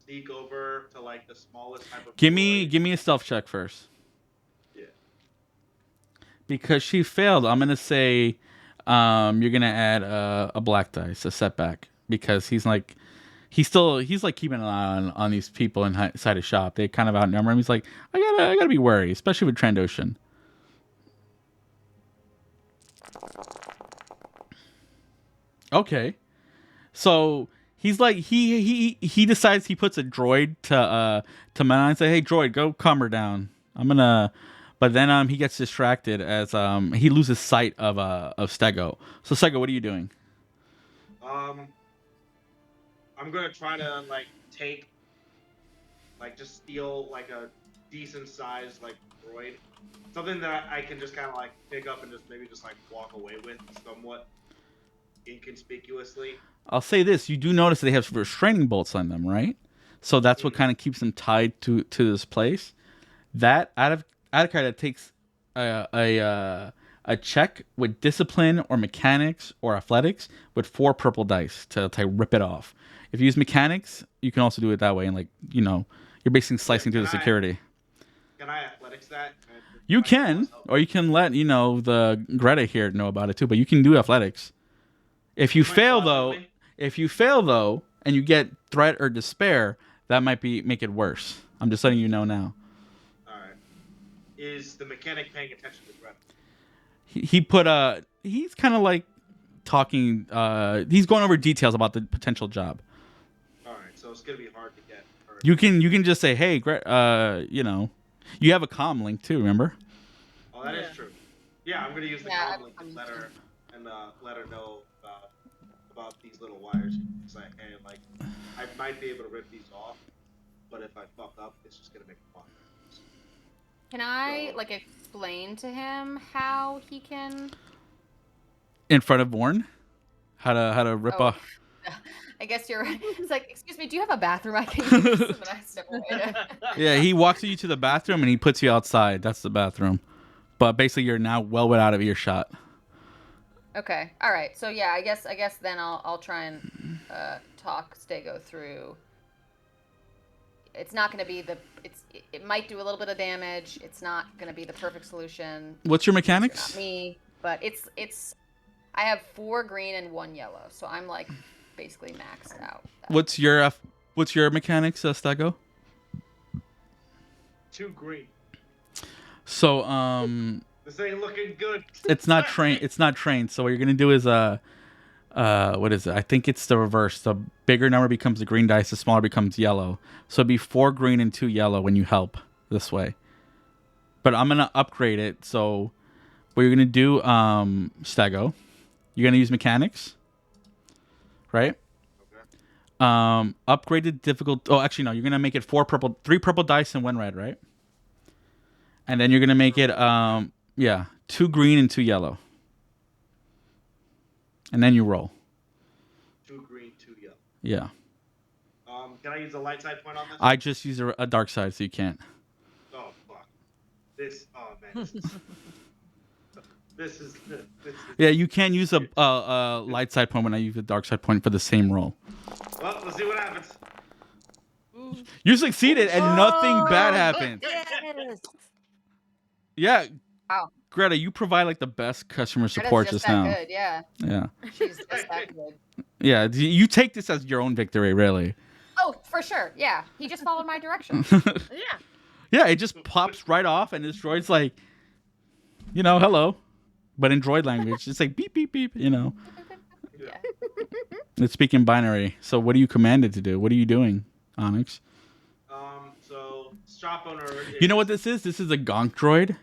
sneak over to like the smallest type of. give me a stealth check first. Yeah. Because she failed, I'm gonna say you're gonna add a black dice, a setback, because he's like keeping an eye on these people inside his shop. They kind of outnumber him. He's like, I gotta be worried, especially with Trandoshan. Okay, so he's like he decides he puts a droid to Mana and say, hey droid, go calm her down. But then he gets distracted as he loses sight of Stego. So Stego, what are you doing? I'm gonna try to like just steal like a decent sized like droid, something that I can just kind of like pick up and just maybe just like walk away with somewhat inconspicuously. I'll say this: you do notice they have restraining bolts on them, right? So that's what kind of keeps them tied to this place. That out of character takes a check with discipline or mechanics or athletics with 4 purple dice to rip it off. If you use mechanics, you can also do it that way, and you're basically slicing through the security. Can I athletics that? You can, or you can let the Greta here know about it too. But you can do athletics. If you fail though, and you get threat or despair, that might make it worse. I'm just letting you know now. All right. Is the mechanic paying attention to Greta? He's kind of like talking. He's going over details about the potential job. All right, so it's gonna be hard to get her. You can just say, hey, you have a comm link too. Remember? Oh, that is true. Yeah, I'm gonna use the comm link and let her know about these little wires. It's like, hey, like I might be able to rip these off, but if I fuck up, it's just gonna make it fun. Can I explain to him how he can? In front of Born, how to rip off. I guess you're right. It's like, excuse me, do you have a bathroom I can use? And then I step away. Yeah, he walks you to the bathroom and he puts you outside. That's the bathroom. But basically, you're now well out of earshot. Okay. All right. So yeah, I guess then I'll try and talk Stego through. It's not going to be it might do a little bit of damage. It's not going to be the perfect solution. What's your You're mechanics? not me, but it's I have 4 green and 1 yellow, so I'm like basically maxed out. What's your mechanics, Stego? 2 green. So This ain't looking good. it's not trained. It's not trained. So what you're gonna do is what is it? I think it's the reverse. The bigger number becomes the green dice. The smaller becomes yellow. So it'd be 4 green and 2 yellow when you help this way. But I'm gonna upgrade it. So what you're gonna do, Stego, you're gonna use mechanics, right? Okay. Upgraded difficult. Oh, actually no. You're gonna make it 3 purple dice and 1 red, right? And then you're gonna make it 2 green and 2 yellow. And then you roll. 2 green, 2 yellow. Yeah. Can I use a light side point on this? I just use a dark side, so you can't. Oh fuck. Oh man. This is. Yeah, you can't use a light side point when I use a dark side point for the same roll. Well, let's see what happens. You succeeded, and nothing bad happened. Yes. Yeah. Wow. Greta, you provide like the best customer Greta's support just just that now. good, yeah. Yeah. She's just that good. Yeah. You take this as your own victory, really. Oh, for sure. Yeah. He just followed my direction. Yeah. Yeah, it just pops right off, and this droid's like, hello. But in droid language, it's like beep, beep, beep, Yeah. It's speaking binary. So what are you commanded to do? What are you doing, Onyx? So shop owner. You know what this is? This is a gonk droid.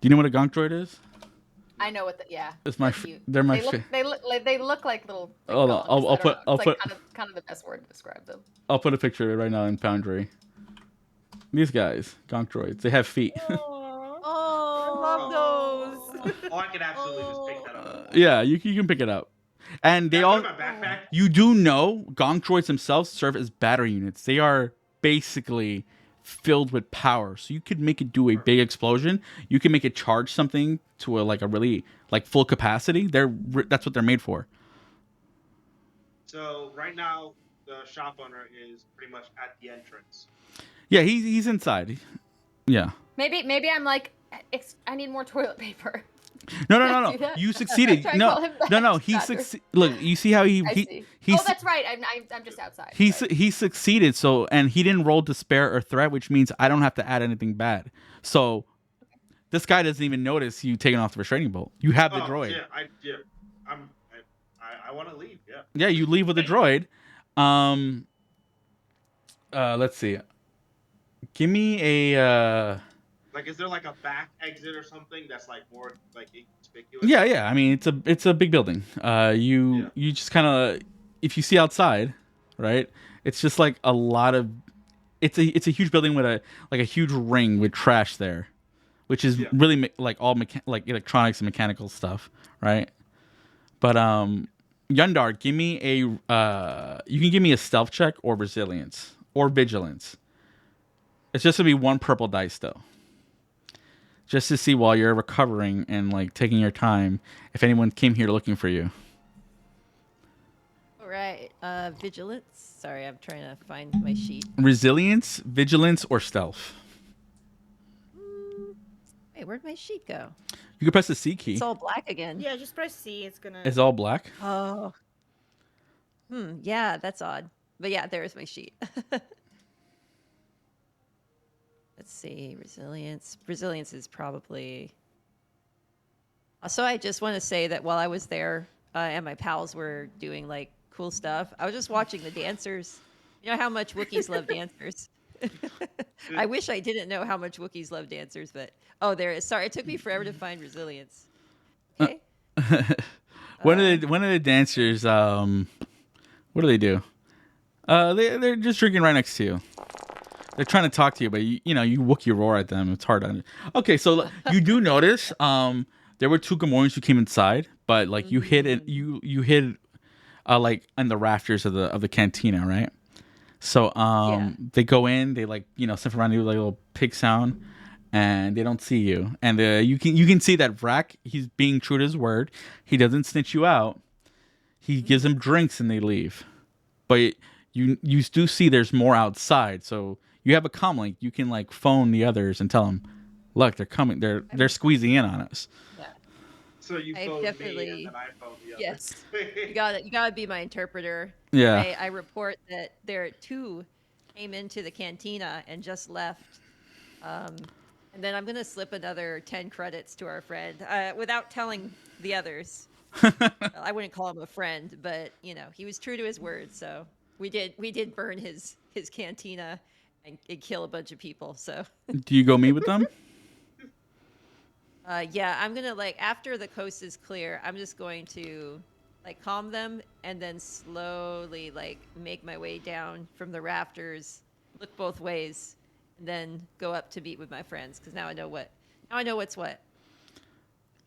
Do you know what a gonk droid is? I know what yeah. It's my They're cute. they're my they look like little Hold on, I'll put kind of the best word to describe them. I'll put a picture of it right now in Foundry. These guys, gonk droids, they have feet. Oh, I love those. Oh, I can absolutely just pick that up. Yeah, you can pick it up. And they Can I all put it in my backpack? you do know gonk droids themselves serve as battery units. They are basically filled with power, so you could make it do a big explosion. You can make it charge something to a really full capacity. That's what they're made for. So right now, the shop owner is pretty much at the entrance. Yeah, he's inside. Yeah. Maybe I'm like, I need more toilet paper. No. Do that? You succeeded. Try and call him back. No. He succeeded. Look, you see how I see. he That's right. I'm just outside. he succeeded. So, and he didn't roll despair or threat, which means I don't have to add anything bad. So, this guy doesn't even notice you taking off the restraining bolt. You have the droid. I want to leave. Yeah. Yeah, you leave with the droid. Let's see. Give me a. Is there a back exit or something that's more inconspicuous? Yeah. I mean, it's a big building. You just kind of, if you see outside, right? It's just a lot of. It's a huge building with a huge ring with trash there, which is really all electronics and mechanical stuff, right? But Yundar, give me a. You can give me a stealth check or resilience or vigilance. It's just gonna be 1 purple dice though. Just to see while you're recovering and taking your time, if anyone came here looking for you. All right. Vigilance. Sorry, I'm trying to find my sheet. Resilience, vigilance, or stealth. Wait, where'd my sheet go? You can press the C key. It's all black again. Yeah, just press C. It's gonna. It's all black. Oh. Yeah, that's odd. But yeah, there's my sheet. Let's see. Resilience. Resilience is probably. So I just want to say that while I was there and my pals were doing cool stuff, I was just watching the dancers. You know how much Wookiees love dancers. I wish I didn't know how much Wookiees love dancers, but there it is. Sorry, it took me forever to find resilience. Okay. One of the dancers. What do they do? They're just drinking right next to you. They're trying to talk to you, but you Wookiee roar at them. It's hard. Okay, so you do notice there were 2 Gamorreans who came inside, but you hid it. You hid like in the rafters of the cantina, right? So Yeah. they go in, they like sniff around, do like a little pig sound, and they don't see you. And you can see that Vrak, he's being true to his word. He doesn't snitch you out. He gives them drinks and they leave. But you do see there's more outside. So you have a comm link. You can like phone the others and tell them, look, they're coming. They're squeezing in on us. Yeah. So you I've phoned me, and definitely- then I phoned the Yes. others. You gotta be my interpreter. Yeah. I report that there two came into the cantina and just left. And then I'm gonna slip another 10 credits to our friend without telling the others. I wouldn't call him a friend, but he was true to his word. So we did burn his cantina and kill a bunch of people. So Do you go meet with them? yeah, I'm gonna after the coast is clear, I'm just going to calm them and then slowly make my way down from the rafters, look both ways, and then go up to meet with my friends because now I know what's what.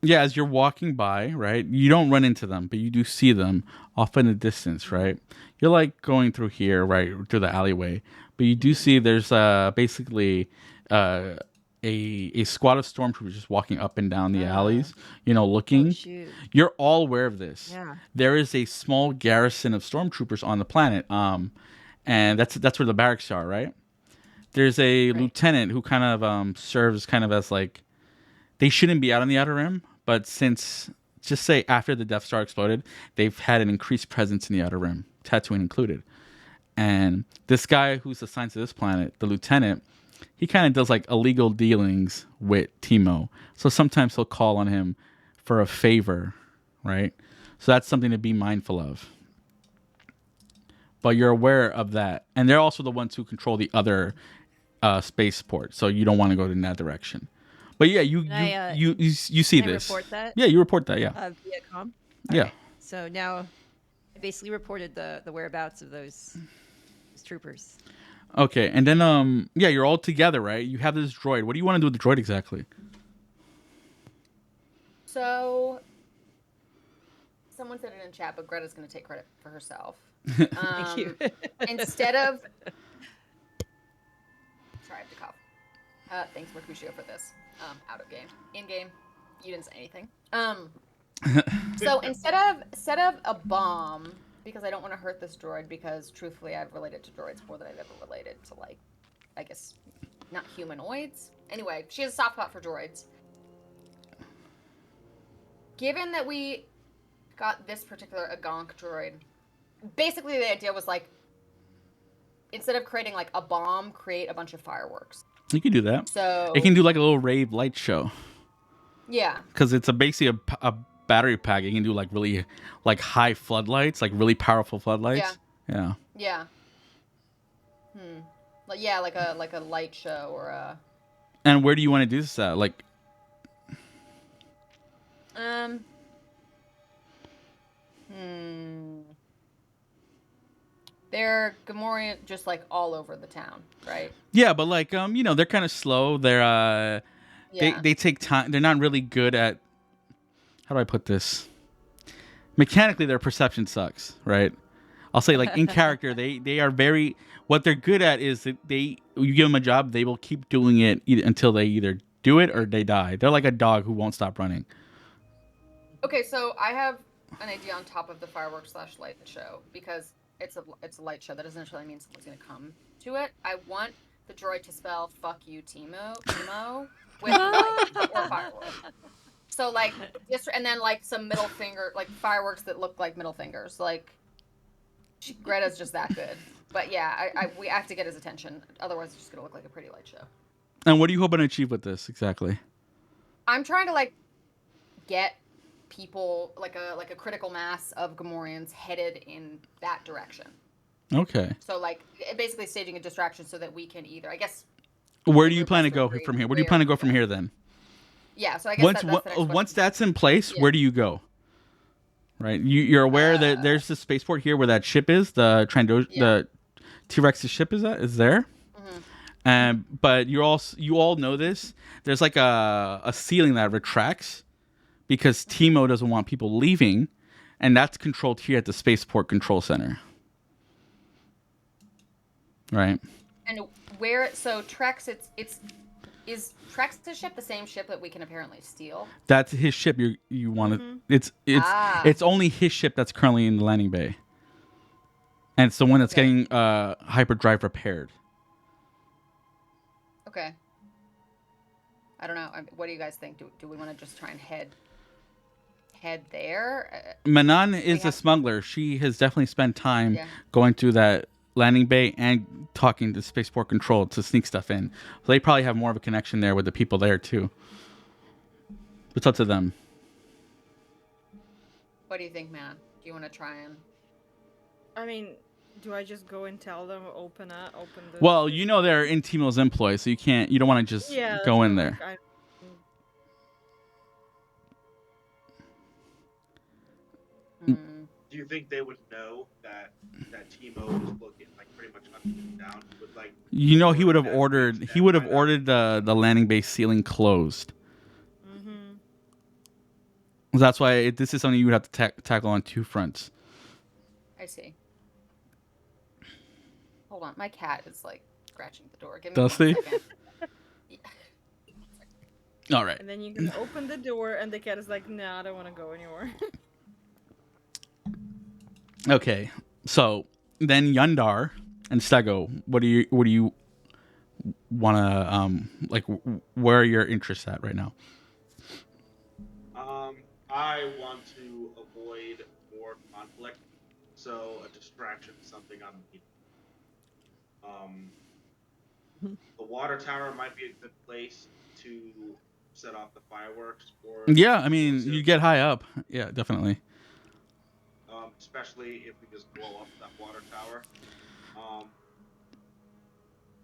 Yeah, as you're walking by, right? You don't run into them, but you do see them off in the distance, right? You're like going through here, right, through the alleyway, but you do see there's basically a squad of stormtroopers just walking up and down the alleys, looking. Oh, shoot. You're all aware of this. Yeah. There is a small garrison of stormtroopers on the planet, and that's where the barracks are, right? There's a lieutenant who kind of serves kind of as like, they shouldn't be out on the Outer Rim, but since, just say after the Death Star exploded, they've had an increased presence in the Outer Rim, Tatooine included. And this guy who's assigned to this planet, the lieutenant, he kind of does like illegal dealings with Timo. So sometimes he'll call on him for a favor, right? So that's something to be mindful of. But you're aware of that. And they're also the ones who control the other spaceport. So you don't want to go in that direction. But yeah, you see Can I this. report that? Yeah, you report that. Yeah. Via comm. Yeah. Okay. So now I basically reported the whereabouts of those troopers. Okay, and then yeah, you're all together, right? You have this droid. What do you want to do with the droid exactly? So, someone said it in chat, but Greta's going to take credit for herself. Thank you. Instead of, sorry, I have to cough. Thanks, Mercutio, for this. Out of game, in game, you didn't say anything. So instead of a bomb, because I don't want to hurt this droid, because truthfully, I've related to droids more than I've ever related to I guess, not humanoids. Anyway, she has a soft spot for droids. Given that we got this particular Agonk droid, basically the idea was instead of creating a bomb, create a bunch of fireworks. You can do that. So it can do like a little rave light show. Yeah. Because it's basically a battery pack. You can do really high floodlights, really powerful floodlights. Yeah. Yeah. Yeah. Like a light show or a. And where do you want to do this at? They're Gamorrean, just all over the town, right? Yeah, but they're kind of slow. They're they take time. They're not really good at, how do I put this? Mechanically, their perception sucks, right? I'll say in character, they are very, what they're good at is that you give them a job, they will keep doing it until they either do it or they die. They're like a dog who won't stop running. Okay, so I have an idea on top of the fireworks / light show, because it's a light show. That doesn't necessarily mean someone's going to come to it. I want the droid to spell "fuck you, Timo" with light or fireworks. So and then some middle finger, fireworks that look like middle fingers. Greta's just that good. But yeah, we have to get his attention. Otherwise, it's just going to look like a pretty light show. And what are you hoping to achieve with this exactly? I'm trying to get people a critical mass of Gamorreans headed in that direction. Okay. So basically staging a distraction so that we can either, I guess. Where do you plan to go from here? Where do you plan to go from here then? Yeah, so I guess that's the next once question. that's in place, where do you go? Right, you're aware that there's the spaceport here where that ship is, the T-Rex's ship is there. But you all know this. There's a ceiling that retracts because Timo doesn't want people leaving, and that's controlled here at the Spaceport Control Center. Right. And where? So Trex, is Trex's ship the same ship that we can apparently steal? That's his ship. You want to? Mhm. It's only his ship that's currently in the landing bay, and it's the one that's Okay. getting hyperdrive repaired. Okay. I don't know. What do you guys think? Do we want to just try and head there? Manan is a have- smuggler. She has definitely spent time Yeah. going through that landing bay and talking to Spaceport Control to sneak stuff in. So they probably have more of a connection there with the people there too. It's up to them. What do you think, man? Do you want to try and? I mean, do I just go and tell them open the? Well, you know they're in Timo's employ, so you don't want to just Yeah. go that's in what there. I'm Hmm. Do you think they would know that Timo is looking like pretty much hunting them down? Would like You know he would have that ordered makes he would have them find out? ordered the landing bay ceiling closed. Mm-hmm. That's why this is something you would have to tackle on two fronts. I see. Hold on, my cat is like scratching the door. Give me Does one he? second. All right. And then you can open the door, and the cat is like, "Nah, I don't want to go anymore." Okay. So then Yundar and Stego, what do you want to like? Where are your interests at right now? I want to avoid more conflict, so a distraction is something I'm needing. The water tower might be a good place to set off the fireworks. Or Yeah, I mean you get high up. Yeah, definitely. especially if we just blow up that water tower.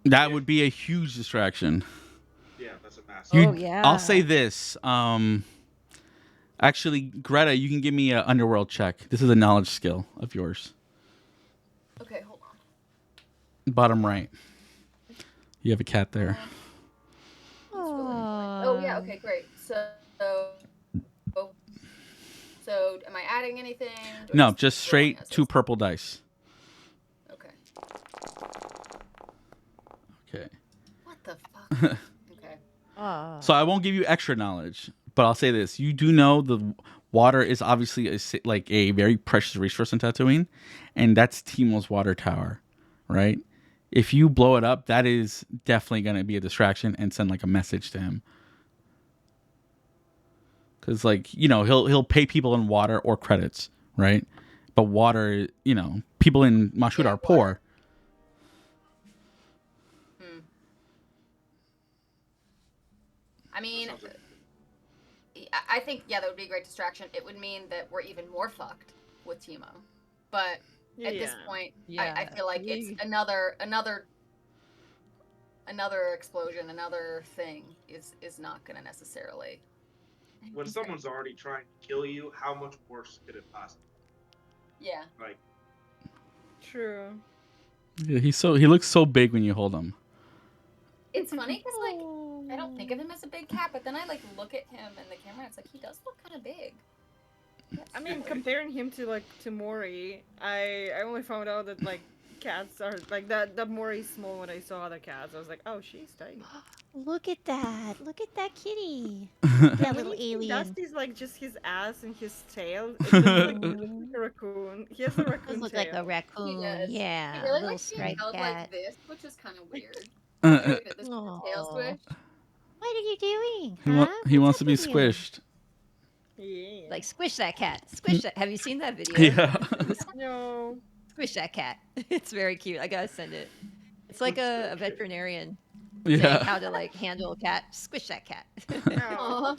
That would be a huge distraction. Yeah, that's a massive. Oh, yeah. I'll say this. Actually, Greta, you can give me an underworld check. This is a knowledge skill of yours. Okay, hold on. Bottom right. You have a cat there. Oh yeah. Okay, great. So am I adding anything? Do I No, just rolling straight as 2 is? purple dice. Okay. Okay. What the fuck? Okay. So I won't give you extra knowledge, but I'll say this: you do know the water is obviously like a very precious resource in Tatooine, and that's Timo's water tower, right? If you blow it up, that is definitely going to be a distraction and send like a message to him. Because like he'll pay people in water or credits, right? But water, people in Mashuda are poor. I mean, I think that would be a great distraction. It would mean that we're even more fucked with Timo. But at this point, I feel like it's another explosion, another thing is not going to necessarily. When someone's already trying to kill you, how much worse could it possibly? Yeah. Like, True. Yeah, he looks so big when you hold him. It's funny because like I don't think of him as a big cat, but then I like look at him in the camera. It's like he does look kind of big. I mean, comparing him to Mori, I only found out that like cats are like that Mori's small when I saw other cats. I was like, oh, she's tiny. Look at that. Look at that kitty. That When little you see alien. Dusty's like just his ass and his tail. It looks like a raccoon. He has a Does raccoon look tail. like a raccoon. does. Yeah. He really little likes being striped held cat. like this, which is kind of weird. Uh, Look at this tail Aw. squish. What are you doing? he Huh? he wants What's to up be with you? squished. Yeah. Like squish that cat. Squish that. Have you seen that video? Yeah. No. Squish that cat. It's very cute. I gotta send it. It's like a veterinarian saying Yeah. how to like handle a cat. Squish that cat. Oh.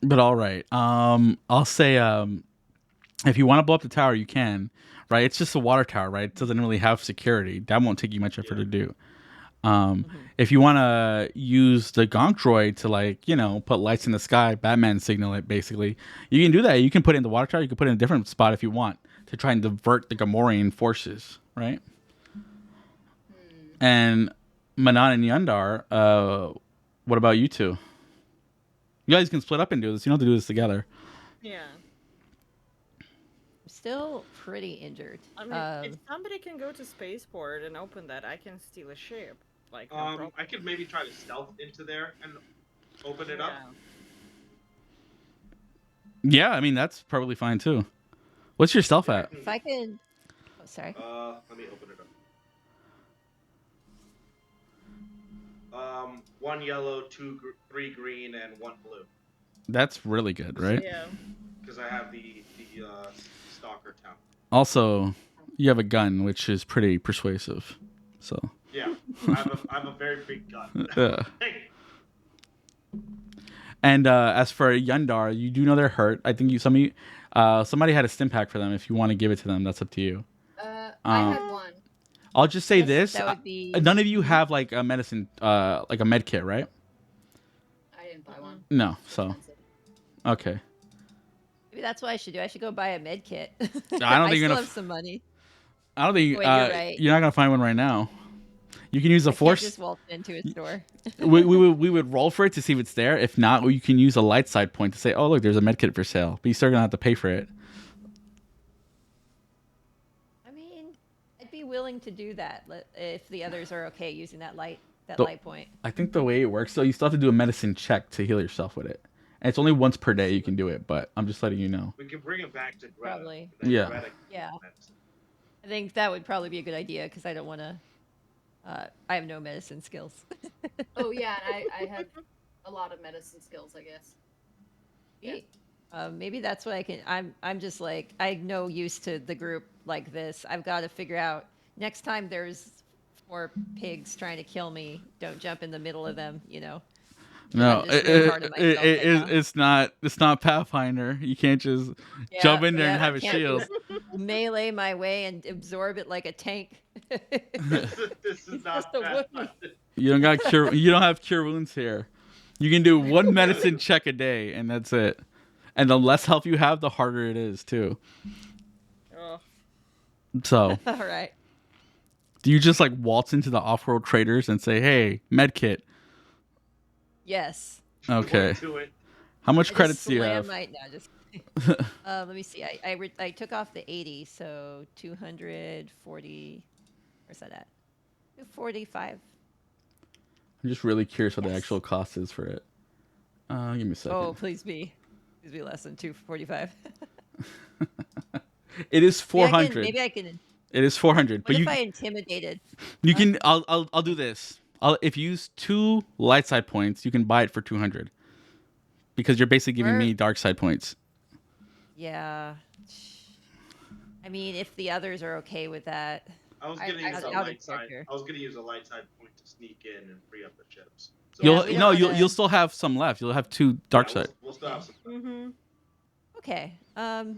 But all right. I'll say if you want to blow up the tower, you can. Right? It's just a water tower, right? It doesn't really have security. That won't take you much effort to do. If you want to use the Gonk droid to like, put lights in the sky, Batman signal it basically, you can do that. You can put it in the water tower. You can put it in a different spot if you want to try and divert the Gamorrean forces, right? And Manan and Yundar, what about you 2? You guys can split up and do this. You don't have to do this together. Yeah. still pretty injured. I mean, if somebody can go to spaceport and open that, I can steal a ship. Like, no problem. I could maybe try to stealth into there and open it up. Yeah, I mean that's probably fine too. What's your stealth at? If I can, oh sorry. Let me open it up. 1 yellow, 3 green, and 1 blue. That's really good, right? Yeah. Because I have the stalker town. Also, you have a gun, which is pretty persuasive. So. Yeah, I have a very big gun. Yeah. And as for Yundar, you do know they're hurt. I think somebody had a stim pack for them. If you want to give it to them, that's up to you. I had one. I'll just say Yes, this: that would be... none of you have like a medicine, like a med kit, right? I didn't buy one. No, so okay. Maybe that's what I should do. I should go buy a med kit. I don't think I you're still gonna. have some money. I don't think Wait, you're right. you're not gonna find one right now. You can use the I can't force. just waltz into a store. we would roll for it to see if it's there. If not, you can use a light side point to say, "Oh, look, there's a med kit for sale," but you're still gonna have to pay for it. I mean, I'd be willing to do that if the others are okay using that light So- light point. I think the way it works, though, you still have to do a medicine check to heal yourself with it, and it's only once per day you can do it. But I'm just letting you know. We can bring it back to Greta. Probably. Yeah. Greta can Yeah. do medicine. I think that would probably be a good idea because I don't want to. I have no medicine skills. Oh yeah, and I have a lot of medicine skills, I guess. Maybe that's what I can. I'm just like I'm no use to the group like this. I've got to figure out next time there's 4 pigs trying to kill me. Don't jump in the middle of them. You know. No, I'm just really hard on myself right now. it's not Pathfinder. You can't just jump in there and have I a can't shield. just melee my way and absorb it like a tank. This is not just a bad. whoopee. You don't got cure. You don't have cure wounds here. You can do 1 medicine check a day, and that's it. And the less health you have, the harder it is too. Oh. So, All right. do you just like waltz into the off-road traders and say, "Hey, med kit"? Yes. Okay. Do it. How much I credits just do you slam have? no, just let me see. I took off the 80, so 240. Where's that at? 245. I'm just really curious what the Yes. actual cost is for it. Give me a second. Oh, please be less than 245. It is 400. Maybe I can. It is 400. What But if you I intimidated? you can. I'll do this. If you use 2 light side points, you can buy it for 200. Because you're basically giving me dark side points. Yeah. I mean, if the others are okay with that. I was gonna use a out of light side. character. I was gonna use a light side point to sneak in and free up the ships. So Yeah, we don't wanna- you'll still have some left. You'll have 2 dark yeah, side. We'll still have some. Mm-hmm. Okay.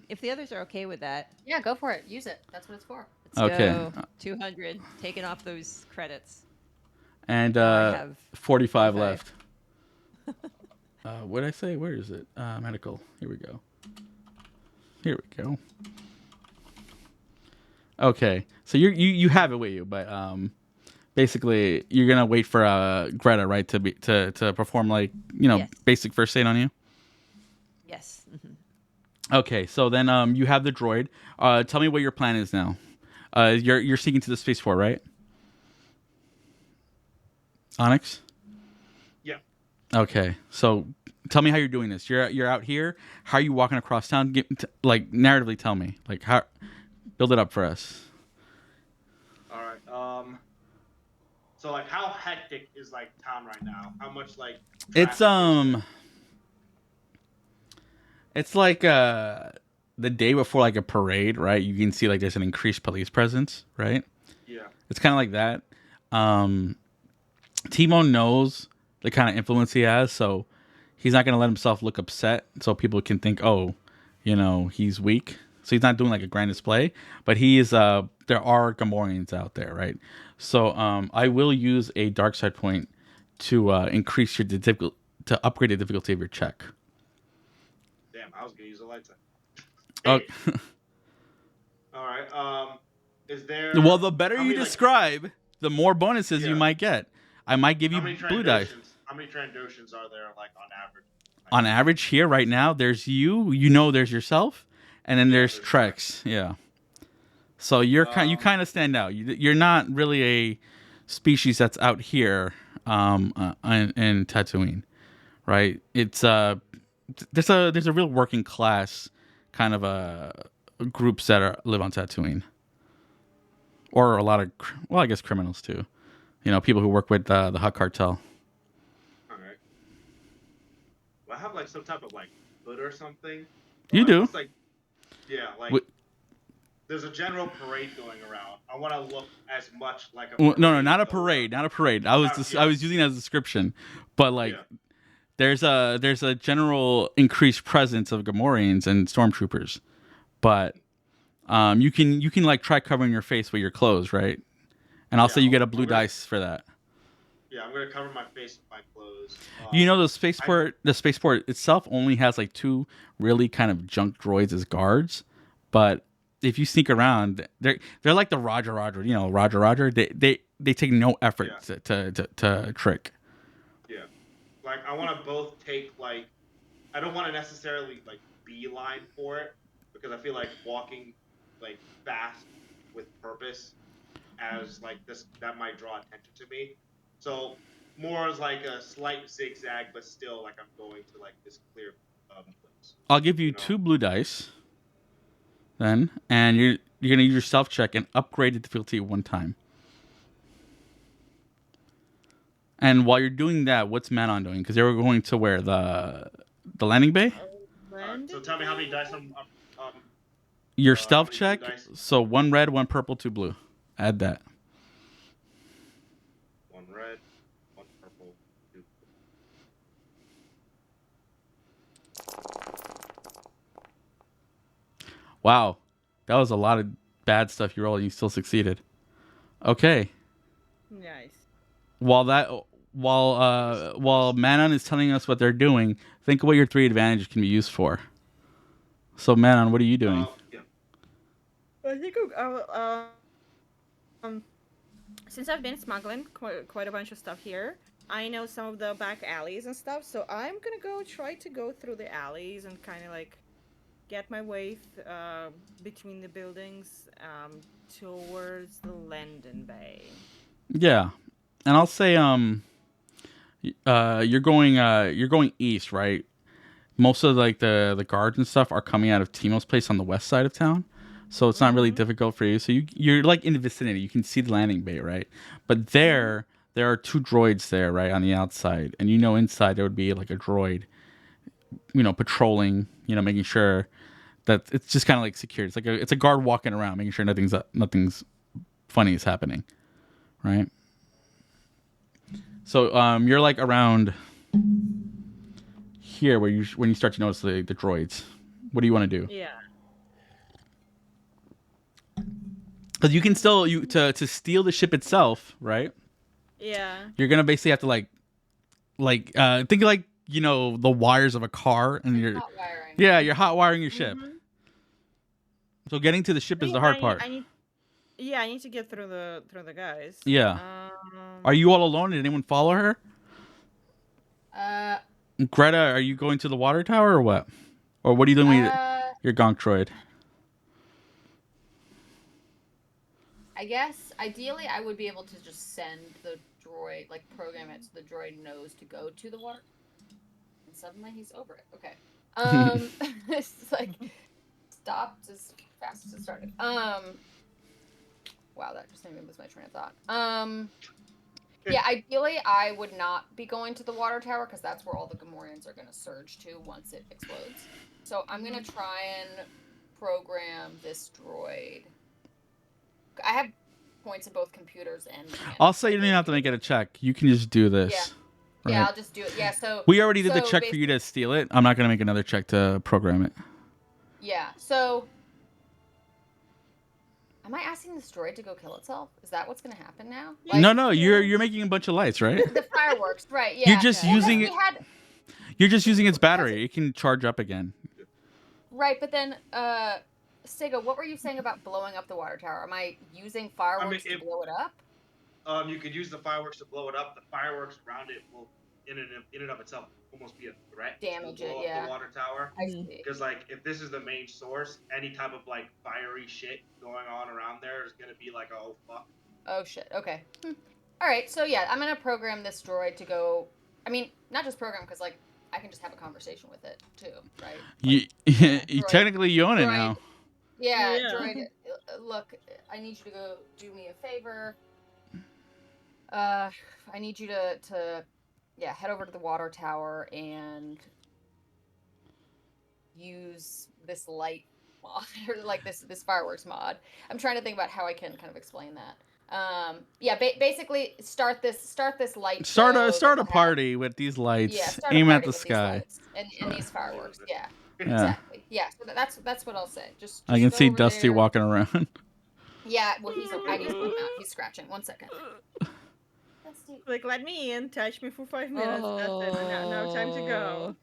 If the others are okay with that, Yeah, go for it. Use it. That's what it's for. let's Okay. go. 200. Taking off those credits. And I have 45 45. left. What did I say? Where is it? Medical. Here we go. Here we go. Okay, so you have it with you, but basically you're gonna wait for Greta, right, to perform like Yes. basic first aid on you. Yes. Okay, so then you have the droid. Tell me what your plan is now. You're sneaking to the spaceport, right? Onyx. Yeah. Okay, so tell me how you're doing this. You're out here. How are you walking across town? Like narratively, tell me. Like how. Build it up for us. All right. So like, how hectic is like town right now? How much like? It's traffic is it's like the day before like a parade, right? You can see like there's an increased police presence, right? there? Yeah. It's kind of like that. Timo knows the kind of influence he has, so he's not gonna let himself look upset, so people can think, oh, he's weak. So he's not doing like a grand display, but he is. There are Gamorreans out there, right? So I will use a dark side point to increase your to upgrade the difficulty of your check. Damn, I was gonna use a light side. Oh, All right. Is there? well, the better how you many, like, describe, the more bonuses you Yeah. might get. I might give you how many blue dice. How many Trandoshans are there like on average? On average, here right now, there's you. There's yourself, and then there's there's Treks. Yeah. So you kind of stand out. You're not really a species that's out here in Tatooine, right? It's there's a real working class kind of groups that live on Tatooine, or a lot of I guess criminals too. People who work with the Hutt cartel. All right. Well, I have like some type of like hood or something. Or You like, do. what's like, yeah, like Wh- there's a general parade going around. I want to look as much like a Well, parade. no, not a going parade, around. not a parade. I Yeah, was using it as a description, but like yeah. there's a general increased presence of Gamorreans and stormtroopers, but you can like try covering your face with your clothes, right? And I'll Yeah, say you get a I'm blue gonna, dice for that. yeah, I'm gonna cover my face with my clothes. The I spaceport itself only has like two really kind of junk droids as guards, but if you sneak around, they're like the Roger Roger, Roger Roger. They take no effort yeah, to trick. yeah. Like I want to both take like I don't want to necessarily like beeline for it because I feel like walking like fast with purpose as like this that might draw attention to me. So more as like a slight zigzag, but still like I'm going to like this clear place. I'll give you You know? two blue dice then, and you're gonna use your self check and upgrade the difficulty one time. And while you're doing that, what's Manon doing? Because they were going to where the landing bay. So tell me how many dice Your how stealth many blue check. dice? So one red, one purple, two blue. Add that. One red, one purple, two. Wow, that was a lot of bad stuff you rolled, and you still succeeded. Okay. Nice. While Manon is telling us what they're doing, think of what your three advantages can be used for. So Manon, what are you doing? Yeah. I think um, since I've been smuggling quite a bunch of stuff here, I know some of the back alleys and stuff. So I'm gonna try to go through the alleys and kind of like get my way between the buildings towards the Landon Bay. Yeah, and I'll say you're going east, right? Most of like the guards and stuff are coming out of Timo's place on the west side of town, so it's not really difficult for you. So you're like in the vicinity. You can see the landing bay, right? But there are two droids there, right, on the outside, and inside there would be like a droid, patrolling, making sure that it's just kind of like secured. It's a guard walking around, making sure nothing's funny is happening, right? So you're like around here when you start to notice the droids. What do you want to do? Yeah. Because you can still to steal the ship itself, right? Yeah. You're gonna basically have to think of like the wires of a car, and Hot wiring. you're hot wiring your ship. So getting to the ship is the hard part. I need to get through the guys. Yeah. Are you all alone? Did anyone follow her? Greta, are you going to the water tower or what? Or what are you doing with your gonk droid? I guess ideally I would be able to just send the droid, like program it so the droid knows to go to the water. And suddenly he's over it. Okay. It's like stopped as fast as it started. Wow, that just made me lose my train of thought. Yeah, ideally I would not be going to the water tower because that's where all the Gamorreans are going to surge to once it explodes. So I'm going to try and program this droid. I have points in both computers and... I'll say you don't even have to make it a check. You can just do this. Yeah. Right? Yeah, I'll just do it. Yeah, so... We already did the check for you to steal it. I'm not going to make another check to program it. Yeah, so... Am I asking this droid to go kill itself? Is that what's going to happen now? Like, no, you're making a bunch of lights, right? The fireworks, right? Yeah. You're just using it. You're just using its battery. It can charge up again. Right, but then, Sega, what were you saying about blowing up the water tower? Am I using fireworks to blow it up? You could use the fireworks to blow it up. The fireworks around it will in and of itself almost be a threat Damage to it, blow up yeah. the water tower. I see. Because like if this is the main source, any type of like fiery shit going on around there is gonna be like, oh fuck. Oh shit. Okay. All right. So yeah, I'm gonna program this droid to go. I mean, not just program because like I can just have a conversation with it too, right? You, droid- technically you own it droid- now. Yeah, Yeah. droid. Look, I need you to go do me a favor. I need you to yeah, head over to the water tower and use this light mod or like this fireworks mod. I'm trying to think about how I can kind of explain that. Yeah, basically start this light Start show a that start a will have- party with these lights. Yeah, start a Aim at party the with sky. these lights and these fireworks. Yeah, Yeah. exactly. Yeah, so that's what I'll say. Just I can go see over Dusty there. walking around. Yeah, well, I need to put him out. He's scratching. 1 second. Dusty. Like, let me in, touch me for 5 minutes. That's it. Now time to go.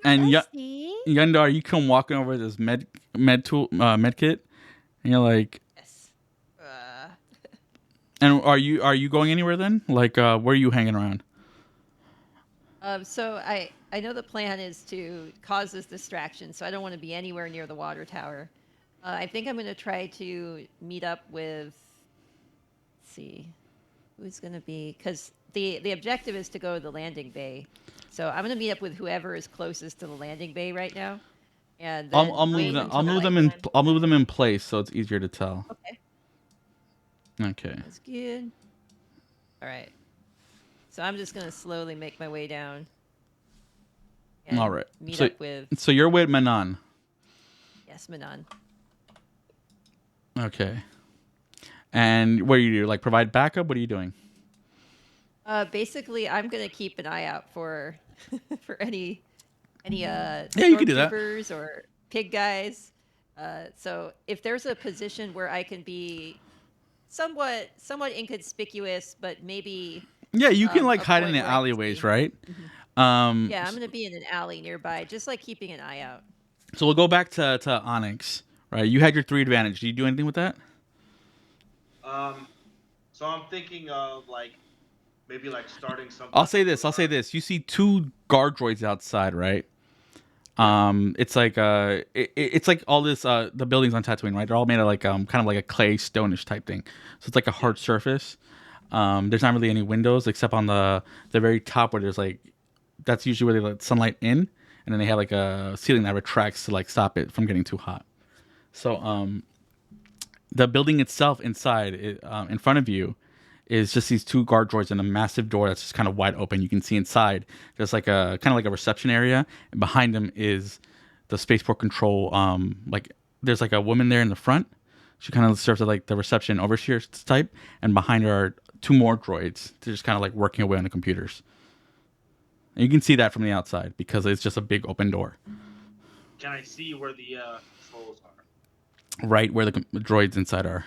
And Dusty. Yundar, you come walking over this med kit, and you're like, Yes. and are you going anywhere then? Like, where are you hanging around? So I know the plan is to cause this distraction, so I don't want to be anywhere near the water tower. I think I'm going to try to meet up with. Let's see, who's going to be, because the objective is to go to the landing bay. So I'm going to meet up with whoever is closest to the landing bay right now, and then I'll move wait them. until I'll the move light them in. time. I'll move them in place so it's easier to tell. Okay, Okay. that's good. All right. So I'm just going to slowly make my way down. And All right. Meet So- up with So you're with Manon. yes, Manon. Okay. And what do you do? Like provide backup? What are you doing? Basically, I'm gonna keep an eye out for for any Yeah, you can do that. stormtroopers or pig guys. So if there's a position where I can be somewhat inconspicuous, but maybe Yeah, you can a like hide in point the where I can alleyways, see. right? Yeah, I'm gonna be in an alley nearby, just like keeping an eye out. So we'll go back to Onyx, right? You had your 3 advantage. Do you do anything with that? So I'm thinking of like maybe like starting something. I'll say this. You see 2 guard droids outside, right? It's like it's like all this the buildings on Tatooine, right? They're all made of like kind of like a clay stonish type thing. So it's like a hard surface. There's not really any windows except on the very top where there's like that's usually where they let sunlight in, and then they have like a ceiling that retracts to like stop it from getting too hot. So the building itself inside in front of you is just these 2 guard droids and a massive door that's just kind of wide open. You can see inside. There's like a kind of like a reception area, and behind them is the spaceport control. Like there's like a woman there in the front. She kind of serves as like the reception overseer type, and behind her are 2 more droids. They're just kind of like working away on the computers. And you can see that from the outside because it's just a big open door, Can I see where the controls are? right where the droids inside are.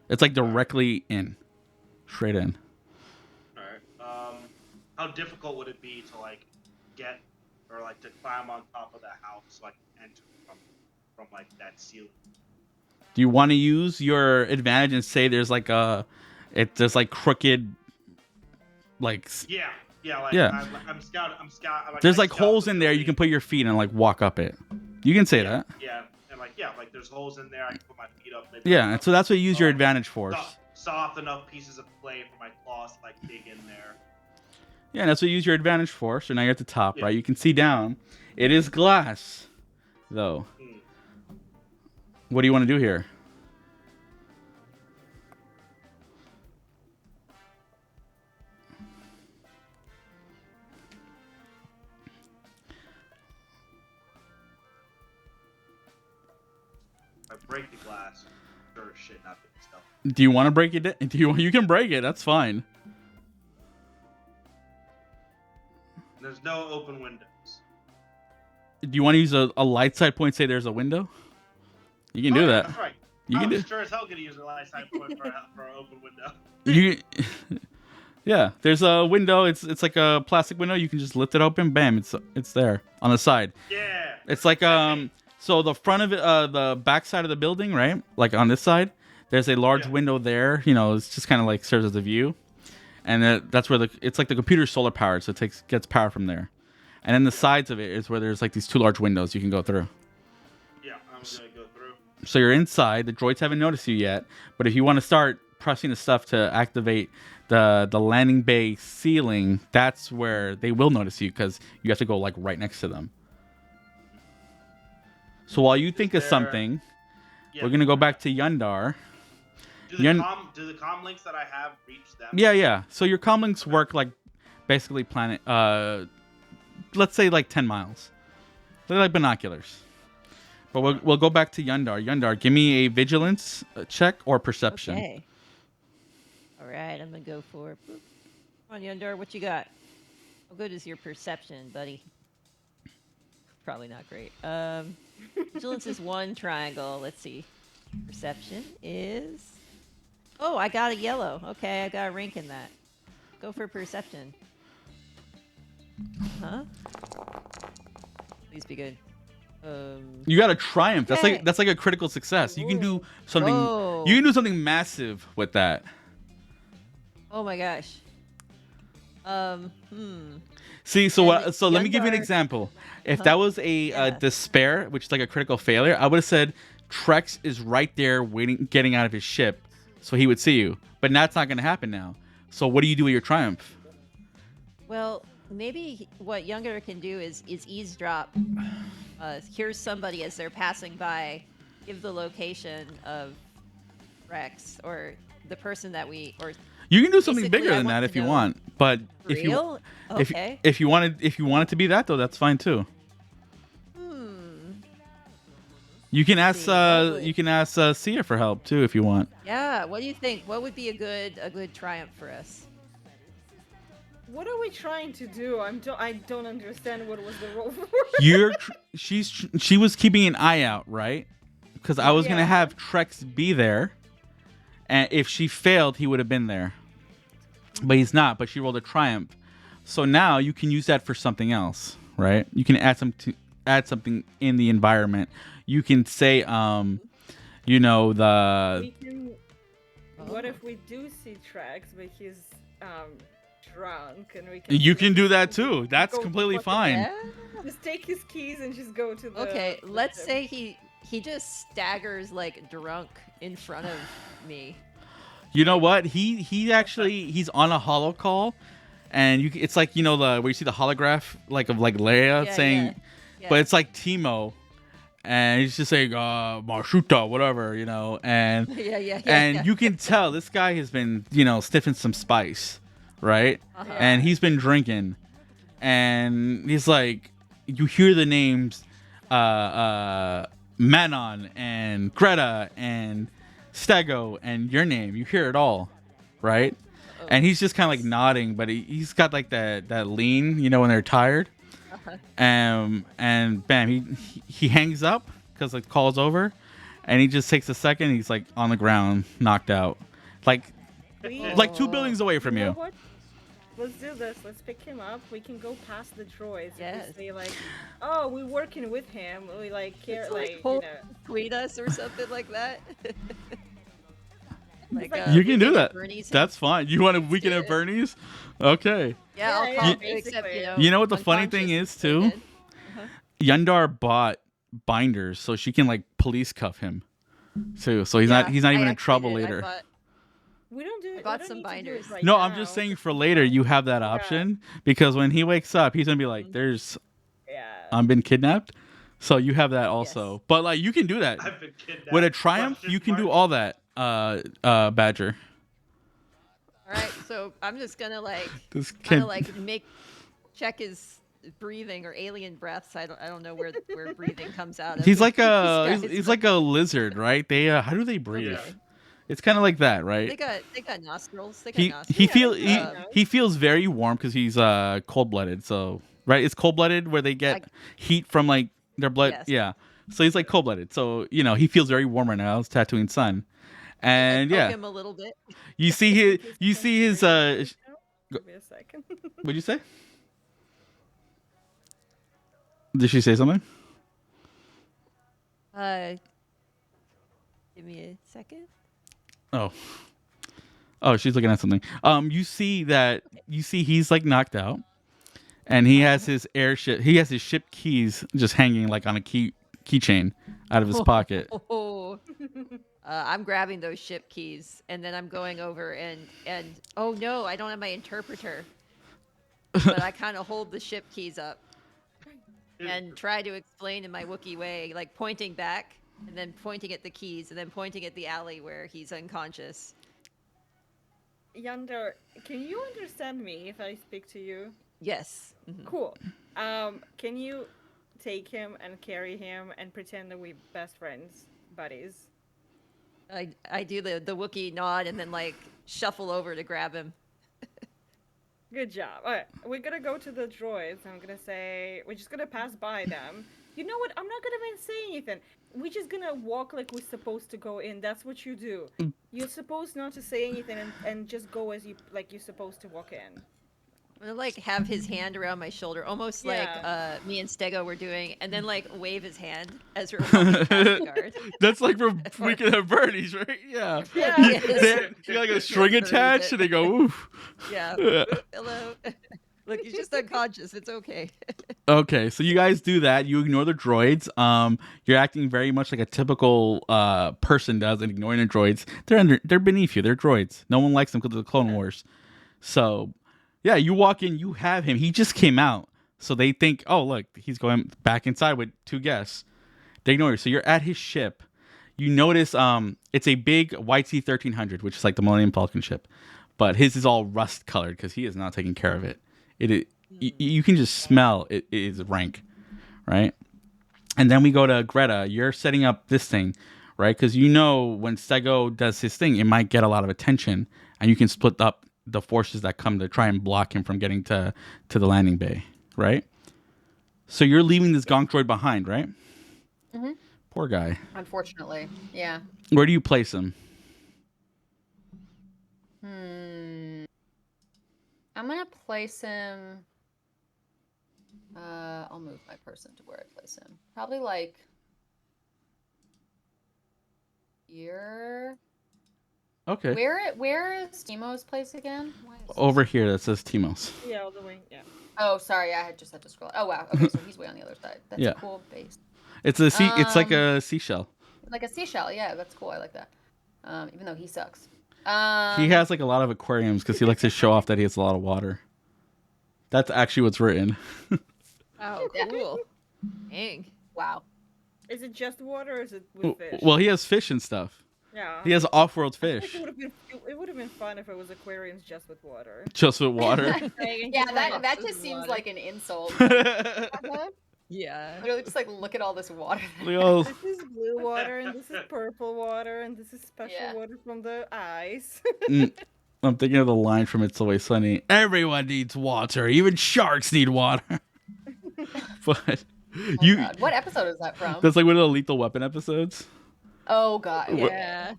It's like directly in, straight in. All right. How difficult would it be to like get or like to climb on top of the house so I can enter from like that ceiling? Do you want to use your advantage and say there's like there's like crooked, like Yeah. Like Yeah. I'm scout. there's I like scout holes the in there you building. can put your feet and like walk up it. You can say that. Yeah, and like there's holes in there. I can put my feet up. Maybe Yeah, and so that's what you use your advantage for. Soft enough pieces of clay for my claws to like dig in there. Yeah, and that's what you use your advantage for. So now you're at the top, Yeah. right? You can see down. It is glass, though. Hmm. What do you want to do here? If I break the glass, sure as shit, not big stuff. Do you want to break it? Do you can break it? That's fine. There's no open windows. Do you want to use a light side point? Say there's a window. You can Oh, do yeah, that. That's right. You I can do. was sure as hell gonna use a light side point for an open window. You. Yeah, there's a window. It's like a plastic window. You can just lift it open. Bam! It's there on the side. Yeah. It's like So the front of it, the back side of the building, right? Like on this side, there's a large Yeah. window there. You know, it's just kind of like serves as a view. and that's where it's like the computer's solar powered, so it gets power from there. And then the sides of it is where there's like these 2 large windows you can go through. Yeah, I'm gonna go through. So you're inside. The droids haven't noticed you yet, but if you want to start pressing the stuff to activate the landing bay ceiling, that's where they will notice you because you have to go like right next to them. So while you think of something, Yeah. we're gonna go back to Yundar. Do the comm links that I have reach them? Yeah. So your comm links work like basically planet. Let's say like 10 miles. They're like binoculars. But we'll go back to Yundar. Yundar, give me a vigilance check or perception. Okay. All right, I'm gonna go for. Come on, Yundar, what you got? How good is your perception, buddy? Probably not great. Vigilance is 1 triangle. Let's see. Perception is. Oh, I got a yellow. Okay, I got a rank in that. Go for perception. Huh? Please be good. You got a triumph. Okay. That's like a critical success. You can do something. Whoa. You can do something massive with that. Oh my gosh. See, so And so let me give you an Yundar- example. If that was a despair, which is like a critical failure, I would have said Trex is right there waiting, getting out of his ship, so he would see you. But that's not going to happen now. So what do you do with your triumph? Well, maybe what Younger can do is eavesdrop. Here's somebody as they're passing by, give the location of Rex or the person that we or. You can do something Basically, bigger I than want that to if you know- want. But if Real? you Okay. if you want it to be that though, that's fine too. You can ask Sia for help too if you want. Yeah. What do you think? What would be a good triumph for us? What are we trying to do? I don't understand what was the role for. She was keeping an eye out, right? Because I was gonna Yeah. have Trex be there, and if she failed, he would have been there. But he's not. But she rolled a triumph, so now you can use that for something else, right? You can add something in the environment. You can say, you know, We can. What if we do see tracks, but he's drunk, and we can. you can do that too. That's Go completely fucking- fine. Yeah. Just take his keys and just go to the. Okay. the Let's ship. say he just staggers like drunk in front of me. You know what? He's on a holo call, and it's like, you know, where you see the holograph like of like Leia Yeah, saying, yeah. but it's like Timo, and he's just saying Shuuta, whatever, you know, and Yeah. and you can tell this guy has been, you know, sniffing some spice, right? Uh-huh. And he's been drinking, and he's like, you hear the names, Manon and Greta and Stego and your name. You hear it all, right? And he's just kind of like nodding, but he's got like that lean, you know, when they're tired. And bam, he hangs up because the call's over, and he just takes a second. He's like on the ground, knocked out, like 2 buildings away from You know you. what? Let's do this. Let's pick him up. We can go past the droids. Yes. And we say like, oh, we're working with him. We like care, It's like pull- you know. tweet us or something like that. like, You can do Weekend at that. Bernie's. That's fine. You want a weekend at it. Bernie's? Okay. Yeah, I'll Yeah, call yeah, except, basically. You know what the funny thing unconscious is too? weekend. Yundar bought binders so she can like police cuff him too. So he's Yeah, not even I in actually trouble did. later. We don't do. bought we don't some need to do binders. it right No, now. I'm just saying for later you have that option because when he wakes up, he's gonna be like, "There's, Yeah. I'm been kidnapped," so you have that also. Yes. But like, you can do that I've been kidnapped. with a triumph. Question You can do mark. all that, Badger. All right, so I'm just gonna like This kind kid, of like check his breathing or alien breaths. I don't know where breathing comes out of. he's like This a guy's he's like a lizard, right? They how do they breathe? Okay. It's kind of like that, They right? got nostrils. They got He nostrils. he feel Yeah. he feels very warm because he's cold blooded. So right, it's cold blooded where they get heat from like their blood. Yes. Yeah, so he's like cold blooded. So you know he feels very warm right now. It's Tatooine sun, I and poke yeah, him a little bit. you see his Give me a second. What'd you say? Did she say something? Give me a second. Oh. Oh, she's looking at something. You see he's like knocked out, and he has his airship. He has his ship keys just hanging like on a keychain out of his pocket. Oh, I'm grabbing those ship keys, and then I'm going over and oh no, I don't have my interpreter, but I kind of hold the ship keys up and try to explain in my Wookiee way, like pointing back and then pointing at the keys and then pointing at the alley where he's unconscious. Yander, can you understand me if I speak to you? Yes. Mhm. Cool. Can you take him and carry him and pretend that we're best friends, buddies? I do the Wookiee nod and then like shuffle over to grab him. Good job. Alright, we're gonna go to the droids. I'm gonna say we're just gonna pass by them. You know what? I'm not gonna even say anything. We're just gonna walk like we're supposed to go in. That's what you do. You're supposed not to say anything and just go as you're supposed to walk in. I'm gonna like have his hand around my shoulder, almost like me and Stego were doing, and then like wave his hand as we're walking past the guard. That's like from Weekend at Bernie's, right? Yeah. Yeah. You got like a string attached, and they go, oof. Yeah. Hello. Look, he's just unconscious. It's okay. Okay, so you guys do that. You ignore the droids. You're acting very much like a typical person does, and ignoring the droids. They're beneath you. They're droids. No one likes them because of the Clone Wars. So, yeah, you walk in. You have him. He just came out, so they think, oh, look, he's going back inside with 2 guests. They ignore you. So you're at his ship. You notice it's a big YT-1300, which is like the Millennium Falcon ship, but his is all rust colored because he is not taking care of it. You can just smell it is rank, right? And then we go to Greta. You're setting up this thing, right? Because you know when Stego does his thing, it might get a lot of attention, and you can split up the forces that come to try and block him from getting to the landing bay, right? So you're leaving this gonk droid behind, right? Mm-hmm. Poor guy. Unfortunately, yeah. Where do you place him? I'm gonna place him. I'll move my person to where I place him. Probably like here. Okay. Where is Timo's place again? Over here, that says Timos. Yeah, all the way. Yeah. Oh, sorry, I just had to scroll. Oh wow. Okay, so he's way on the other side. That's Yeah. a cool base. It's it's like a seashell. Like a seashell. Yeah, that's cool. I like that. Even though he sucks. He has like a lot of aquariums because he likes to show off that he has a lot of water. That's actually what's written. Oh, cool. Dang. Wow. Is it just water or is it with fish? Well, he has fish and stuff. Yeah. He has off-world I think fish. it would have been fun if it was aquariums just with water. Just with water. Yeah, that just seems like an insult. Yeah. Literally just like look at all this water. Leo's. This is blue water and this is purple water and this is special Yeah. water from the ice. I'm thinking of the line from It's Always Sunny. Everyone needs water. Even sharks need water. But Oh, God. What episode is that from? that's like one of the Lethal Weapon episodes. Oh God. Yeah.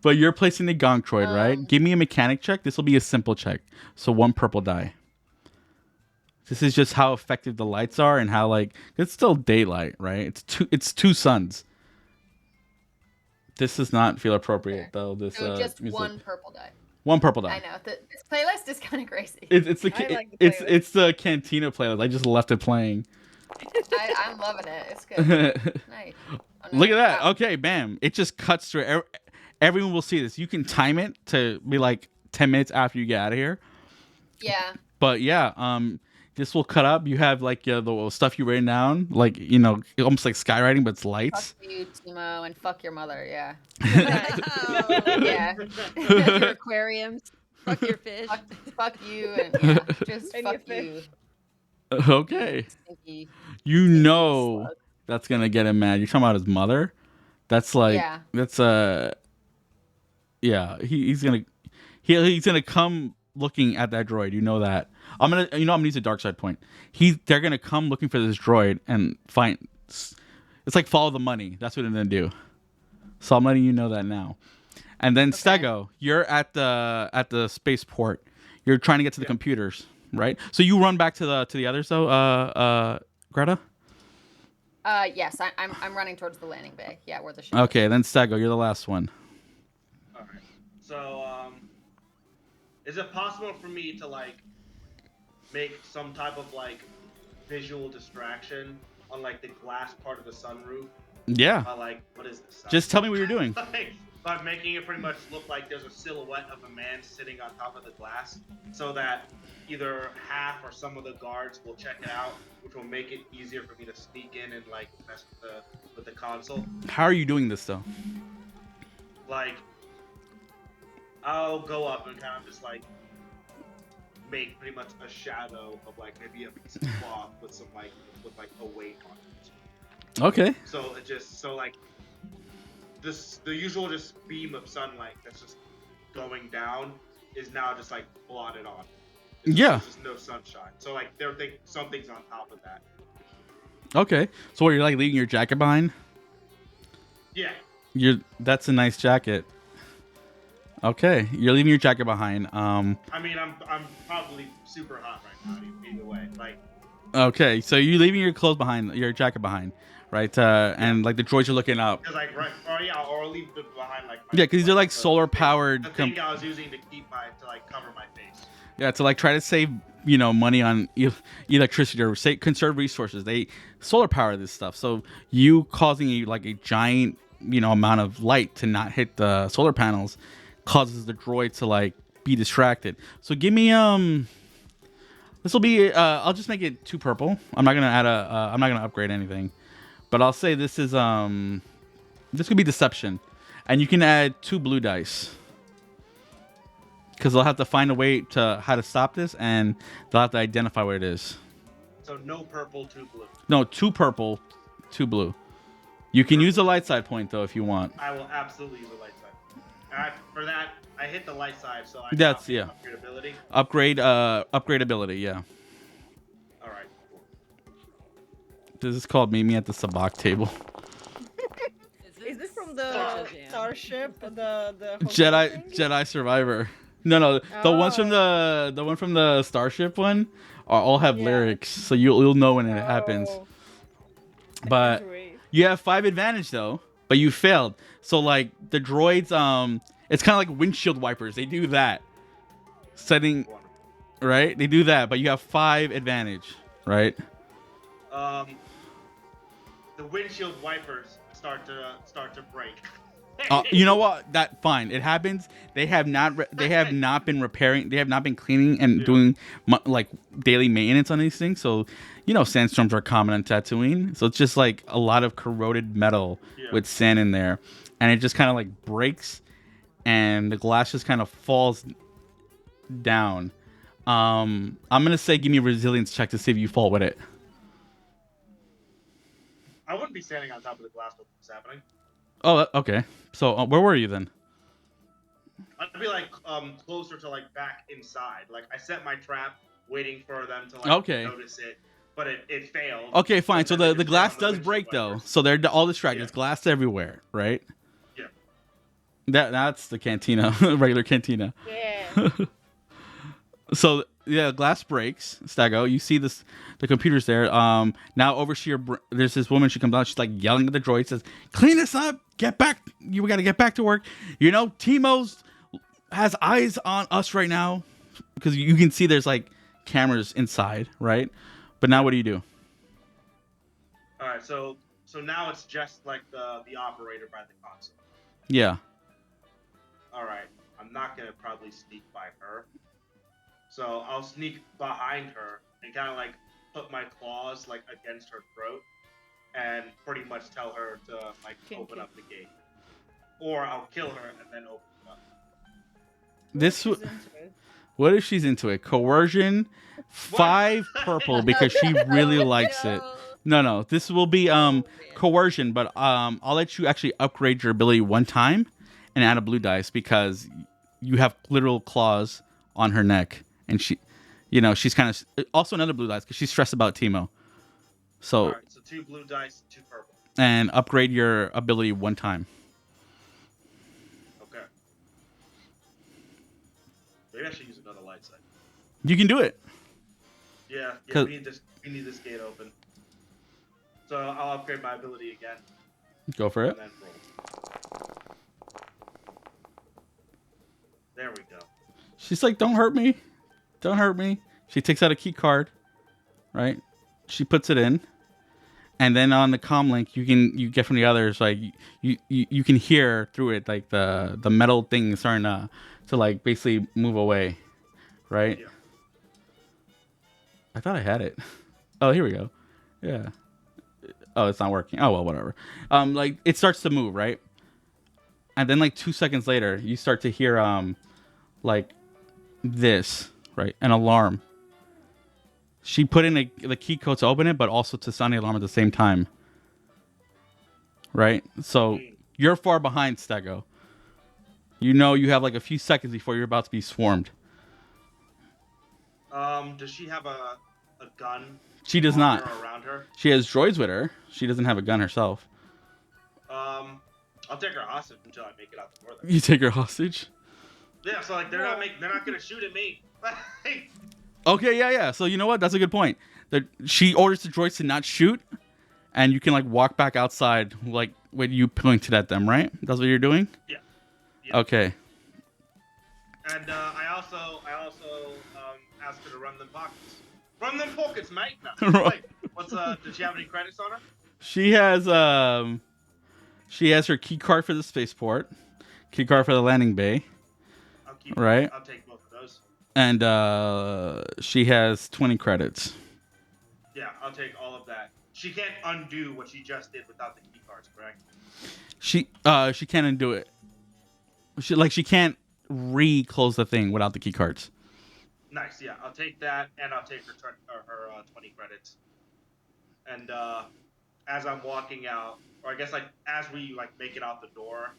But you're placing the gonk droid, right? Give me a mechanic check. This will be a simple check. So 1 purple die. This is just how effective the lights are and how like it's still daylight, right? It's two suns. This does not feel appropriate though. This So just music. 1 purple die. 1 purple die. I know. This playlist is kind of crazy. It's the I like the it's the Cantina playlist. I just left it playing. I'm loving it. It's good. Nice. Oh, no. Look at that. Wow. Okay, bam. It just cuts through. Everyone will see this. You can time it to be like 10 minutes after you get out of here. Yeah. But yeah, this will cut up. You have like the stuff you written down, like almost like skywriting, but it's lights. Fuck you, Timo, and fuck your mother. Yeah. Wow. Yeah. Your aquariums. Fuck your fish. Fuck you, and yeah, just And fuck your fish. you. Okay, Stinky. you know slug. that's gonna get him mad. You're talking about his mother. That's like Yeah. that's yeah. He's gonna come looking at that droid. You know that. I'm gonna use a dark side point. They're gonna come looking for this droid and find. It's like follow the money. That's what they're gonna do. So I'm letting you know that now. And then Stego, you're at the spaceport. You're trying to get to the computers, right? So you run back to the others though, Greta. Yes, I'm running towards the landing bay. Yeah, where the ship. Okay, then Stego, you're the last one. All right. So Is it possible for me to like make some type of like visual distraction on like the glass part of the sunroof? Yeah. Like what is this? Just tell me what you're doing. Like, by making it pretty much look like there's a silhouette of a man sitting on top of the glass, so that either half or some of the guards will check it out, which will make it easier for me to sneak in and like mess with the console. How are you doing this though? Like, I'll go up and kind of just like make pretty much a shadow of like maybe a piece of cloth with some like a weight on it. Okay. So it just like the usual just beam of sunlight that's just going down is now just like blotted on. There's just no sunshine. So like they're thinking something's on top of that. Okay. So what, you're like leaving your jacket behind? Yeah. That's a nice jacket. Okay, you're leaving your jacket behind. I mean, I'm probably super hot right now. Either way, like. Okay, so you're leaving your clothes behind, your jacket behind, right? And like the droids are looking up. Cause like right, or I'll leave it behind like. Yeah, because these are like solar powered. The thing I was using to like cover my face. Yeah, to like try to save money on electricity or conserve resources. They solar power this stuff. So you causing a giant amount of light to not hit the solar panels causes the droid to like be distracted. So give me this will be I'll just make it 2 purple. I'm not gonna add I'm not gonna upgrade anything, but I'll say this is this could be deception, and you can add 2 blue dice because they'll have to find a way to how to stop this, and they'll have to identify what it is. So no purple, 2 blue. No, 2 purple, 2 blue. You can use a light side point though if you want. I will absolutely use a light side. For that, I hit the light side, so I That's upgrade ability. Upgrade ability, yeah. All right. Cool. This is called Meet Me at the Sabacc table. Is this from the Starship? The Jedi Survivor. No, the ones from the one from the Starship one all have lyrics, so you'll know when it happens. But you have 5 advantage though, but you failed. So like the droids, it's kind of like windshield wipers. They do that. Setting, right? They do that, but you have 5 advantage, right? The windshield wipers start to break. You know what? That fine. It happens. They have not been repairing. They have not been cleaning and doing like daily maintenance on these things. So, sandstorms are common on Tatooine. So it's just like a lot of corroded metal with sand in there, and it just kind of like breaks, and the glass just kind of falls down. I'm gonna say, give me a resilience check to see if you fall with it. I wouldn't be standing on top of the glass while this is happening. Oh, okay. So where were you then? I'd be like closer to like back inside. Like I set my trap, waiting for them to notice it, but it failed. Okay, fine. So the glass does break though. So they're all distracted. There's glass everywhere, right? Yeah. That's the cantina, regular cantina. Yeah. So yeah, glass breaks. Stago, you see this? The computer's there. Now Overseer, there's this woman. She comes out. She's like yelling at the droid. Says, "Clean this up. Get back. You got to get back to work. Timo's has eyes on us right now because you can see there's like cameras inside, right? But now what do you do? All right. So now it's just like the operator by the console. Yeah. All right. I'm not gonna probably sneak by her. So I'll sneak behind her and kind of like put my claws like against her throat and pretty much tell her to like open up the gate. Or I'll kill her and then open it up. What if she's into it? Coercion, 5 purple because she really likes it. No. This will be coercion, but I'll let you actually upgrade your ability 1 time and add a blue dice because you have literal claws on her neck. And she's kind of also another blue dice because she's stressed about Timo. So, all right, so 2 blue dice, 2 purple. And upgrade your ability 1 time. Okay. Maybe I should use another light side. You can do it. Yeah. We need this gate open. So I'll upgrade my ability again. Go for it. And then roll. There we go. She's like, don't hurt me. Don't hurt me. She takes out a key card, right? She puts it in. And then on the comm link, you get from the others, like you can hear through it, like the metal thing starting to like basically move away, right? Yeah. I thought I had it. Oh, here we go. Yeah. Oh, it's not working. Oh well, whatever. Like it starts to move, right? And then like 2 seconds later, you start to hear like this, right? An alarm. She put in the key code to open it, but also to sound the alarm at the same time. Right? So you're far behind, Stego. You know you have like a few seconds before you're about to be swarmed. Does she have a gun? She does on not. her or around her? She has droids with her. She doesn't have a gun herself. I'll take her hostage until I make it out the door. Then. You take her hostage? Yeah, so like they're not gonna shoot at me. Okay, yeah. So you know what? That's a good point. She orders the droids to not shoot, and you can like walk back outside, like when you pointed at them, right? That's what you're doing. Yeah. Okay. And I also asked her to run them pockets. Run them pockets, mate. No. Wait, does she have any credits on her? She has her key card for the spaceport, key card for the landing bay. I'll keep. Right. I'll take both of those. And she has 20 credits. Yeah, I'll take all of that. She can't undo what she just did without the key cards, correct? She can't undo it. She can't re-close the thing without the key cards. Nice, yeah. I'll take that, and I'll take her 20 credits. And as I'm walking out, or I guess like as we like make it out the door,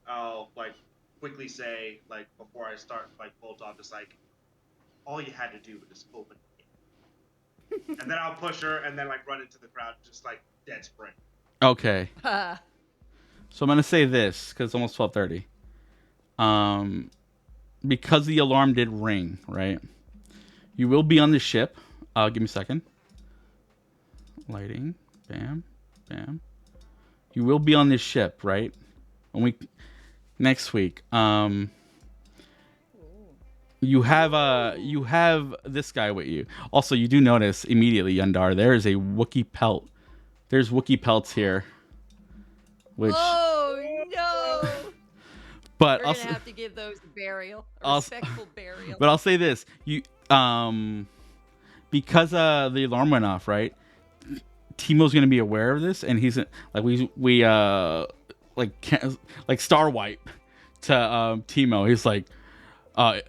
I'll like quickly say like before I start like bolt on, just like all you had to do was open it. And then I'll push her and then like run into the crowd, just like dead spring. Okay. So I'm gonna say this because it's almost 12:30. Because the alarm did ring, right? You will be on the ship. Give me a second. Lighting, bam, bam. You will be on this ship, right? Next week. You have this guy with you. Also, you do notice immediately, Yundar, there is a Wookiee pelt. There's Wookiee pelts here. Which. Oh no! But We're gonna have to give those a burial, a respectful burial. But I'll say this: because the alarm went off, right? Timo's gonna be aware of this, and he's like like star wipe to Timo. He's like,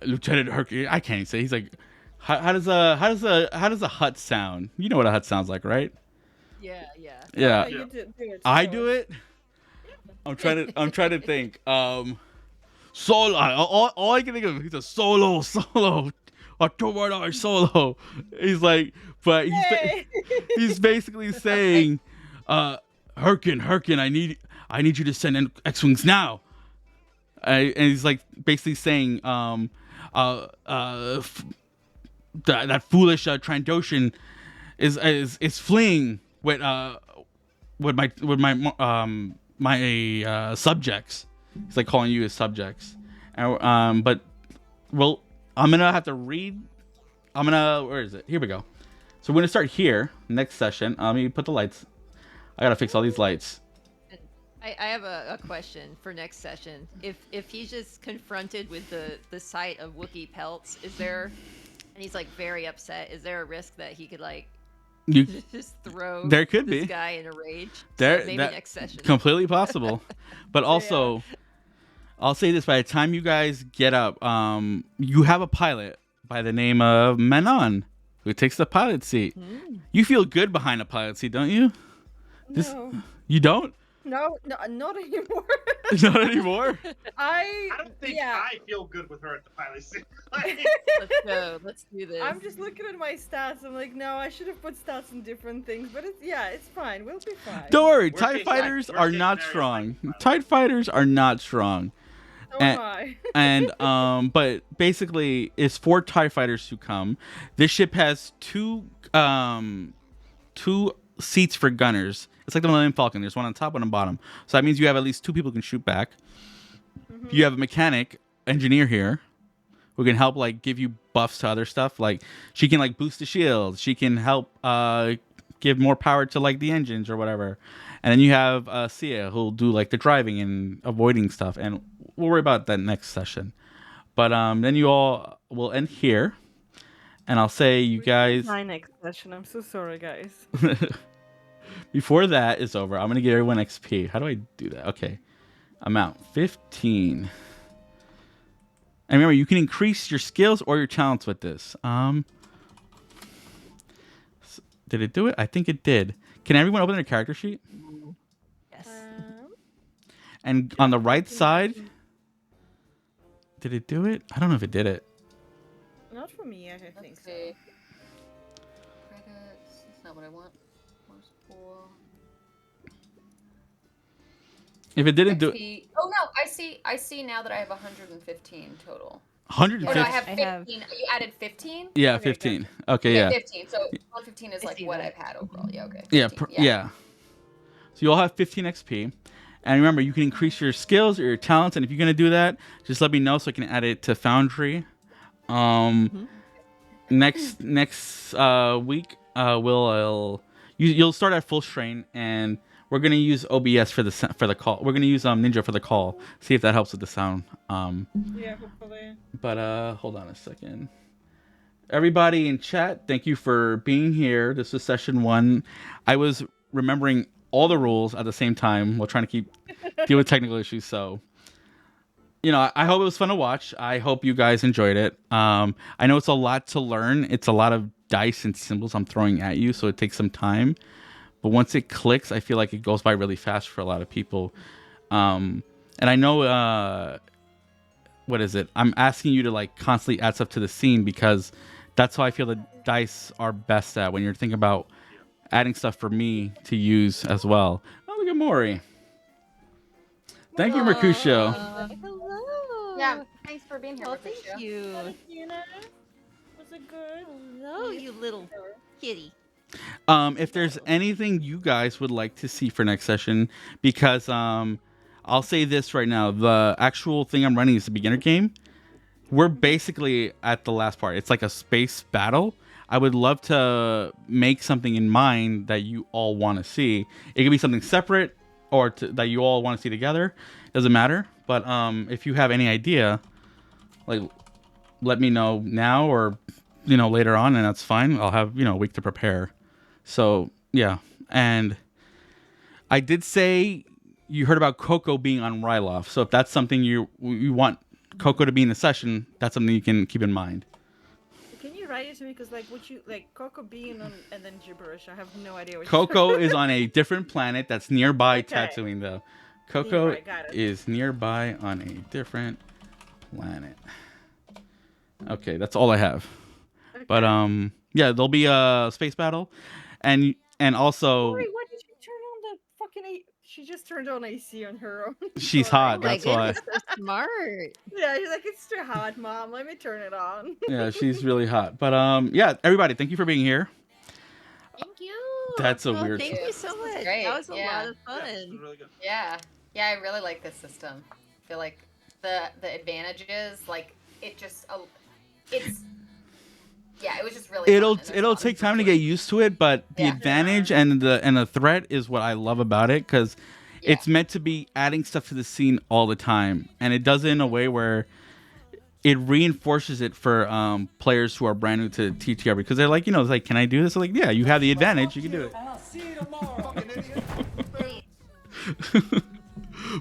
Lieutenant Hercules. I can't even say. He's like, how does a hut sound? You know what a hut sounds like, right? Yeah. You do it, I so do it. I'm trying to think. Solo. All I can think of. He's a solo. A $2 solo. He's like, but he's basically saying, Herkin, I need you to send in X-wings now. And he's like basically saying, that foolish Trandoshan is fleeing with my subjects. He's like calling you his subjects. But well, I'm gonna have to read. Where is it? Here we go. So we're gonna start here next session. Let me put the lights. I gotta fix all these lights. I have a question for next session. If he's just confronted with the sight of Wookiee pelts, and he's like very upset, is there a risk that he could like just throw there could this be guy in a rage? there So maybe next session. completely possible. But also, I'll say this: by the time you guys get up, you have a pilot by the name of Manon who takes the pilot seat. You feel good behind a pilot seat, don't you? No. You don't? No, not anymore. Not anymore? I don't think I feel good with her at the pilot seat. Let's go. Let's do this. I'm just looking at my stats. I'm like, no, I should have put stats in different things, but it's fine. We'll be fine. Don't worry, Worst TIE case- fighters worst are case not scenario, strong. pilot. TIE fighters are not strong. So am I. And but basically it's 4 TIE fighters who come. This ship has two seats for gunners. It's like the Millennium Falcon. There's one on top, one on bottom. So that means you have at least 2 people who can shoot back. You have a mechanic engineer here who can help like give you buffs to other stuff. Like she can like boost the shield. She can help give more power to like the engines or whatever. And then you have Sia, who'll do like the driving and avoiding stuff. And we'll worry about that next session. But then you all will end here. And I'll say you guys My next session. I'm so sorry, guys. before that is over, I'm gonna give everyone XP. How do I do that? Okay. Amount 15. And remember, you can increase your skills or your talents with this. Did it do it? I think it did. Can everyone open their character sheet? Yes. And on the right side, did it do it? I don't know if it did it. Not for me, I think Let's so. see. Credits. That's not what I want. Where's pool? If it didn't do it, XP. Oh no, I see now that I have 115 total. 150. Oh no, I have I 15. have- You added 15? Yeah, Okay, 15. Okay, yeah. 15. So 115 is I like see what that. I've had overall. Yeah, okay. Yeah, 15, yeah. So you all have 15 XP. And remember, you can increase your skills or your talents. And if you're going to do that, just let me know so I can add it to Foundry. Next week, you'll start at full strain, and we're gonna use OBS for the call. We're gonna use Ninja for the call. See if that helps with the sound. Yeah, hopefully. But hold on a second. Everybody in chat, thank you for being here. This is session 1. I was remembering all the rules at the same time while trying to deal with technical issues. So, I hope it was fun to watch. I hope you guys enjoyed it. I know it's a lot to learn. It's a lot of dice and symbols I'm throwing at you, so it takes some time. But once it clicks, I feel like it goes by really fast for a lot of people. And I know, what is it? I'm asking you to like constantly add stuff to the scene because that's how I feel the dice are best at when you're thinking about adding stuff for me to use as well. Oh, look at Maury. Thank you, Mercutio. Hello. Yeah, thanks for being here, Well, Patricia. thank you. Was it good? Hello, you little kitty. If there's anything you guys would like to see for next session, because I'll say this right now, the actual thing I'm running is the beginner game. We're basically at the last part. It's like a space battle. I would love to make something in mind that you all want to see. It could be something separate or that you all want to see together. Doesn't matter. But if you have any idea, like, let me know now or later on, and that's fine. I'll have a week to prepare. So yeah, and I did say you heard about Coco being on Ryloth. So if that's something you want Coco to be in the session, that's something you can keep in mind. Can you write it to me? Because would you Coco being on and then gibberish? I have no idea what. Coco is on a different planet that's nearby Okay. Tatooine, though. Coco Nearby, got it. is nearby on a different planet. Okay, that's all I have. Okay. But yeah, there'll be a space battle, and also Wait, why did she turn on the fucking? She just turned on AC on her own. she's Sorry. hot. Oh my That's why. goodness, so smart. Yeah, she's like, it's too hot, Mom. Let me turn it on. Yeah, she's really hot. But yeah, everybody, thank you for being here. Thank you. That's a Well, weird. thank you so This was much. great, That was a yeah. lot of Yeah, this was fun. really good. Yeah, I really like this system. I feel like the advantages, like it just, it's, yeah, it was just really. It'll fun, and there's a it'll lot of take time to support. get used to it, but the Yeah. advantage and the threat is what I love about it because Yeah. it's meant to be adding stuff to the scene all the time, and it does it in a way where it reinforces it for players who are brand new to TTR because they're like, it's like, can I do this? I'm like, yeah, you have the advantage, you can do it. I'll see you tomorrow, fucking idiot.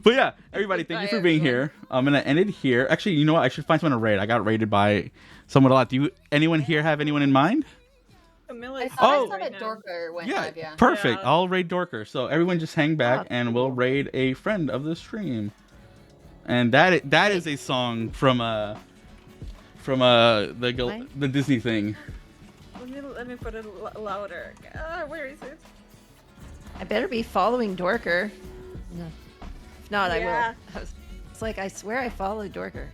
But yeah, everybody, thank you Bye, for being everyone. here. I'm gonna end it here. Actually, you know what? I should find someone to raid. I got raided by someone a lot. Do anyone here have anyone in mind? Camilla I is thought Oh. I saw that Dorker went Yeah, live, yeah. perfect. Yeah. I'll raid Dorker. So everyone just hang back Ah, and we'll cool. raid a friend of the stream. And that is a song from Mine? the Disney thing. Let me put it louder. Where is it? I better be following Dorker. No. If not, I Yeah. will. It's like, I swear I followed Dorker.